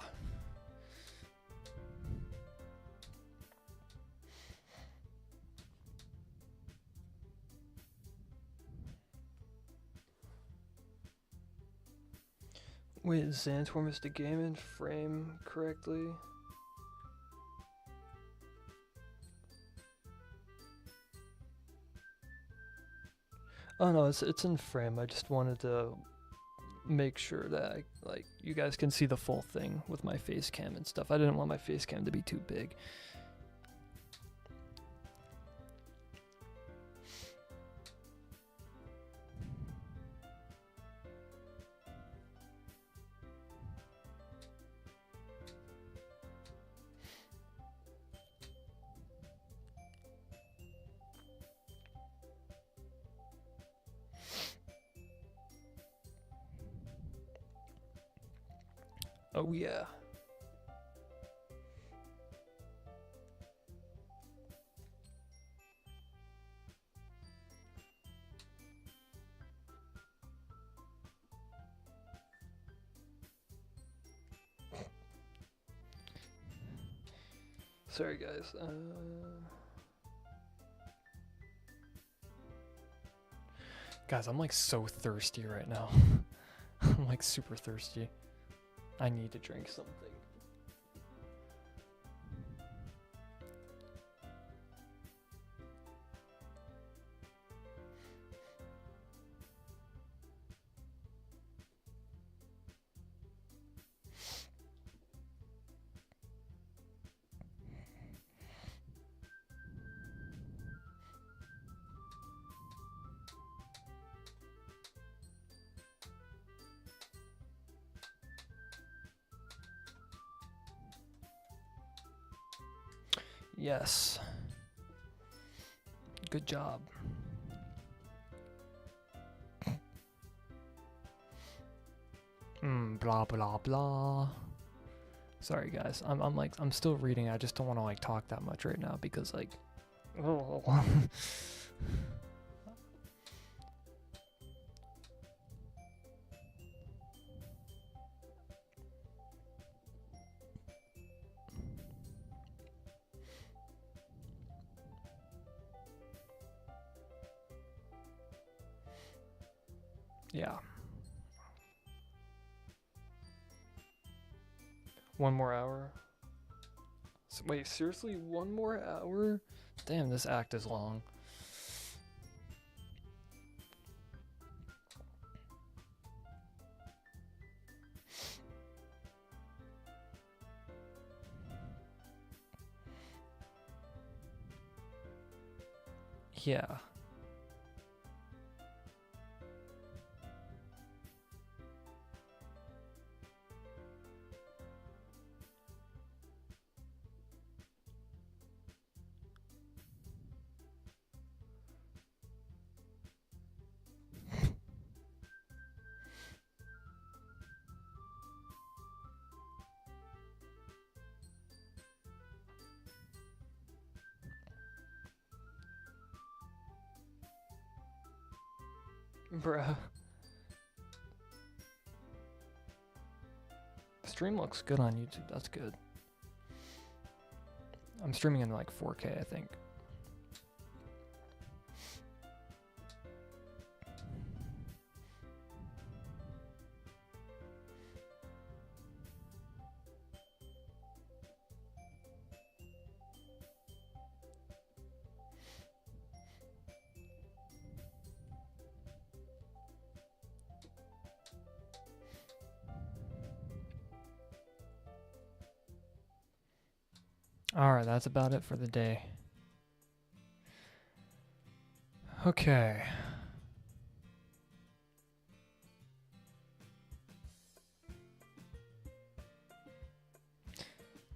Wait, Zantorm is the game in frame correctly? Oh no, it's in frame. I just wanted to make sure that like you guys can see the full thing with my face cam and stuff. I didn't want my face cam to be too big. Oh yeah. Sorry guys. Guys, I'm like so thirsty right now. I'm like super thirsty. I need to drink something. Yes. Good job. Blah blah blah. Sorry guys. I'm still reading. I just don't want to like talk that much right now because like yeah. One more hour? Wait, seriously? One more hour? Damn, this act is long. Yeah. Bruh. Stream looks good on YouTube, that's good. I'm streaming in like 4K, I think. Alright, that's about it for the day. Okay.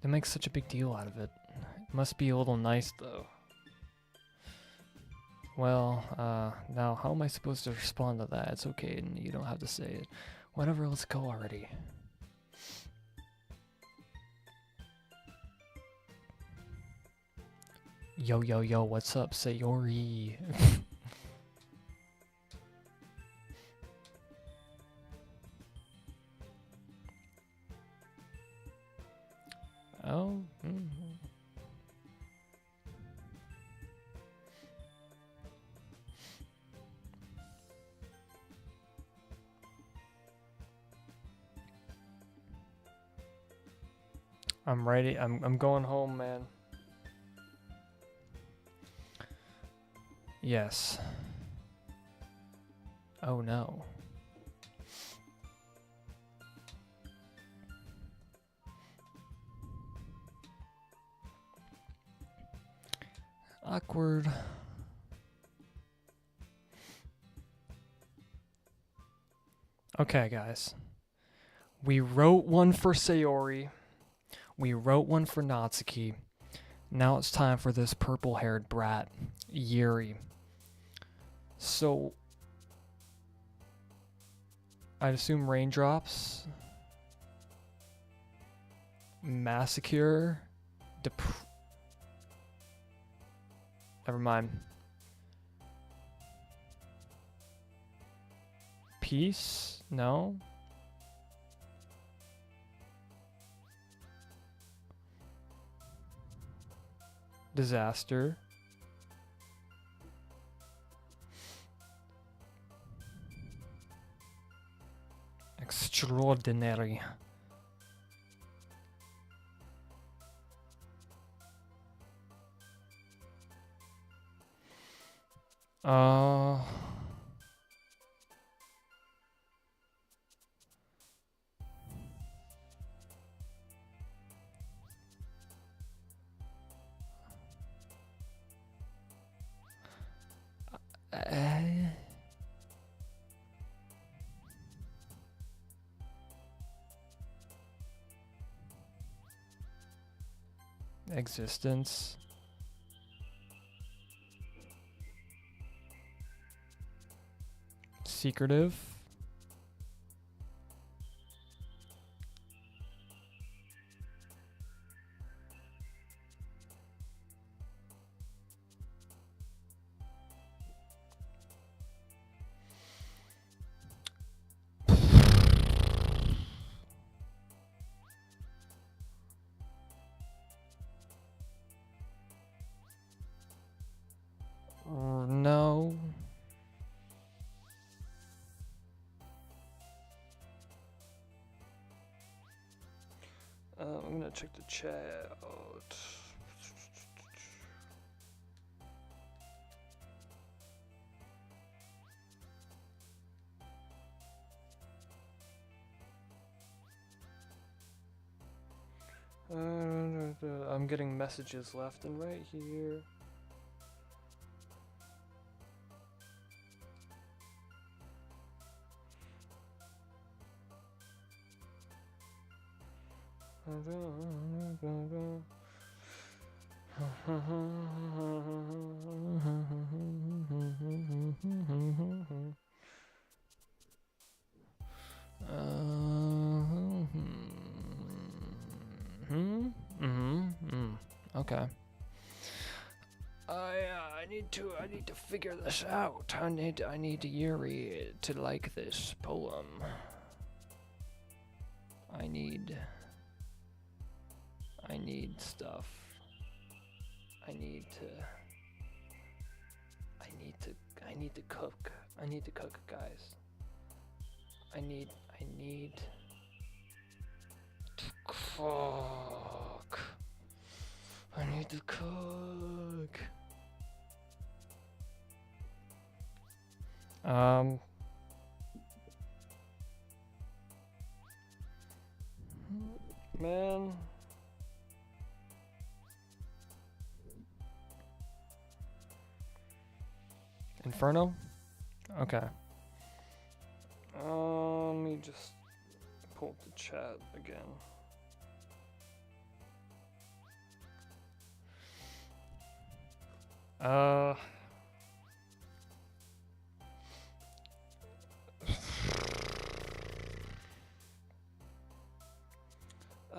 They make such a big deal out of it. It must be a little nice, though. Well, now how am I supposed to respond to that? It's okay, and you don't have to say it. Whatever, let's go already. Yo, yo, yo, what's up, Sayori? Oh, I'm ready. I'm going home, man. Yes. Oh no. Awkward. Okay, guys. We wrote one for Sayori. We wrote one for Natsuki. Now it's time for this purple-haired brat, Yuri. So, I'd assume raindrops, massacre, never mind. Peace? No? Disaster. Extraordinary. Existence. Secretive. No. I'm gonna check the chat out. I'm getting messages left and right here. Okay. I need to figure this out. I need Yuri to like this poem. I need stuff. I need to cook. I need to cook, guys. I need to cook. I need to cook. Man. Inferno? Okay. Let me just pull up the chat again. I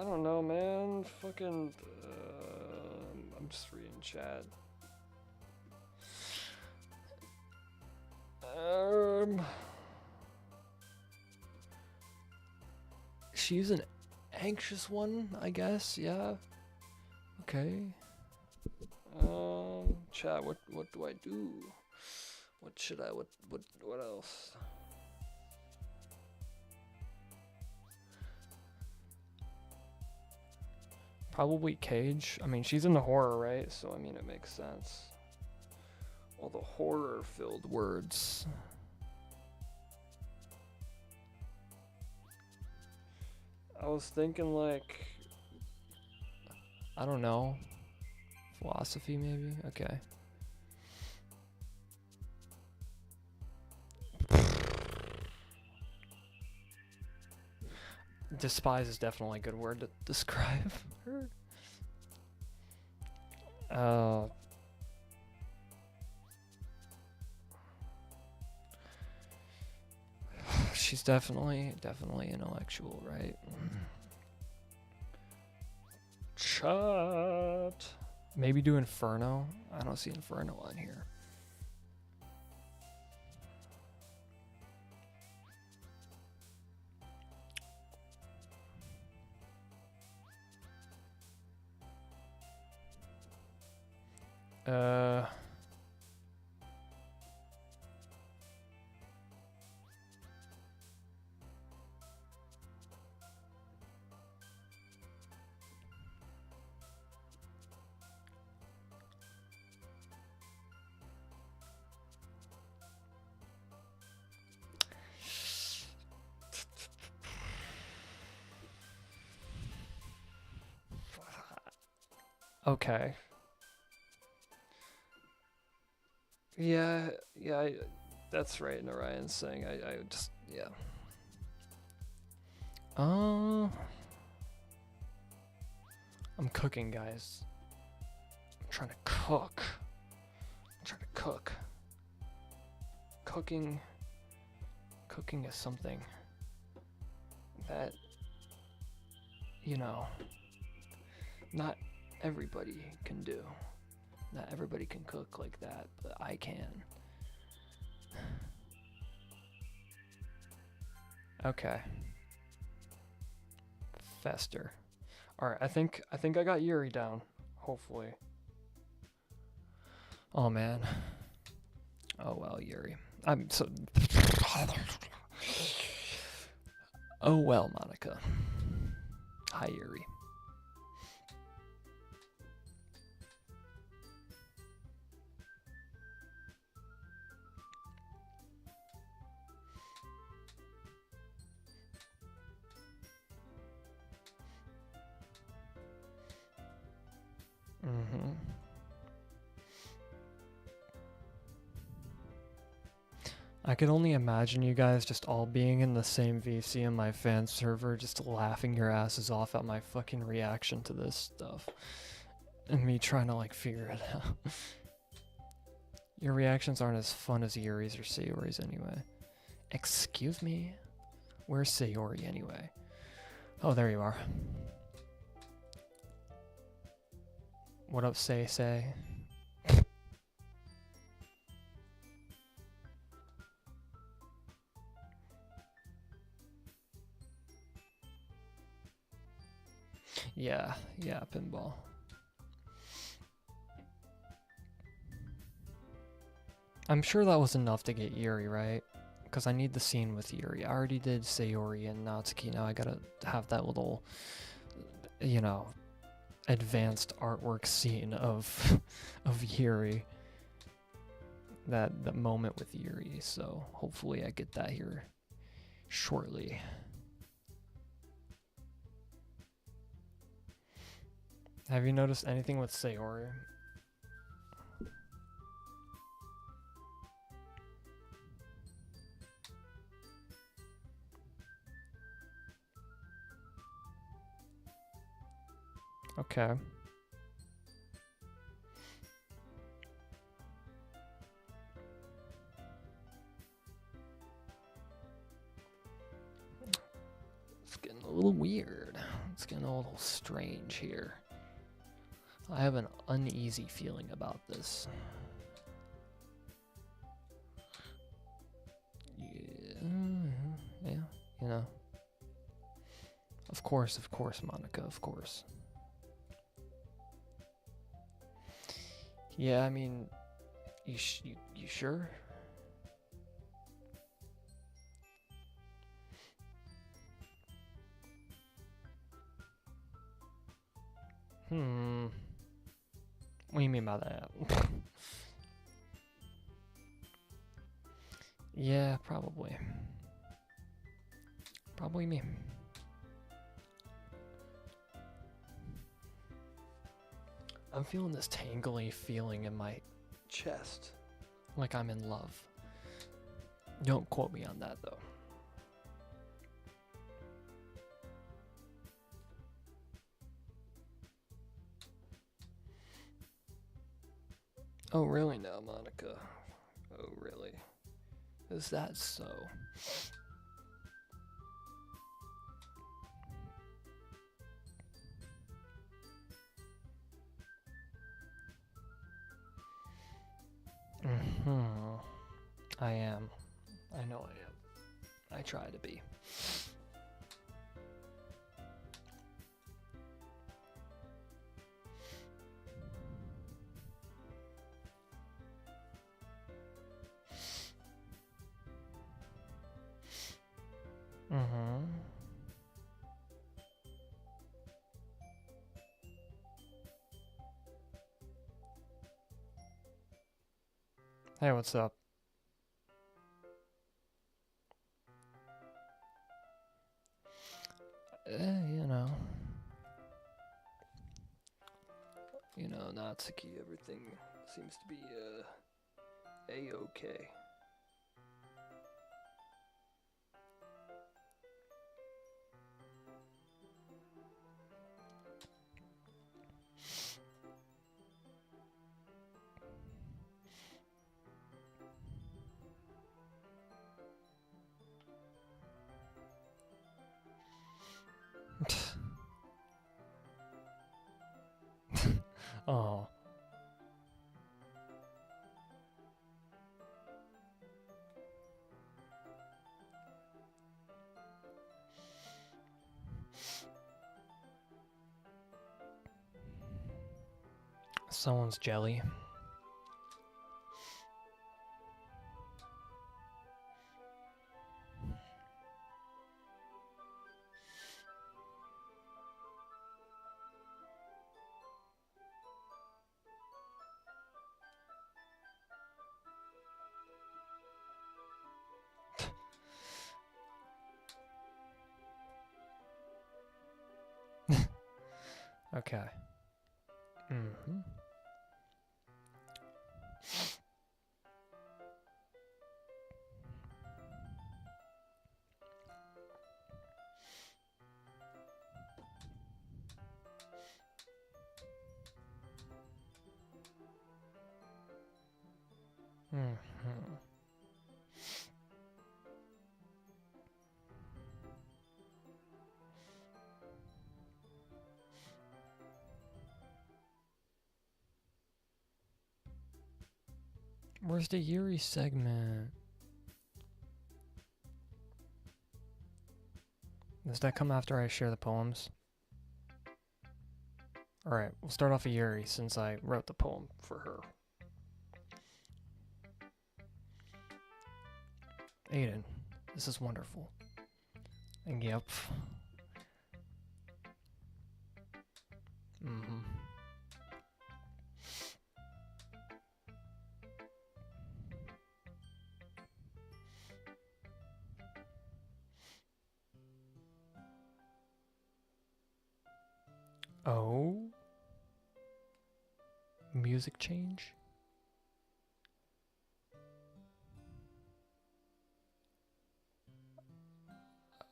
don't know, man. Fucking. I'm just reading chat. She's an anxious one, I guess. Yeah. Okay. Chat. What do I do? What should I? What else? Probably Cage. I mean, she's in the horror, right? So I mean, it makes sense. All the horror-filled words. I was thinking like, I don't know, philosophy maybe? Okay. Despise is definitely a good word to describe her. She's definitely intellectual, right? Chat. Maybe do Inferno. I don't see Inferno on here. Okay. Yeah, that's right. Narayan's saying I just, yeah. I'm cooking, guys. I'm trying to cook. Cooking is something that, you know, not everybody can do. Not everybody can cook like that, but I can. Okay. Fester. Alright, I think I got Yuri down. Hopefully. Oh man. Oh well, Yuri. I'm so Oh well, Monica. Hi, Yuri. I could only imagine you guys just all being in the same VC in my fan server, just laughing your asses off at my fucking reaction to this stuff. And me trying to like figure it out. Your reactions aren't as fun as Yuri's or Sayori's anyway. Excuse me? Where's Sayori anyway? Oh, there you are. What up, Say? Yeah, pinball. I'm sure that was enough to get Yuri, right? Because I need the scene with Yuri. I already did Sayori and Natsuki. Now I gotta have that little, you know, advanced artwork scene of of Yuri. That moment with Yuri. So hopefully I get that here shortly. Have you noticed anything with Sayori? Okay. It's getting a little weird. It's getting a little strange here. I have an uneasy feeling about this. Yeah, you know. Of course, Monica, of course. Yeah, I mean, you sure? What do you mean by that? Yeah, probably. Probably me. I'm feeling this tangly feeling in my chest. Like I'm in love. Don't quote me on that though. Oh really now, Monica? Oh really? Is that so? I am. I know I am. I try to be. Hey, what's up? You know, Natsuki, everything seems to be, A-okay. Oh. Someone's jelly. Okay. Where's the Yuri segment? Does that come after I share the poems? Alright, we'll start off with Yuri since I wrote the poem for her. Aiden, this is wonderful. Yep. Mm-hmm. Oh? Music change?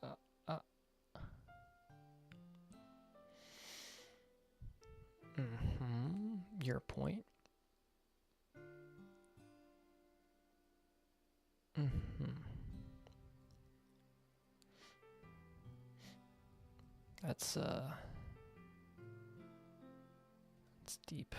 Uh, Your point. That's it's deep.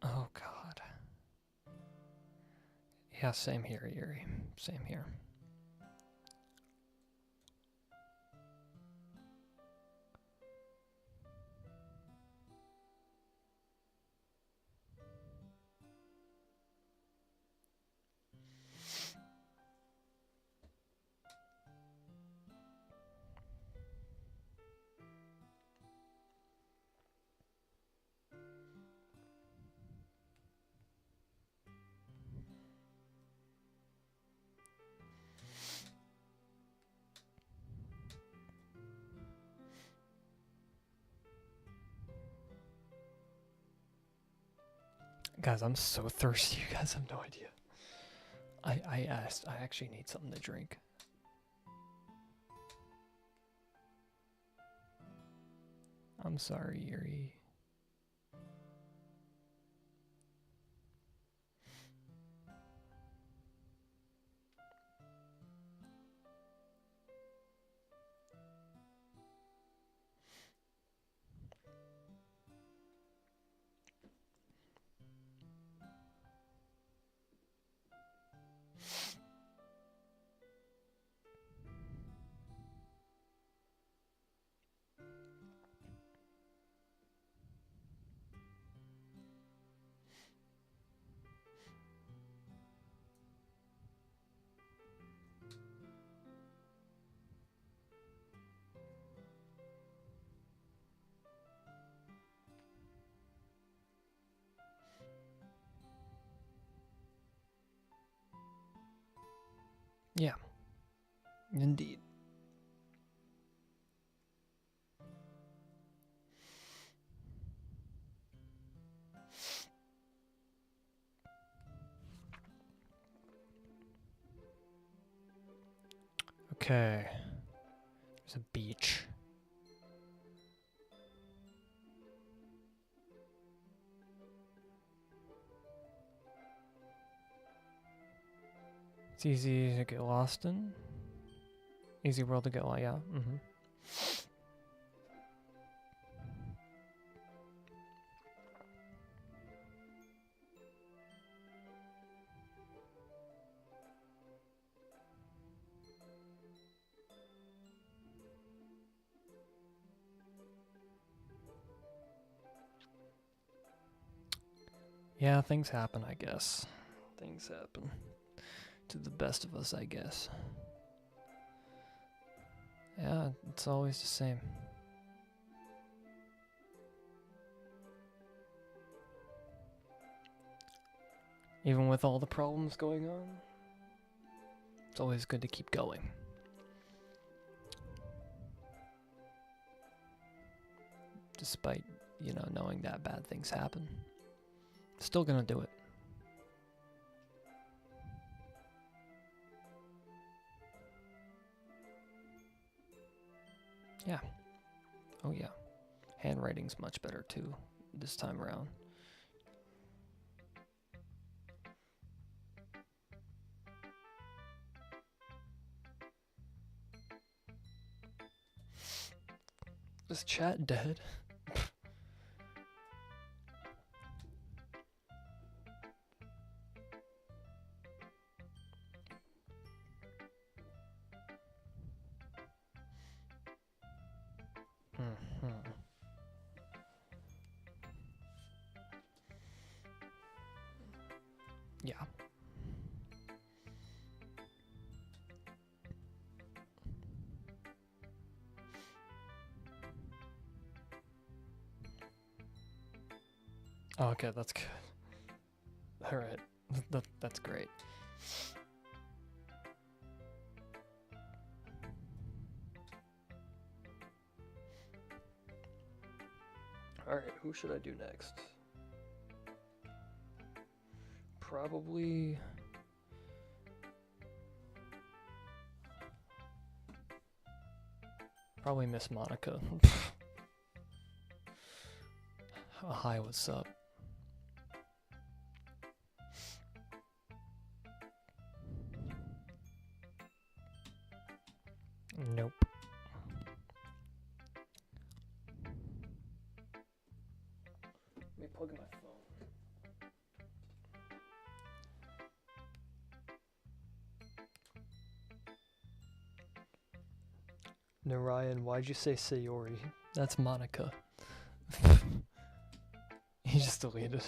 Oh God. Yeah, same here, Yuri. Same here. Guys, I'm so thirsty. You guys have no idea. I actually need something to drink. I'm sorry, Yuri. Yeah, indeed. Okay. There's a beach. It's easy to get lost in. Easy world to go, yeah. Yeah, things happen, I guess. Things happen. To the best of us, I guess. Yeah, it's always the same. Even with all the problems going on, it's always good to keep going. Despite, you know, knowing that bad things happen. Still gonna do it. Yeah. Oh yeah. Handwriting's much better too, this time around. Is chat dead? Oh, okay, that's good. All right, that's great. All right, who should I do next? Probably. Probably Miss Monica. Hi, what's up? Nope. Let me plug in my phone. Narayan, why'd you say Sayori? That's Monica. He just deleted.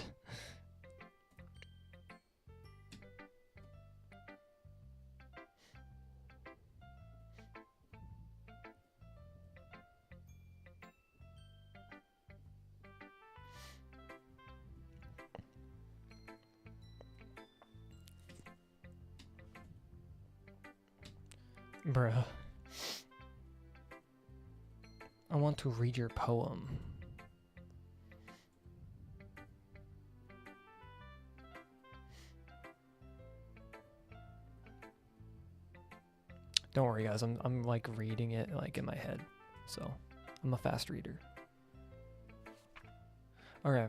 Bruh. I want to read your poem. Don't worry guys, I'm like reading it like in my head. So, I'm a fast reader. Okay.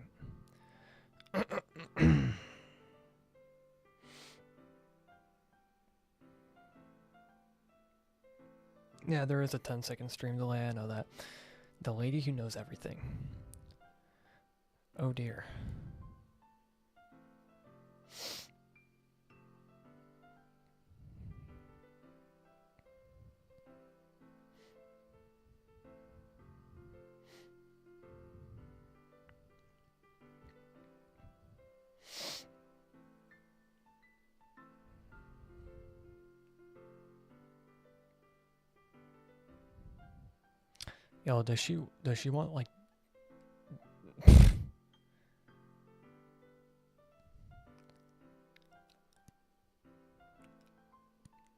Yeah, there is a 10-second stream delay, I know that. The lady who knows everything. Oh dear. Yo, does she want like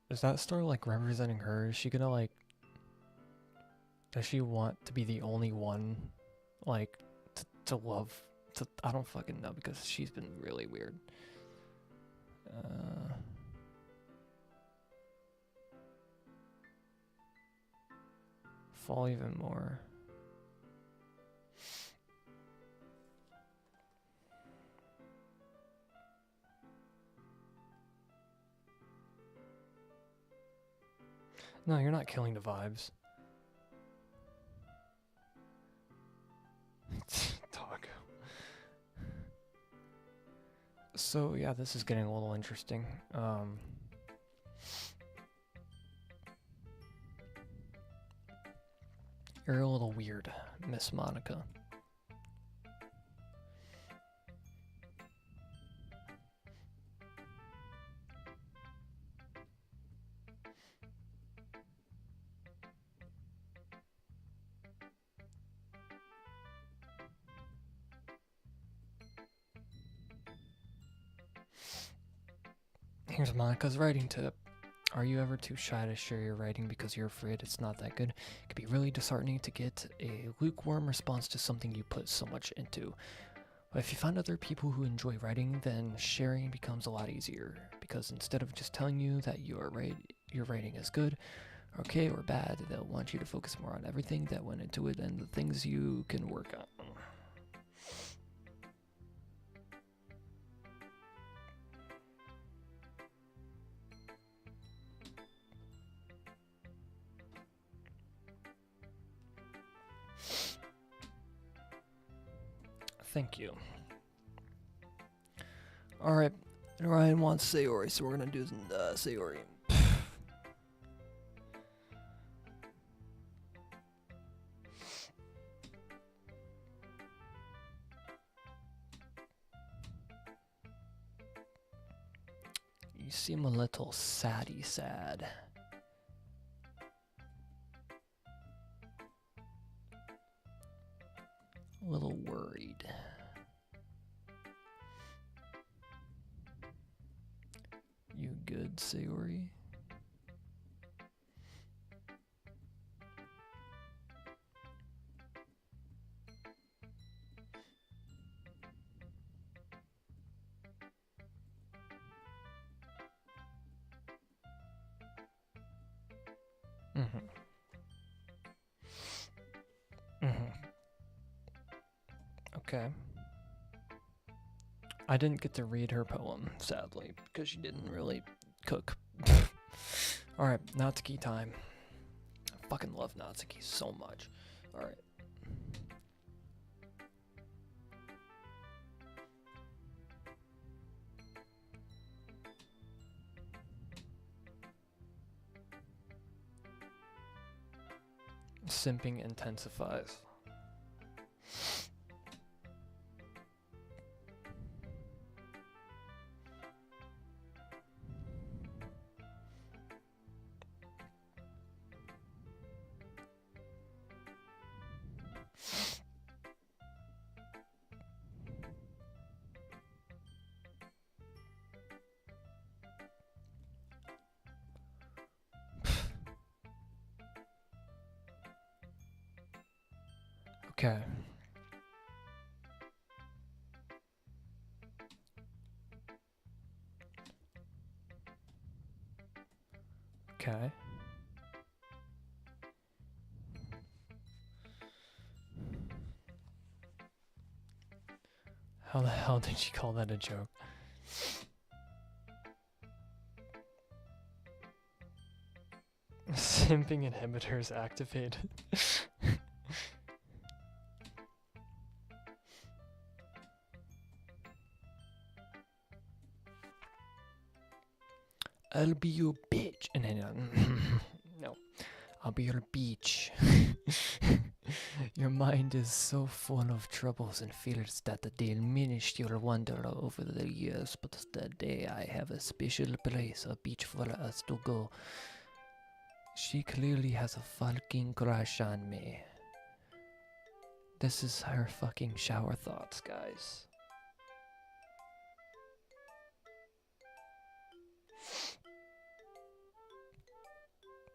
is that store like representing her? Is she gonna like does she want to be the only one like to love I don't fucking know because she's been really weird. Fall even more. No, you're not killing the vibes. Dog. So yeah, this is getting a little interesting. You're a little weird, Miss Monica. Here's Monica's writing tip. Are you ever too shy to share your writing because you're afraid it's not that good? It can be really disheartening to get a lukewarm response to something you put so much into. But if you find other people who enjoy writing, then sharing becomes a lot easier. Because instead of just telling you that your writing is good, okay, or bad, they'll want you to focus more on everything that went into it and the things you can work on. Thank you. Alright, Ryan wants Sayori, so we're gonna do Sayori. You seem a little saddy sad. A little worried. good Sayori. Okay. I didn't get to read her poem, sadly, because she didn't really cook. Alright, Natsuki time. I fucking love Natsuki so much. Alright. Simping intensifies. Okay. Okay. How the hell did she call that a joke? Simping inhibitors activated. I'll be your bitch. And then, no, I'll be your beach. Your mind is so full of troubles and fears that diminished your wonder over the years. But today I have a special place, a beach for us to go. She clearly has a fucking crush on me. This is her fucking shower thoughts, guys.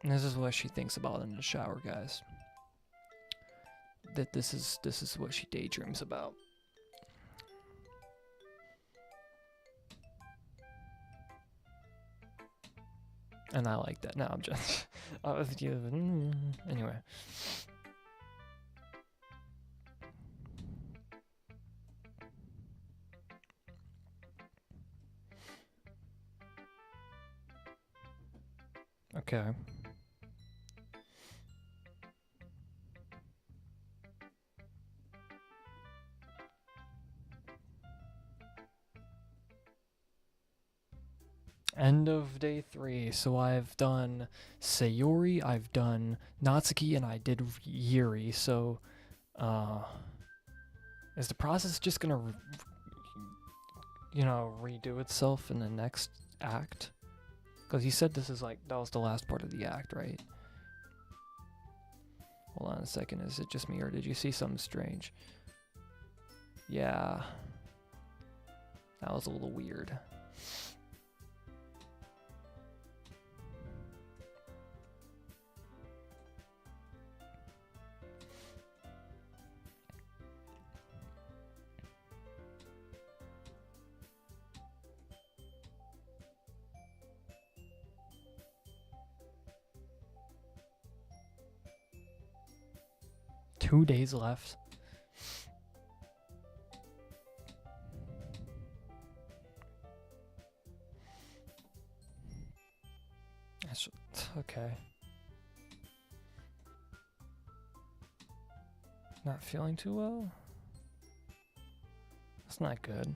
And this is what she thinks about in the shower, guys. That this is what she daydreams about. And I like that. No, I'm just anyway. Okay. End of day 3. So I've done Sayori, I've done Natsuki, and I did Yuri. So, is the process just gonna, redo itself in the next act? Because you said this is like, that was the last part of the act, right? Hold on a second, is it just me or did you see something strange? Yeah. That was a little weird. Two days left. That's okay. Not feeling too well? That's not good.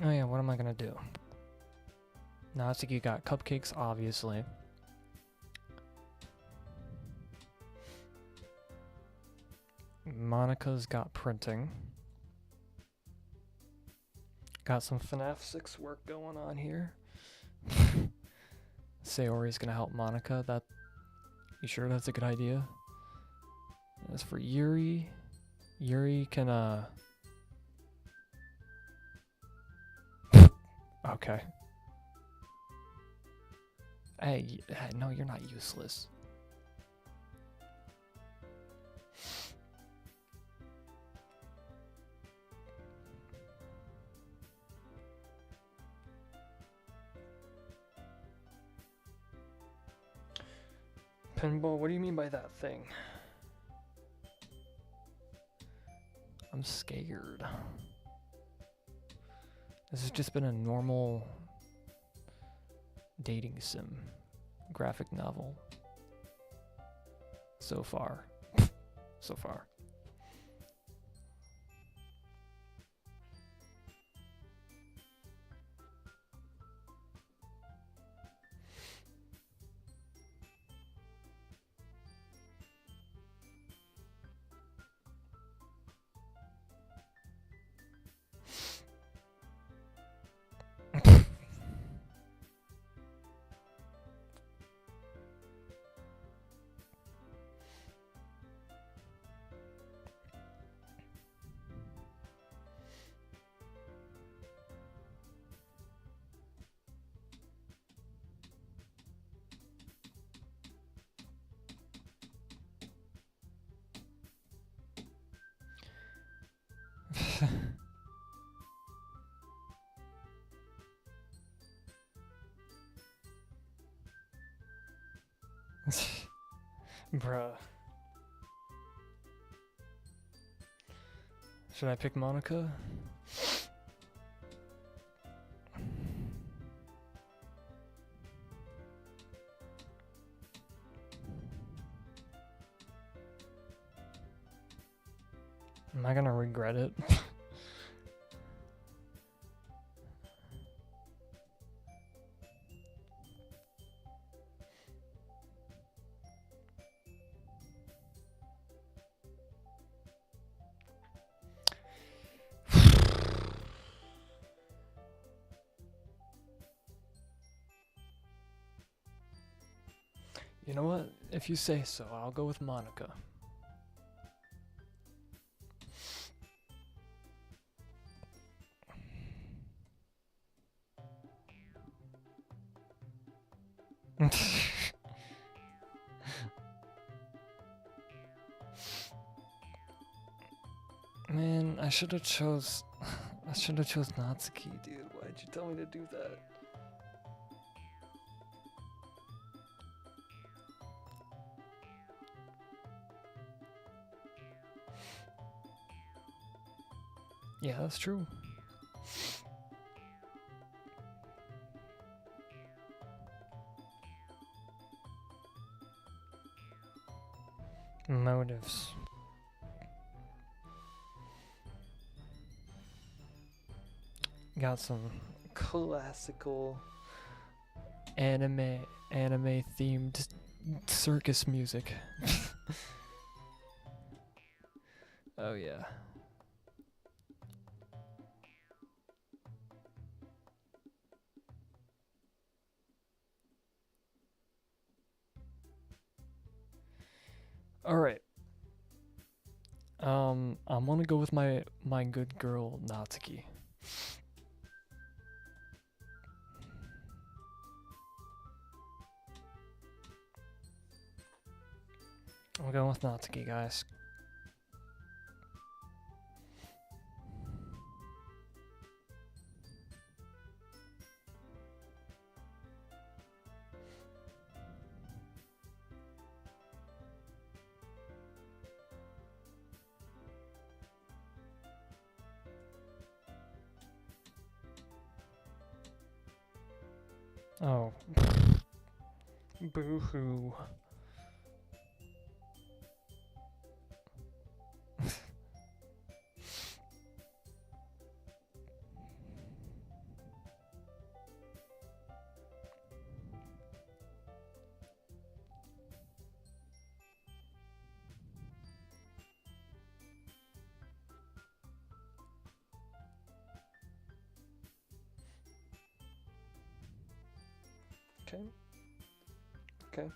Oh yeah, what am I gonna do? Natsuki got cupcakes, obviously. Monica's got printing. Got some FNAF 6 work going on here. Sayori's gonna help Monica. That you sure that's a good idea? As for Yuri, Yuri can okay. Hey, no, you're not useless. Pinball, what do you mean by that thing? I'm scared. This has just been a normal dating sim graphic novel so far. So far. Bruh. Should I pick Monica? Am I gonna regret it? You know what? If you say so, I'll go with Monica. Man, I should have chose Natsuki, dude. Why'd you tell me to do that? Yeah, that's true. Motives. Got some classical anime themed circus music. Oh yeah. All right. I'm gonna go with my good girl Natsuki. I'm going with Natsuki, guys. Oh. Boo-hoo. Okay. Okay.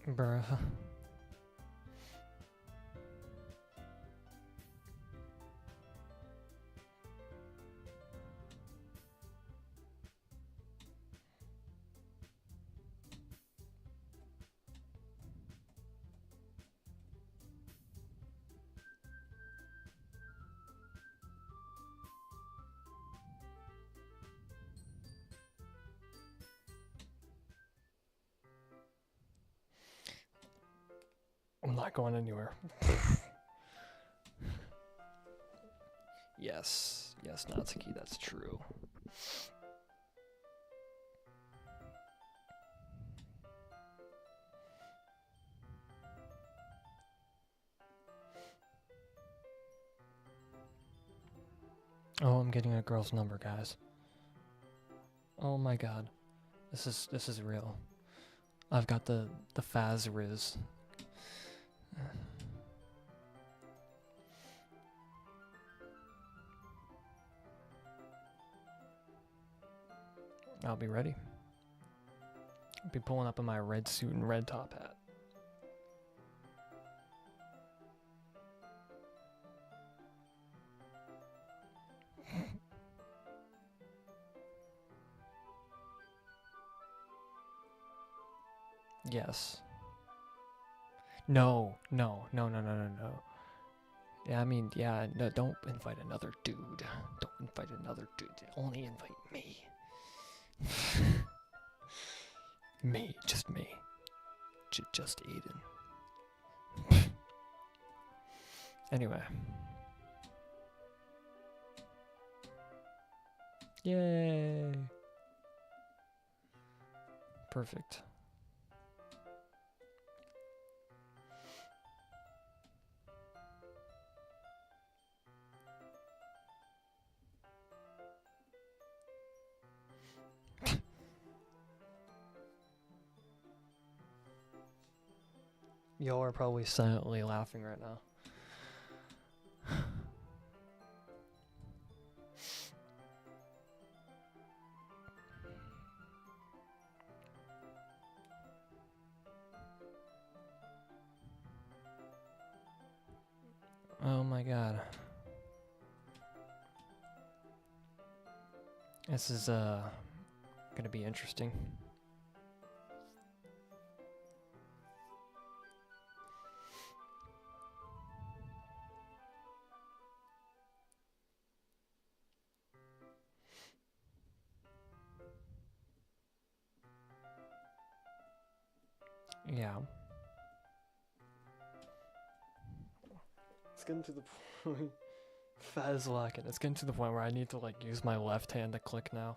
Bruh. I'm not going anywhere. Yes, Natsuki, that's true. Oh, I'm getting a girl's number, guys. Oh my god. This is real. I've got the Faz Riz. I'll be ready. I'll be pulling up in my red suit and red top hat. Yes. No. Yeah, I mean, yeah, no, don't invite another dude. Don't invite another dude. Only invite me. Me, just me. Just Aiden. Anyway. Yay! Perfect. Y'all are probably silently laughing right now. Oh my god. This is gonna be interesting. Yeah. It's getting to the point. Faz locking. It's getting to the point where I need to like use my left hand to click now.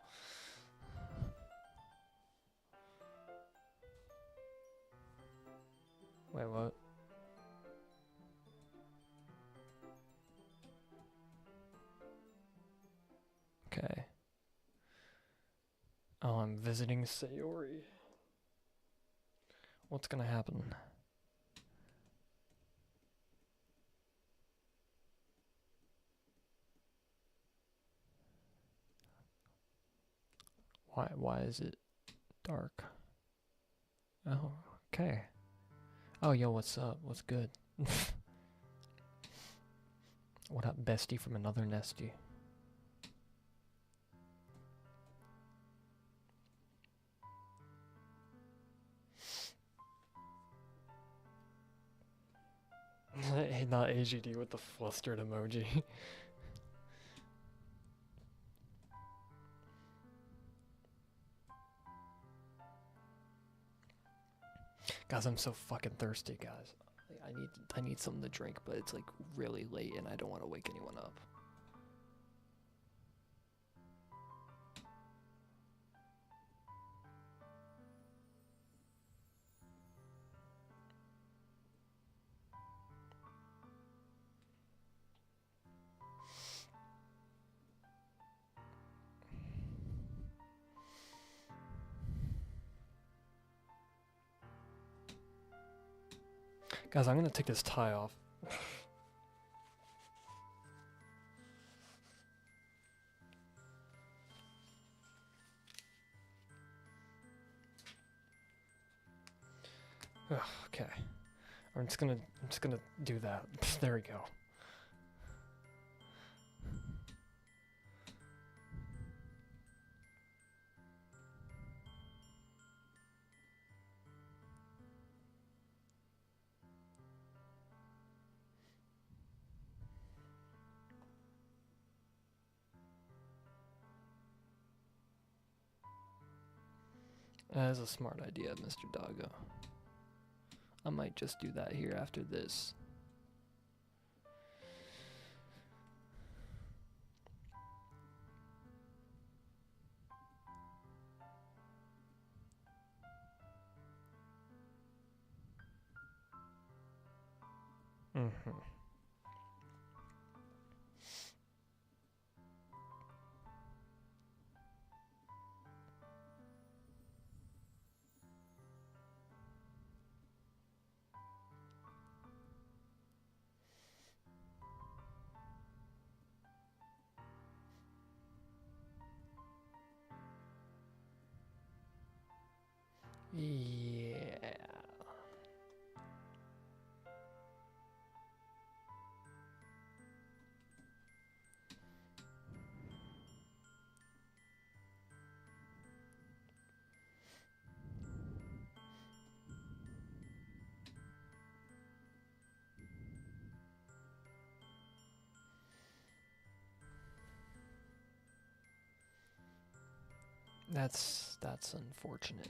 Wait, what? Okay. Oh, I'm visiting Sayori. What's gonna happen? Why is it dark? Oh, okay. Oh, yo, what's up? What's good? What up, bestie from another nestie? Not AGD with the flustered emoji. Guys, I'm so fucking thirsty, guys. I need something to drink, but it's like really late and I don't want to wake anyone up. Guys, I'm gonna take this tie off. Ugh, okay. I'm just gonna do that. There we go. That is a smart idea, Mr. Doggo. I might just do that here after this. Mm-hmm. Yeah. That's unfortunate.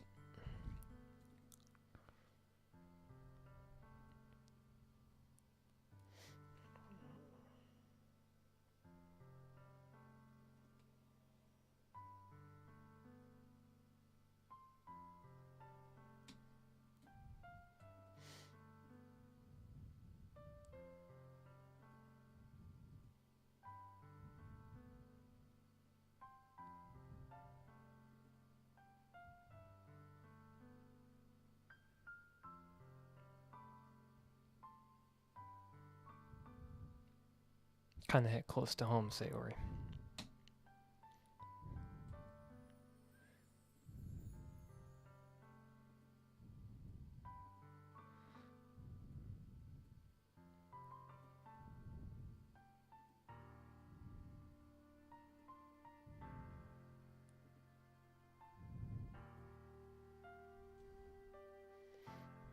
Kind of hit close to home, Sayori.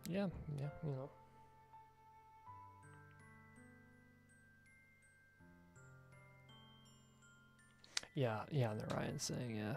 Yeah, you know. Yeah, the Ryan's saying, yeah.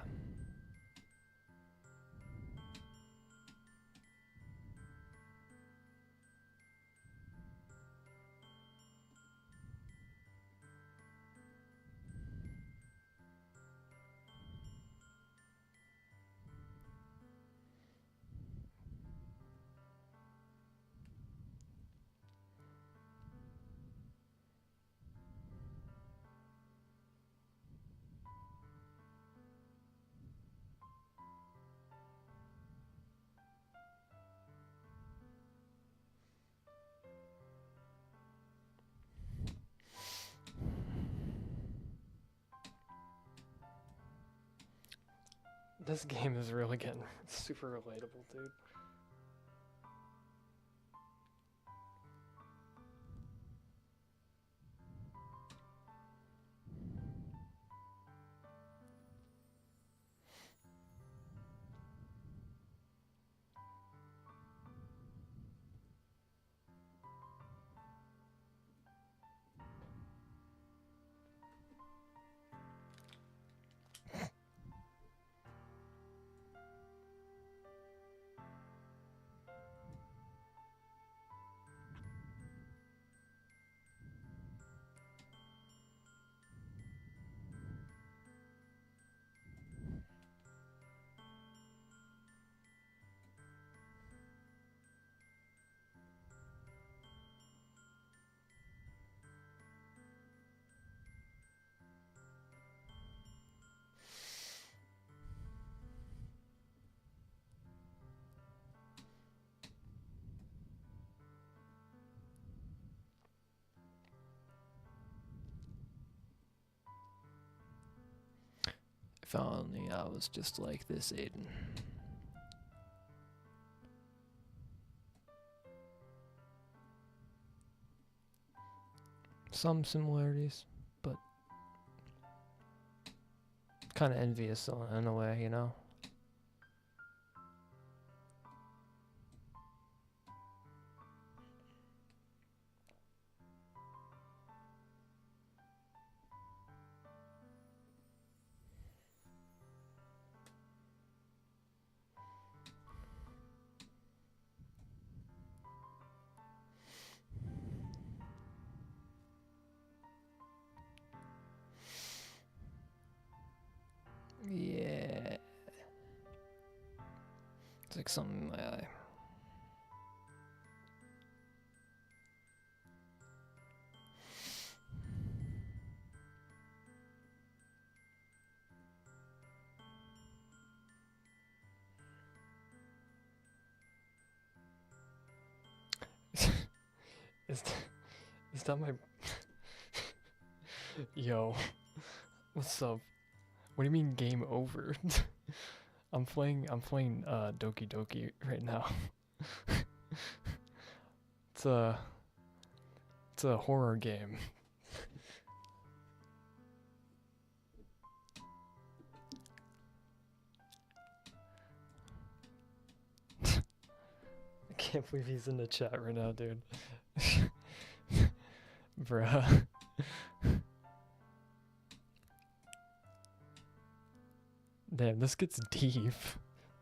This game is really getting super relatable, dude. If only I was just like this, Aiden. some similarities, but kind of envious in a way, you know? Yeah. It's like something in my eye. Is that my... Yo, what's up? What do you mean game over? I'm playing Doki Doki right now. It's a horror game. I can't believe he's in the chat right now, dude. Bruh. Damn, this gets deep.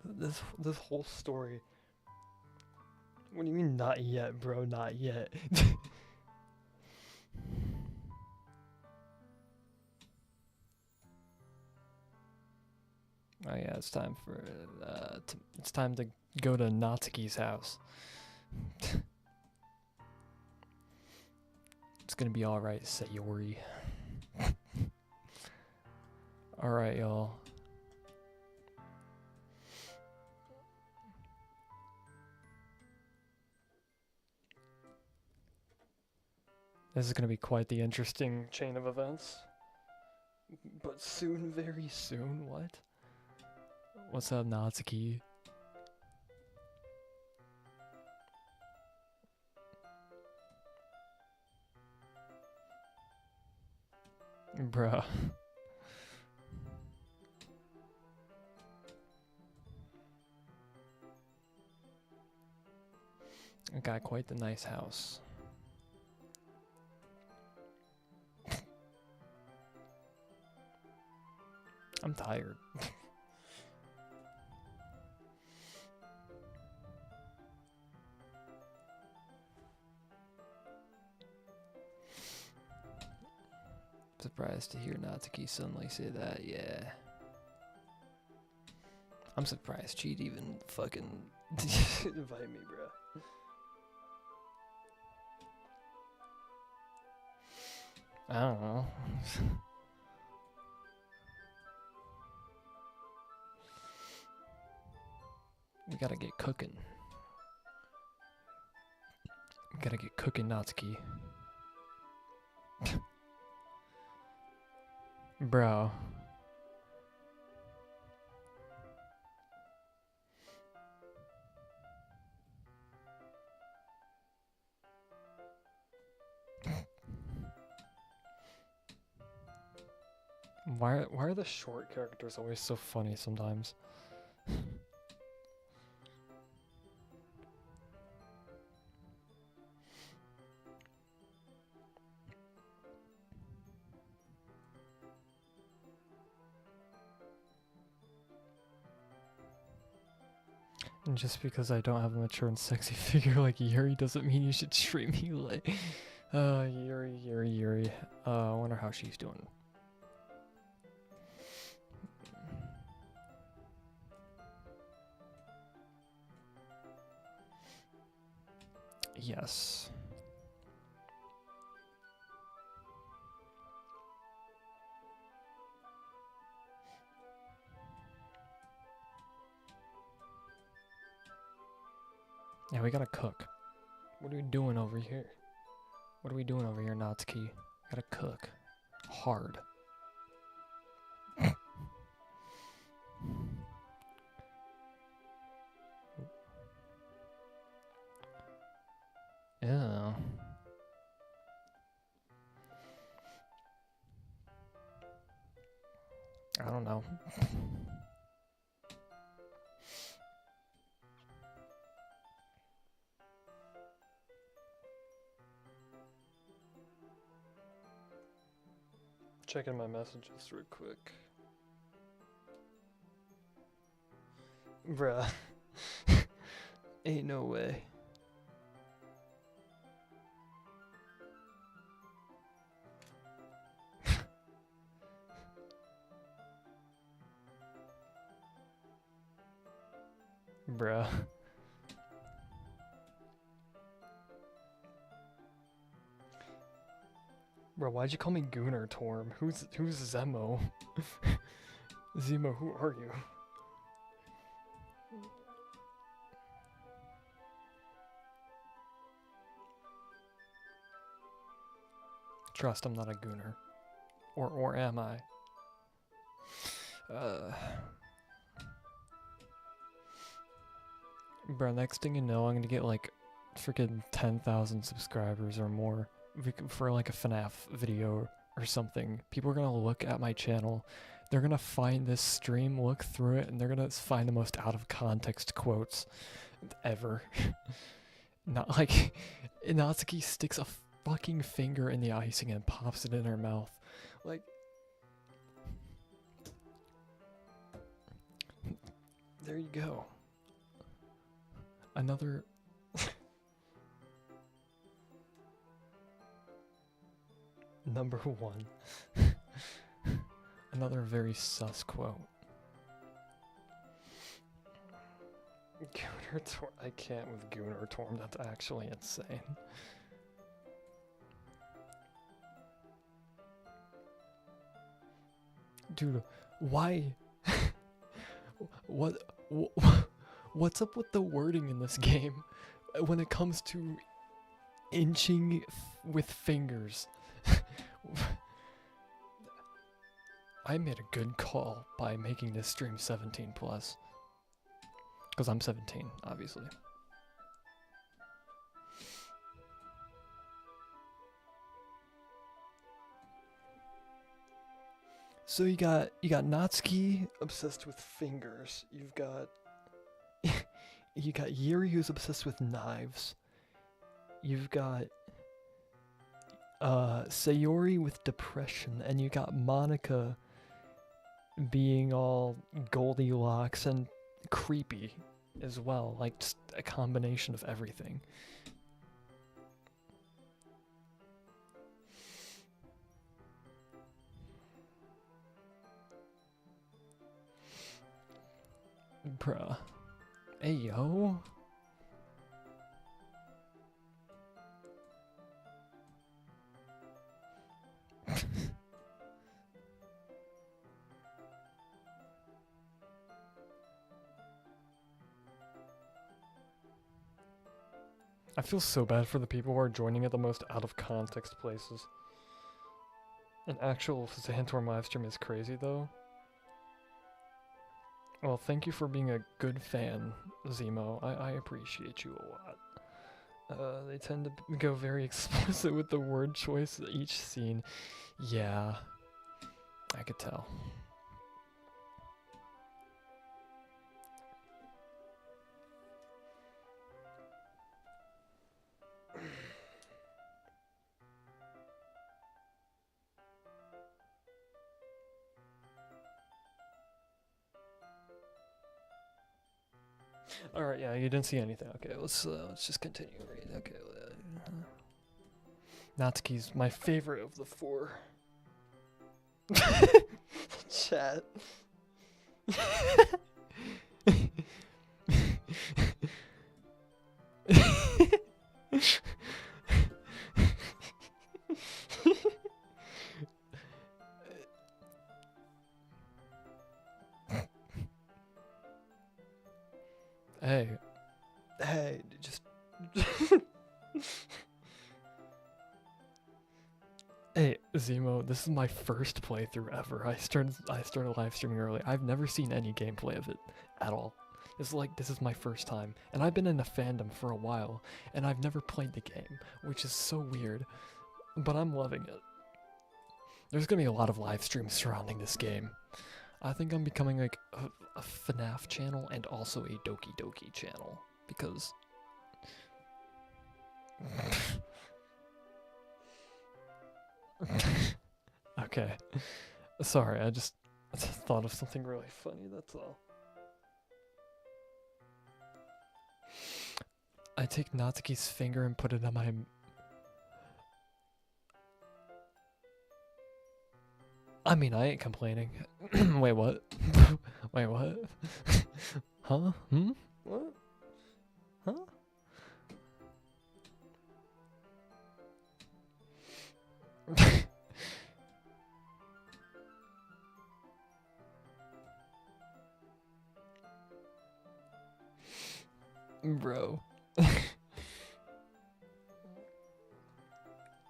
This whole story. What do you mean not yet, bro? Not yet. Oh yeah, it's time for it's time to go to Natsuki's house. It's gonna be all right, Sayori. All right, y'all. This is gonna be quite the interesting chain of events. But soon, very soon, what? What's up, Natsuki? Bruh. I got quite the nice house. I'm tired. Surprised to hear Natsuki suddenly say that, yeah. I'm surprised she'd even fucking invite me, bro. I don't know. We gotta get cooking. We gotta get cooking, Natsuki. Bro. Why are the short characters always so funny sometimes? And just because I don't have a mature and sexy figure like Yuri doesn't mean you should treat me like... Yuri. I wonder how she's doing. Yes. Yeah, we gotta cook. What are we doing over here? What are we doing over here, Natsuki? Gotta cook. Hard. Ew. now. Checking my messages real quick. Bruh. Ain't no way. Bruh. Bro, why'd you call me Gooner Torm? Who's Zemo? Zemo, who are you? Trust, I'm not a Gooner. Or am I? Bro, next thing you know, I'm gonna get like freaking 10,000 subscribers or more for like a FNAF video or something. People are gonna look at my channel, they're gonna find this stream, look through it, and they're gonna find the most out of context quotes ever. Not like Natsuki sticks a fucking finger in the icing and pops it in her mouth. Like, there you go. Another number one. Another very sus quote. Gooner Torm. I can't with Gooner Torm. That's actually insane. Dude, why? What's up with the wording in this game when it comes to inching with fingers? I made a good call by making this stream 17 plus. Because I'm 17, obviously. So you got Natsuki obsessed with fingers. You've got you got Yuri who's obsessed with knives. You've got Sayori with depression, and you got Monica being all Goldilocks and creepy as well, like just a combination of everything. Bruh. Hey, yo. I feel so bad for the people who are joining at the most out of context places. An actual Zantorm livestream is crazy though. Well, thank you for being a good fan, Zemo. I appreciate you a lot. They tend to go very explicit with the word choice each scene. Yeah, I could tell. All right, yeah, you didn't see anything. Okay, let's just continue. Okay, Natsuki's my favorite of the four. Chat. Hey, just Hey, Zemo, this is my first playthrough ever. I started live streaming early. I've never seen any gameplay of it at all. This is my first time, and I've been in the fandom for a while, and I've never played the game, which is so weird, but I'm loving it. There's gonna be a lot of live streams surrounding this game. I think I'm becoming like a FNAF channel and also a Doki Doki channel because. Okay. Sorry, I just thought of something really funny, that's all. I take Natsuki's finger and put it on my. I mean, I ain't complaining. Wait, what? Wait, what? Huh? Hmm? What? Huh? Bro.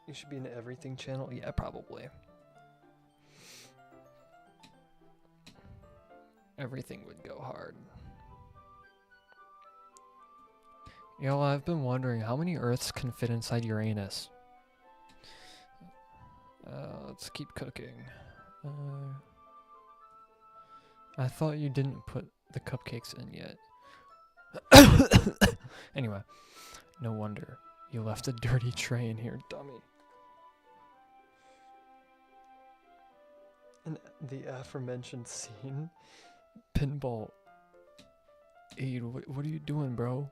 You should be in everything channel? Yeah, probably. Everything would go hard. Yo, I've been wondering how many Earths can fit inside Uranus. Let's keep cooking. I thought you didn't put the cupcakes in yet. Anyway, no wonder you left a dirty tray in here, dummy. And the aforementioned scene, Pinball. Aid, what are you doing, bro?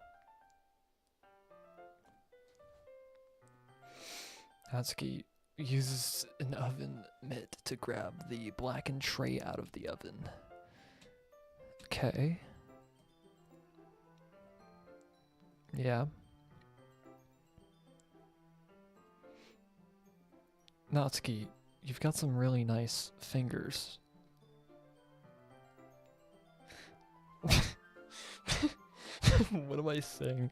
Natsuki uses an oven mitt to grab the blackened tray out of the oven. Okay. Yeah. Natsuki, you've got some really nice fingers. What am I saying?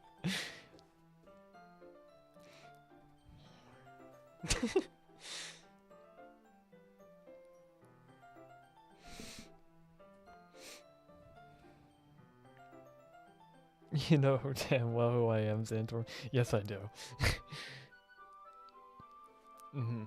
You know damn well who I am, Zantorm. Yes, I do. Mm-hmm.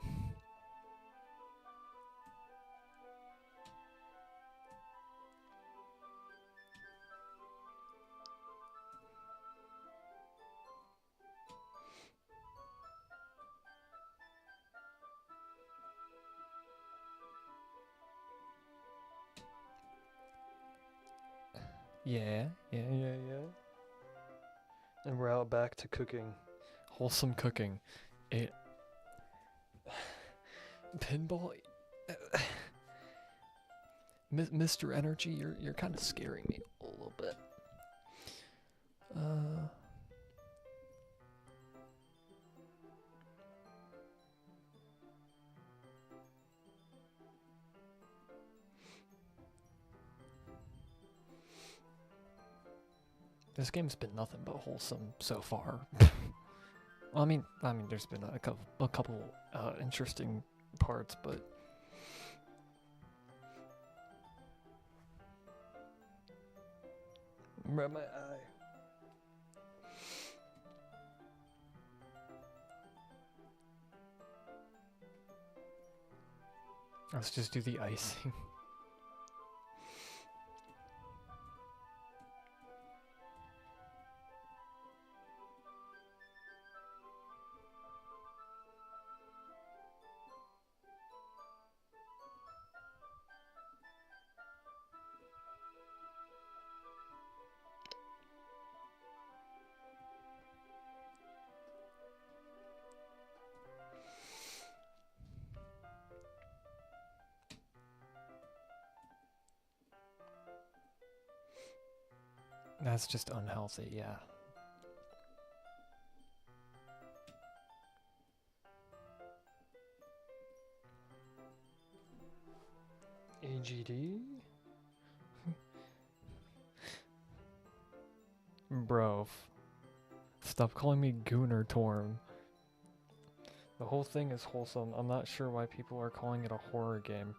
Yeah. And we're out back to cooking. Wholesome cooking. Pinball? Mr. Energy, you're kind of scaring me a little bit. This game's been nothing but wholesome so far. Well, I mean, there's been a couple interesting parts, but right my eye. Let's just do the icing. That's just unhealthy, yeah. AGD? Bro. Stop calling me Gooner Torm. The whole thing is wholesome. I'm not sure why people are calling it a horror game.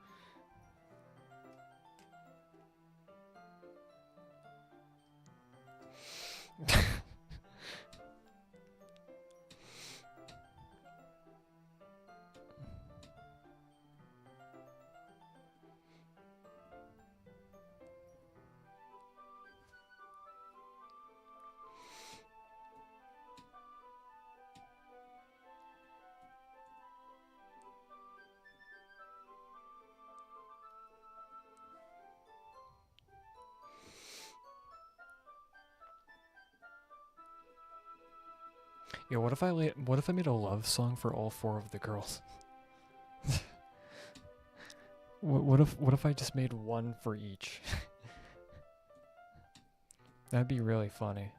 Yo, what if I made a love song for all 4 of the girls? What if I just made one for each? That'd be really funny.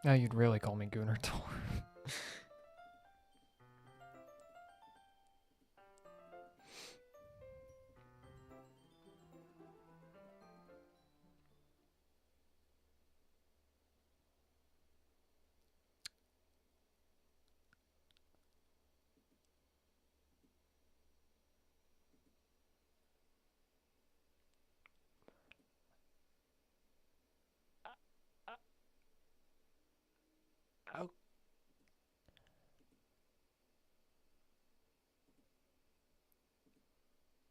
Now you'd really call me Gunnar Tor. Oh.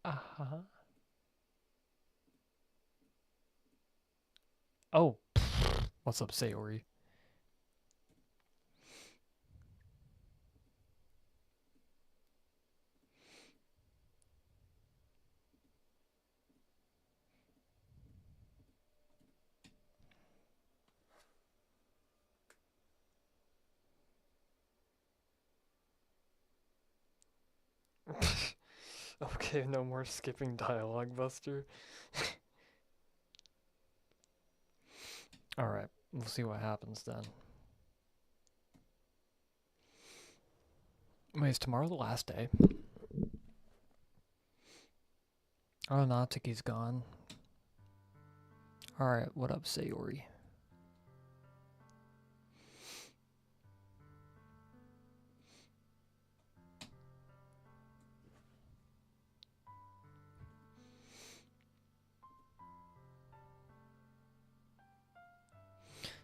Uh-huh. Oh. What's up, Sayori? Okay, no more skipping dialogue, Buster. Alright, we'll see what happens then. Wait, is tomorrow the last day? Oh, Natsuki's gone. Alright, what up, Sayori?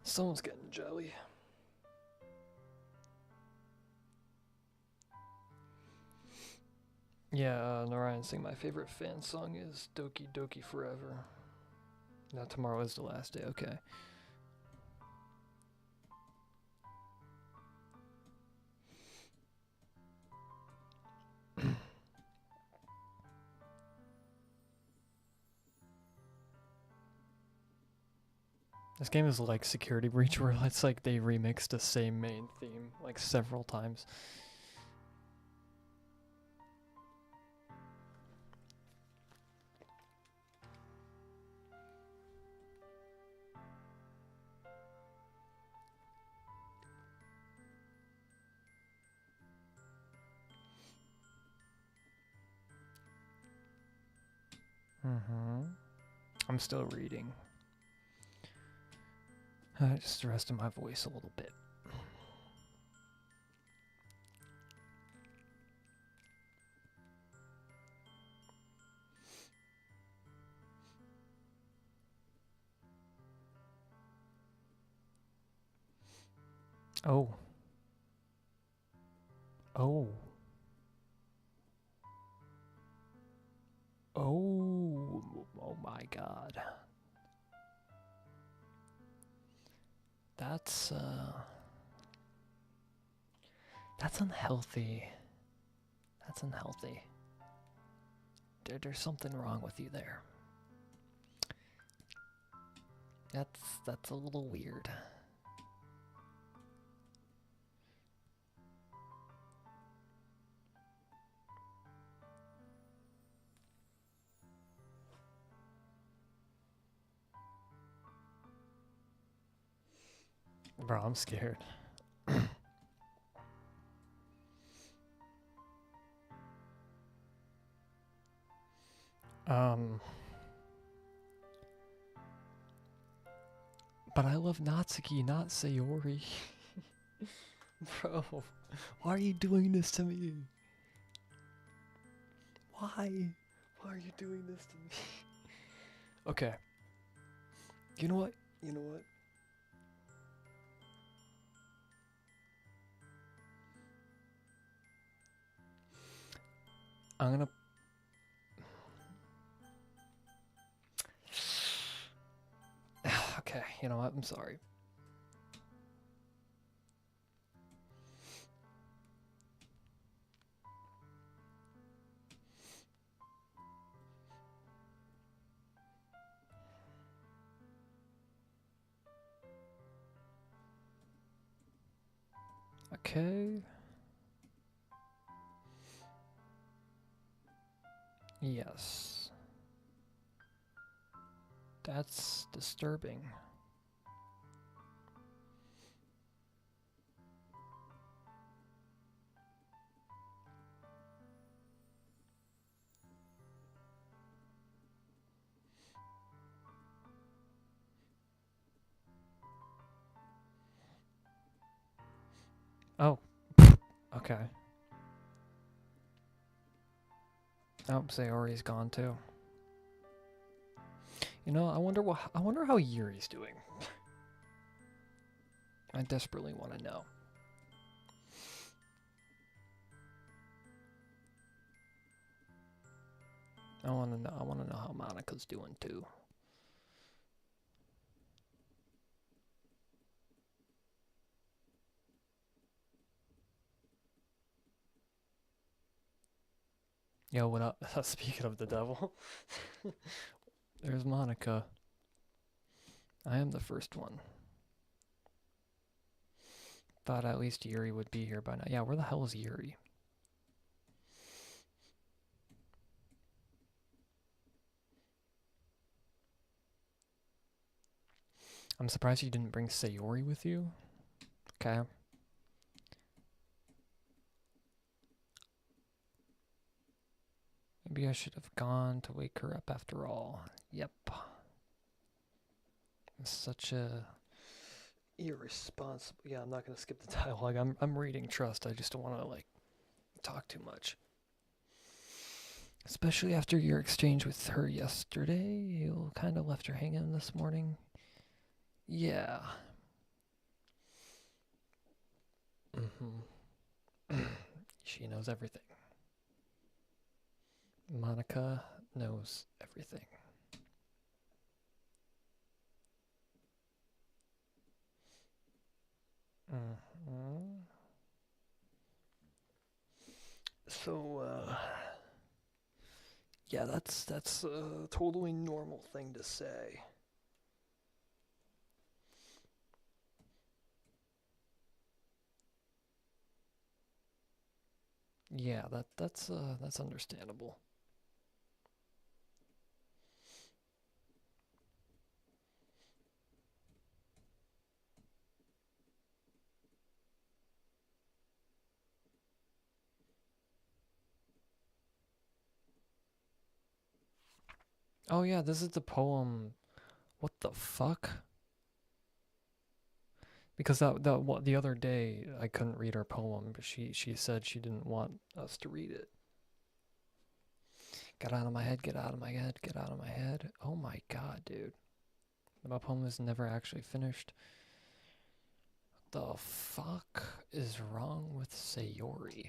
Someone's getting jelly. Yeah, Narayan saying my favorite fan song is Doki Doki Forever. Now tomorrow is the last day, okay. This game is like Security Breach, where it's like they remixed the same main theme like several times. I'm still reading. Just resting my voice a little bit. Oh. Oh. Oh. Oh my god. That's unhealthy. That's unhealthy. There's something wrong with you there. That's a little weird. Bro, I'm scared. But I love Natsuki, not Sayori. Bro, why are you doing this to me? Why? Why are you doing this to me? Okay. You know what? You know what? I'm gonna... Okay, you know what? I'm sorry. Okay. Yes. That's disturbing. Oh. Okay. Oh, Sayori's gone too. You know, I wonder how Yuri's doing. I desperately want to know. I want to know how Monica's doing too. Yo, what up? Speaking of the devil, there's Monica. I am the first one. Thought at least Yuri would be here by now. Yeah, where the hell is Yuri? I'm surprised you didn't bring Sayori with you. Okay. Maybe I should have gone to wake her up after all. Yep. Such a irresponsible. Yeah, I'm not gonna skip the dialogue. I'm reading. Trust. I just don't want to like talk too much. Especially after your exchange with her yesterday, you kind of left her hanging this morning. Yeah. She knows everything. Monica knows everything. So, yeah, that's a totally normal thing to say. Yeah, that's understandable. Oh yeah, this is the poem. What the fuck? Because the other day I couldn't read her poem, but she said she didn't want us to read it. Get out of my head, get out of my head, get out of my head. Oh my god, dude. My poem is never actually finished. The fuck is wrong with Sayori?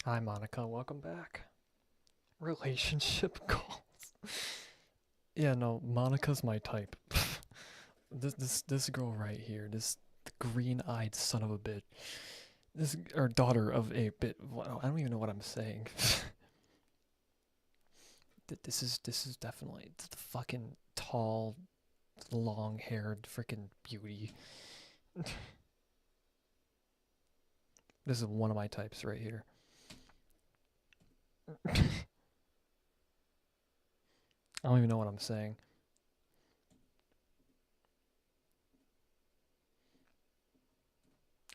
Hi Monica, welcome back. Relationship goals. Yeah, no, Monica's my type. This girl right here, this green-eyed son of a bitch. This or daughter of a bit. I don't even know what I'm saying. This is definitely the fucking tall, long-haired freaking beauty. This is one of my types right here. I don't even know what I'm saying.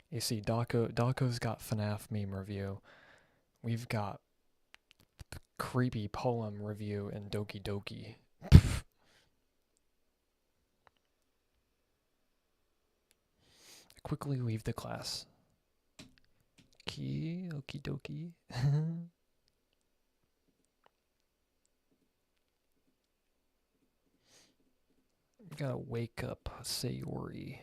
You see, Daco's got FNAF meme review. We've got creepy poem review and Doki Doki. Quickly leave the class. Okie dokie. Gotta wake up Sayori.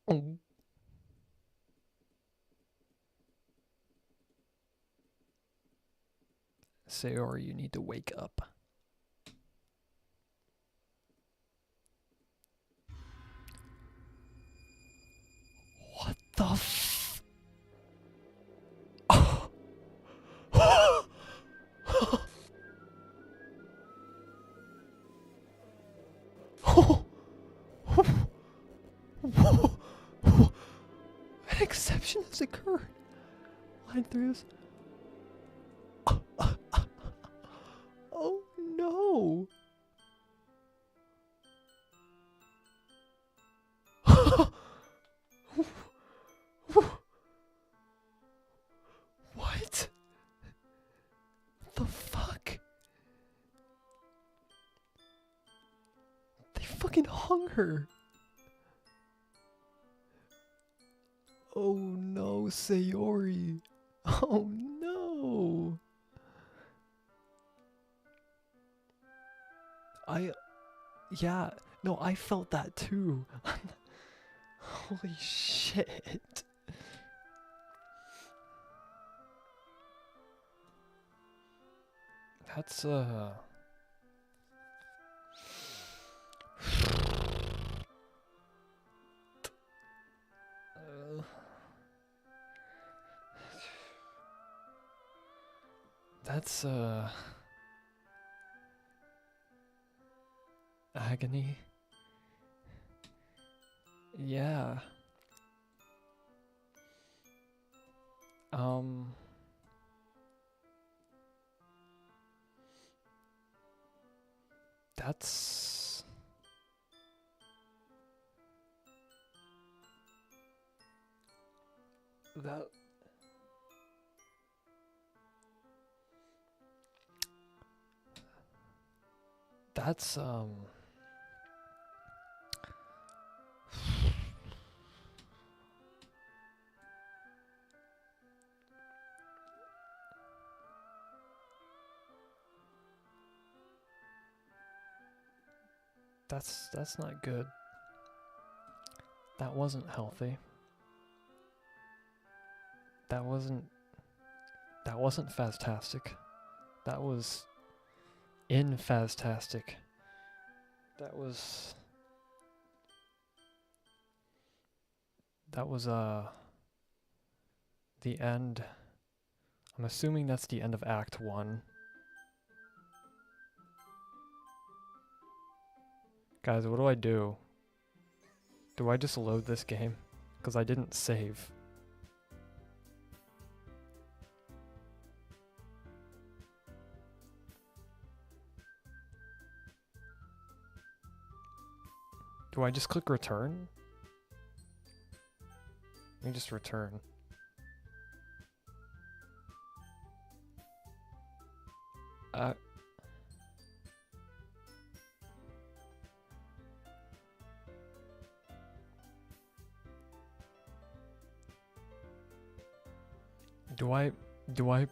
Oh. Sayori, you need to wake up. revolution has occurred. Line 3 is... Oh no! What? The fuck? They fucking hung her. Oh no, Sayori. Oh no. Yeah, no, I felt that too. Holy shit. That's, that's, agony. Yeah. That's... That... That's, that's not good. That wasn't healthy. That wasn't Phastastic. That was Phastastic. That was the end. I'm assuming that's the end of Act 1. Guys, what do I do? Do I just load this game? Because I didn't save. Do I just click return? Let me just return. Do I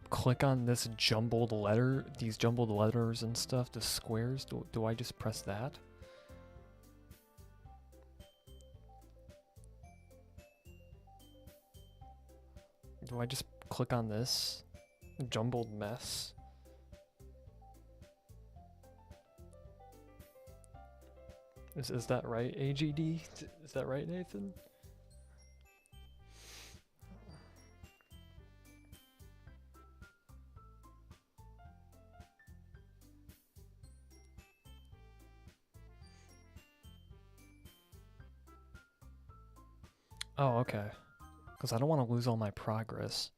click on this jumbled letter, these jumbled letters and stuff, the squares? Do I just press that? Do I just click on this jumbled mess? Is that right, AGD? Is that right, Nathan? Oh, okay. Because I don't want to lose all my progress.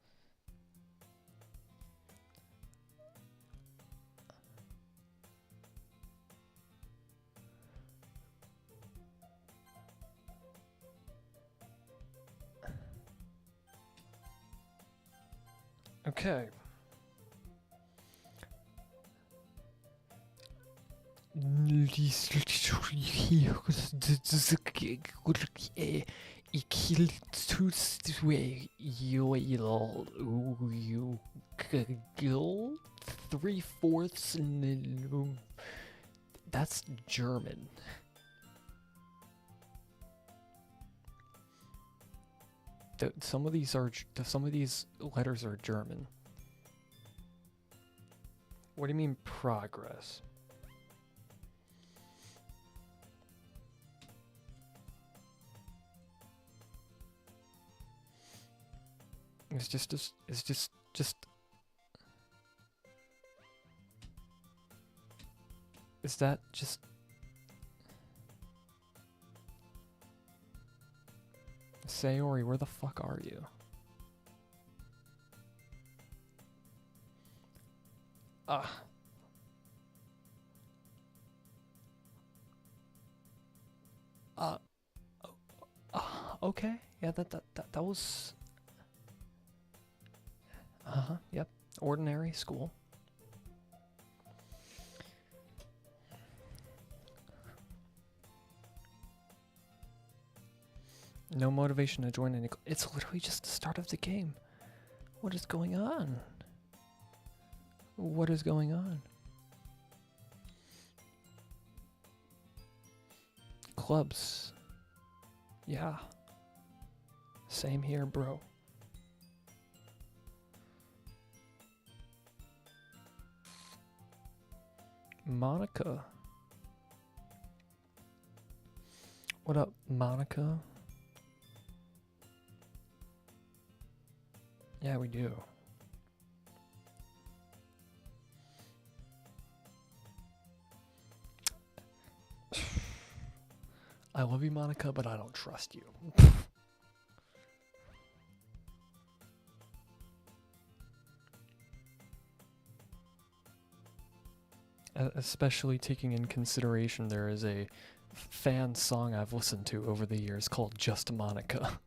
Okay. That's German. Some of these letters are German. What do you mean progress? It's just is that just Sayori, where the fuck are you? Uh, okay. Yeah, that was. Yep. Ordinary school. No motivation to join any. It's literally just the start of the game. What is going on? What is going on? Clubs. Yeah. Same here, bro. Monica. What up, Monica? Yeah, we do. I love you, Monica, but I don't trust you. Especially taking in consideration there is a fan song I've listened to over the years called Just Monica.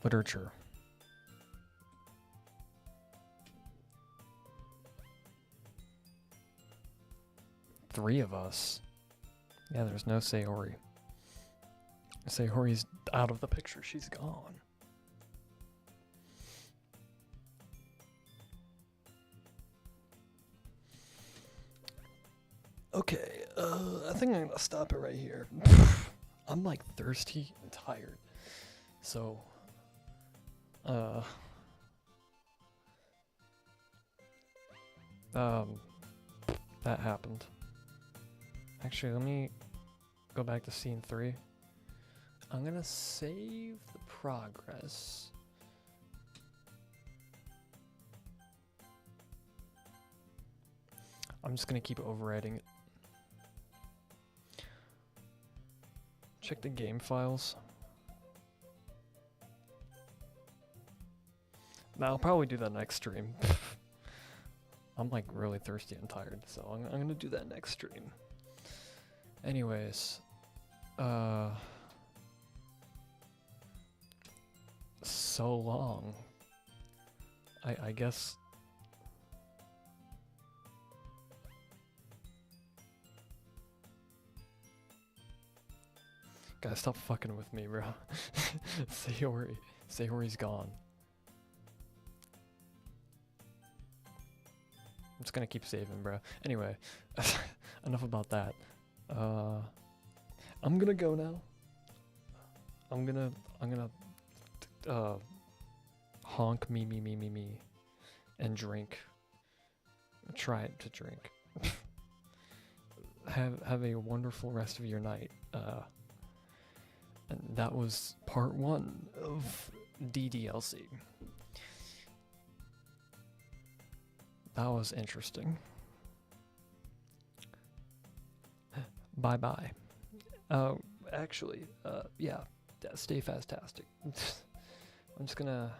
Literature. Three of us. Yeah, there's no Sayori. Sayori's out of the picture. She's gone. Okay, I think I'm gonna stop it right here. I'm like thirsty and tired. So, that happened. Actually, let me go back to scene 3. I'm gonna save the progress. I'm just gonna keep overwriting it. Check the game files. Now, I'll probably do that next stream. I'm like really thirsty and tired, so I'm gonna do that next stream. Anyways, so long. I guess. Guys, stop fucking with me, bro. Sayori's gone. I'm just gonna keep saving, bro. Anyway, enough about that. I'm gonna go now. I'm gonna honk me and drink. Try to drink. Have a wonderful rest of your night. And that was part 1 of DDLC. That was interesting. Bye bye. Actually, yeah, stay fastastic. I'm just gonna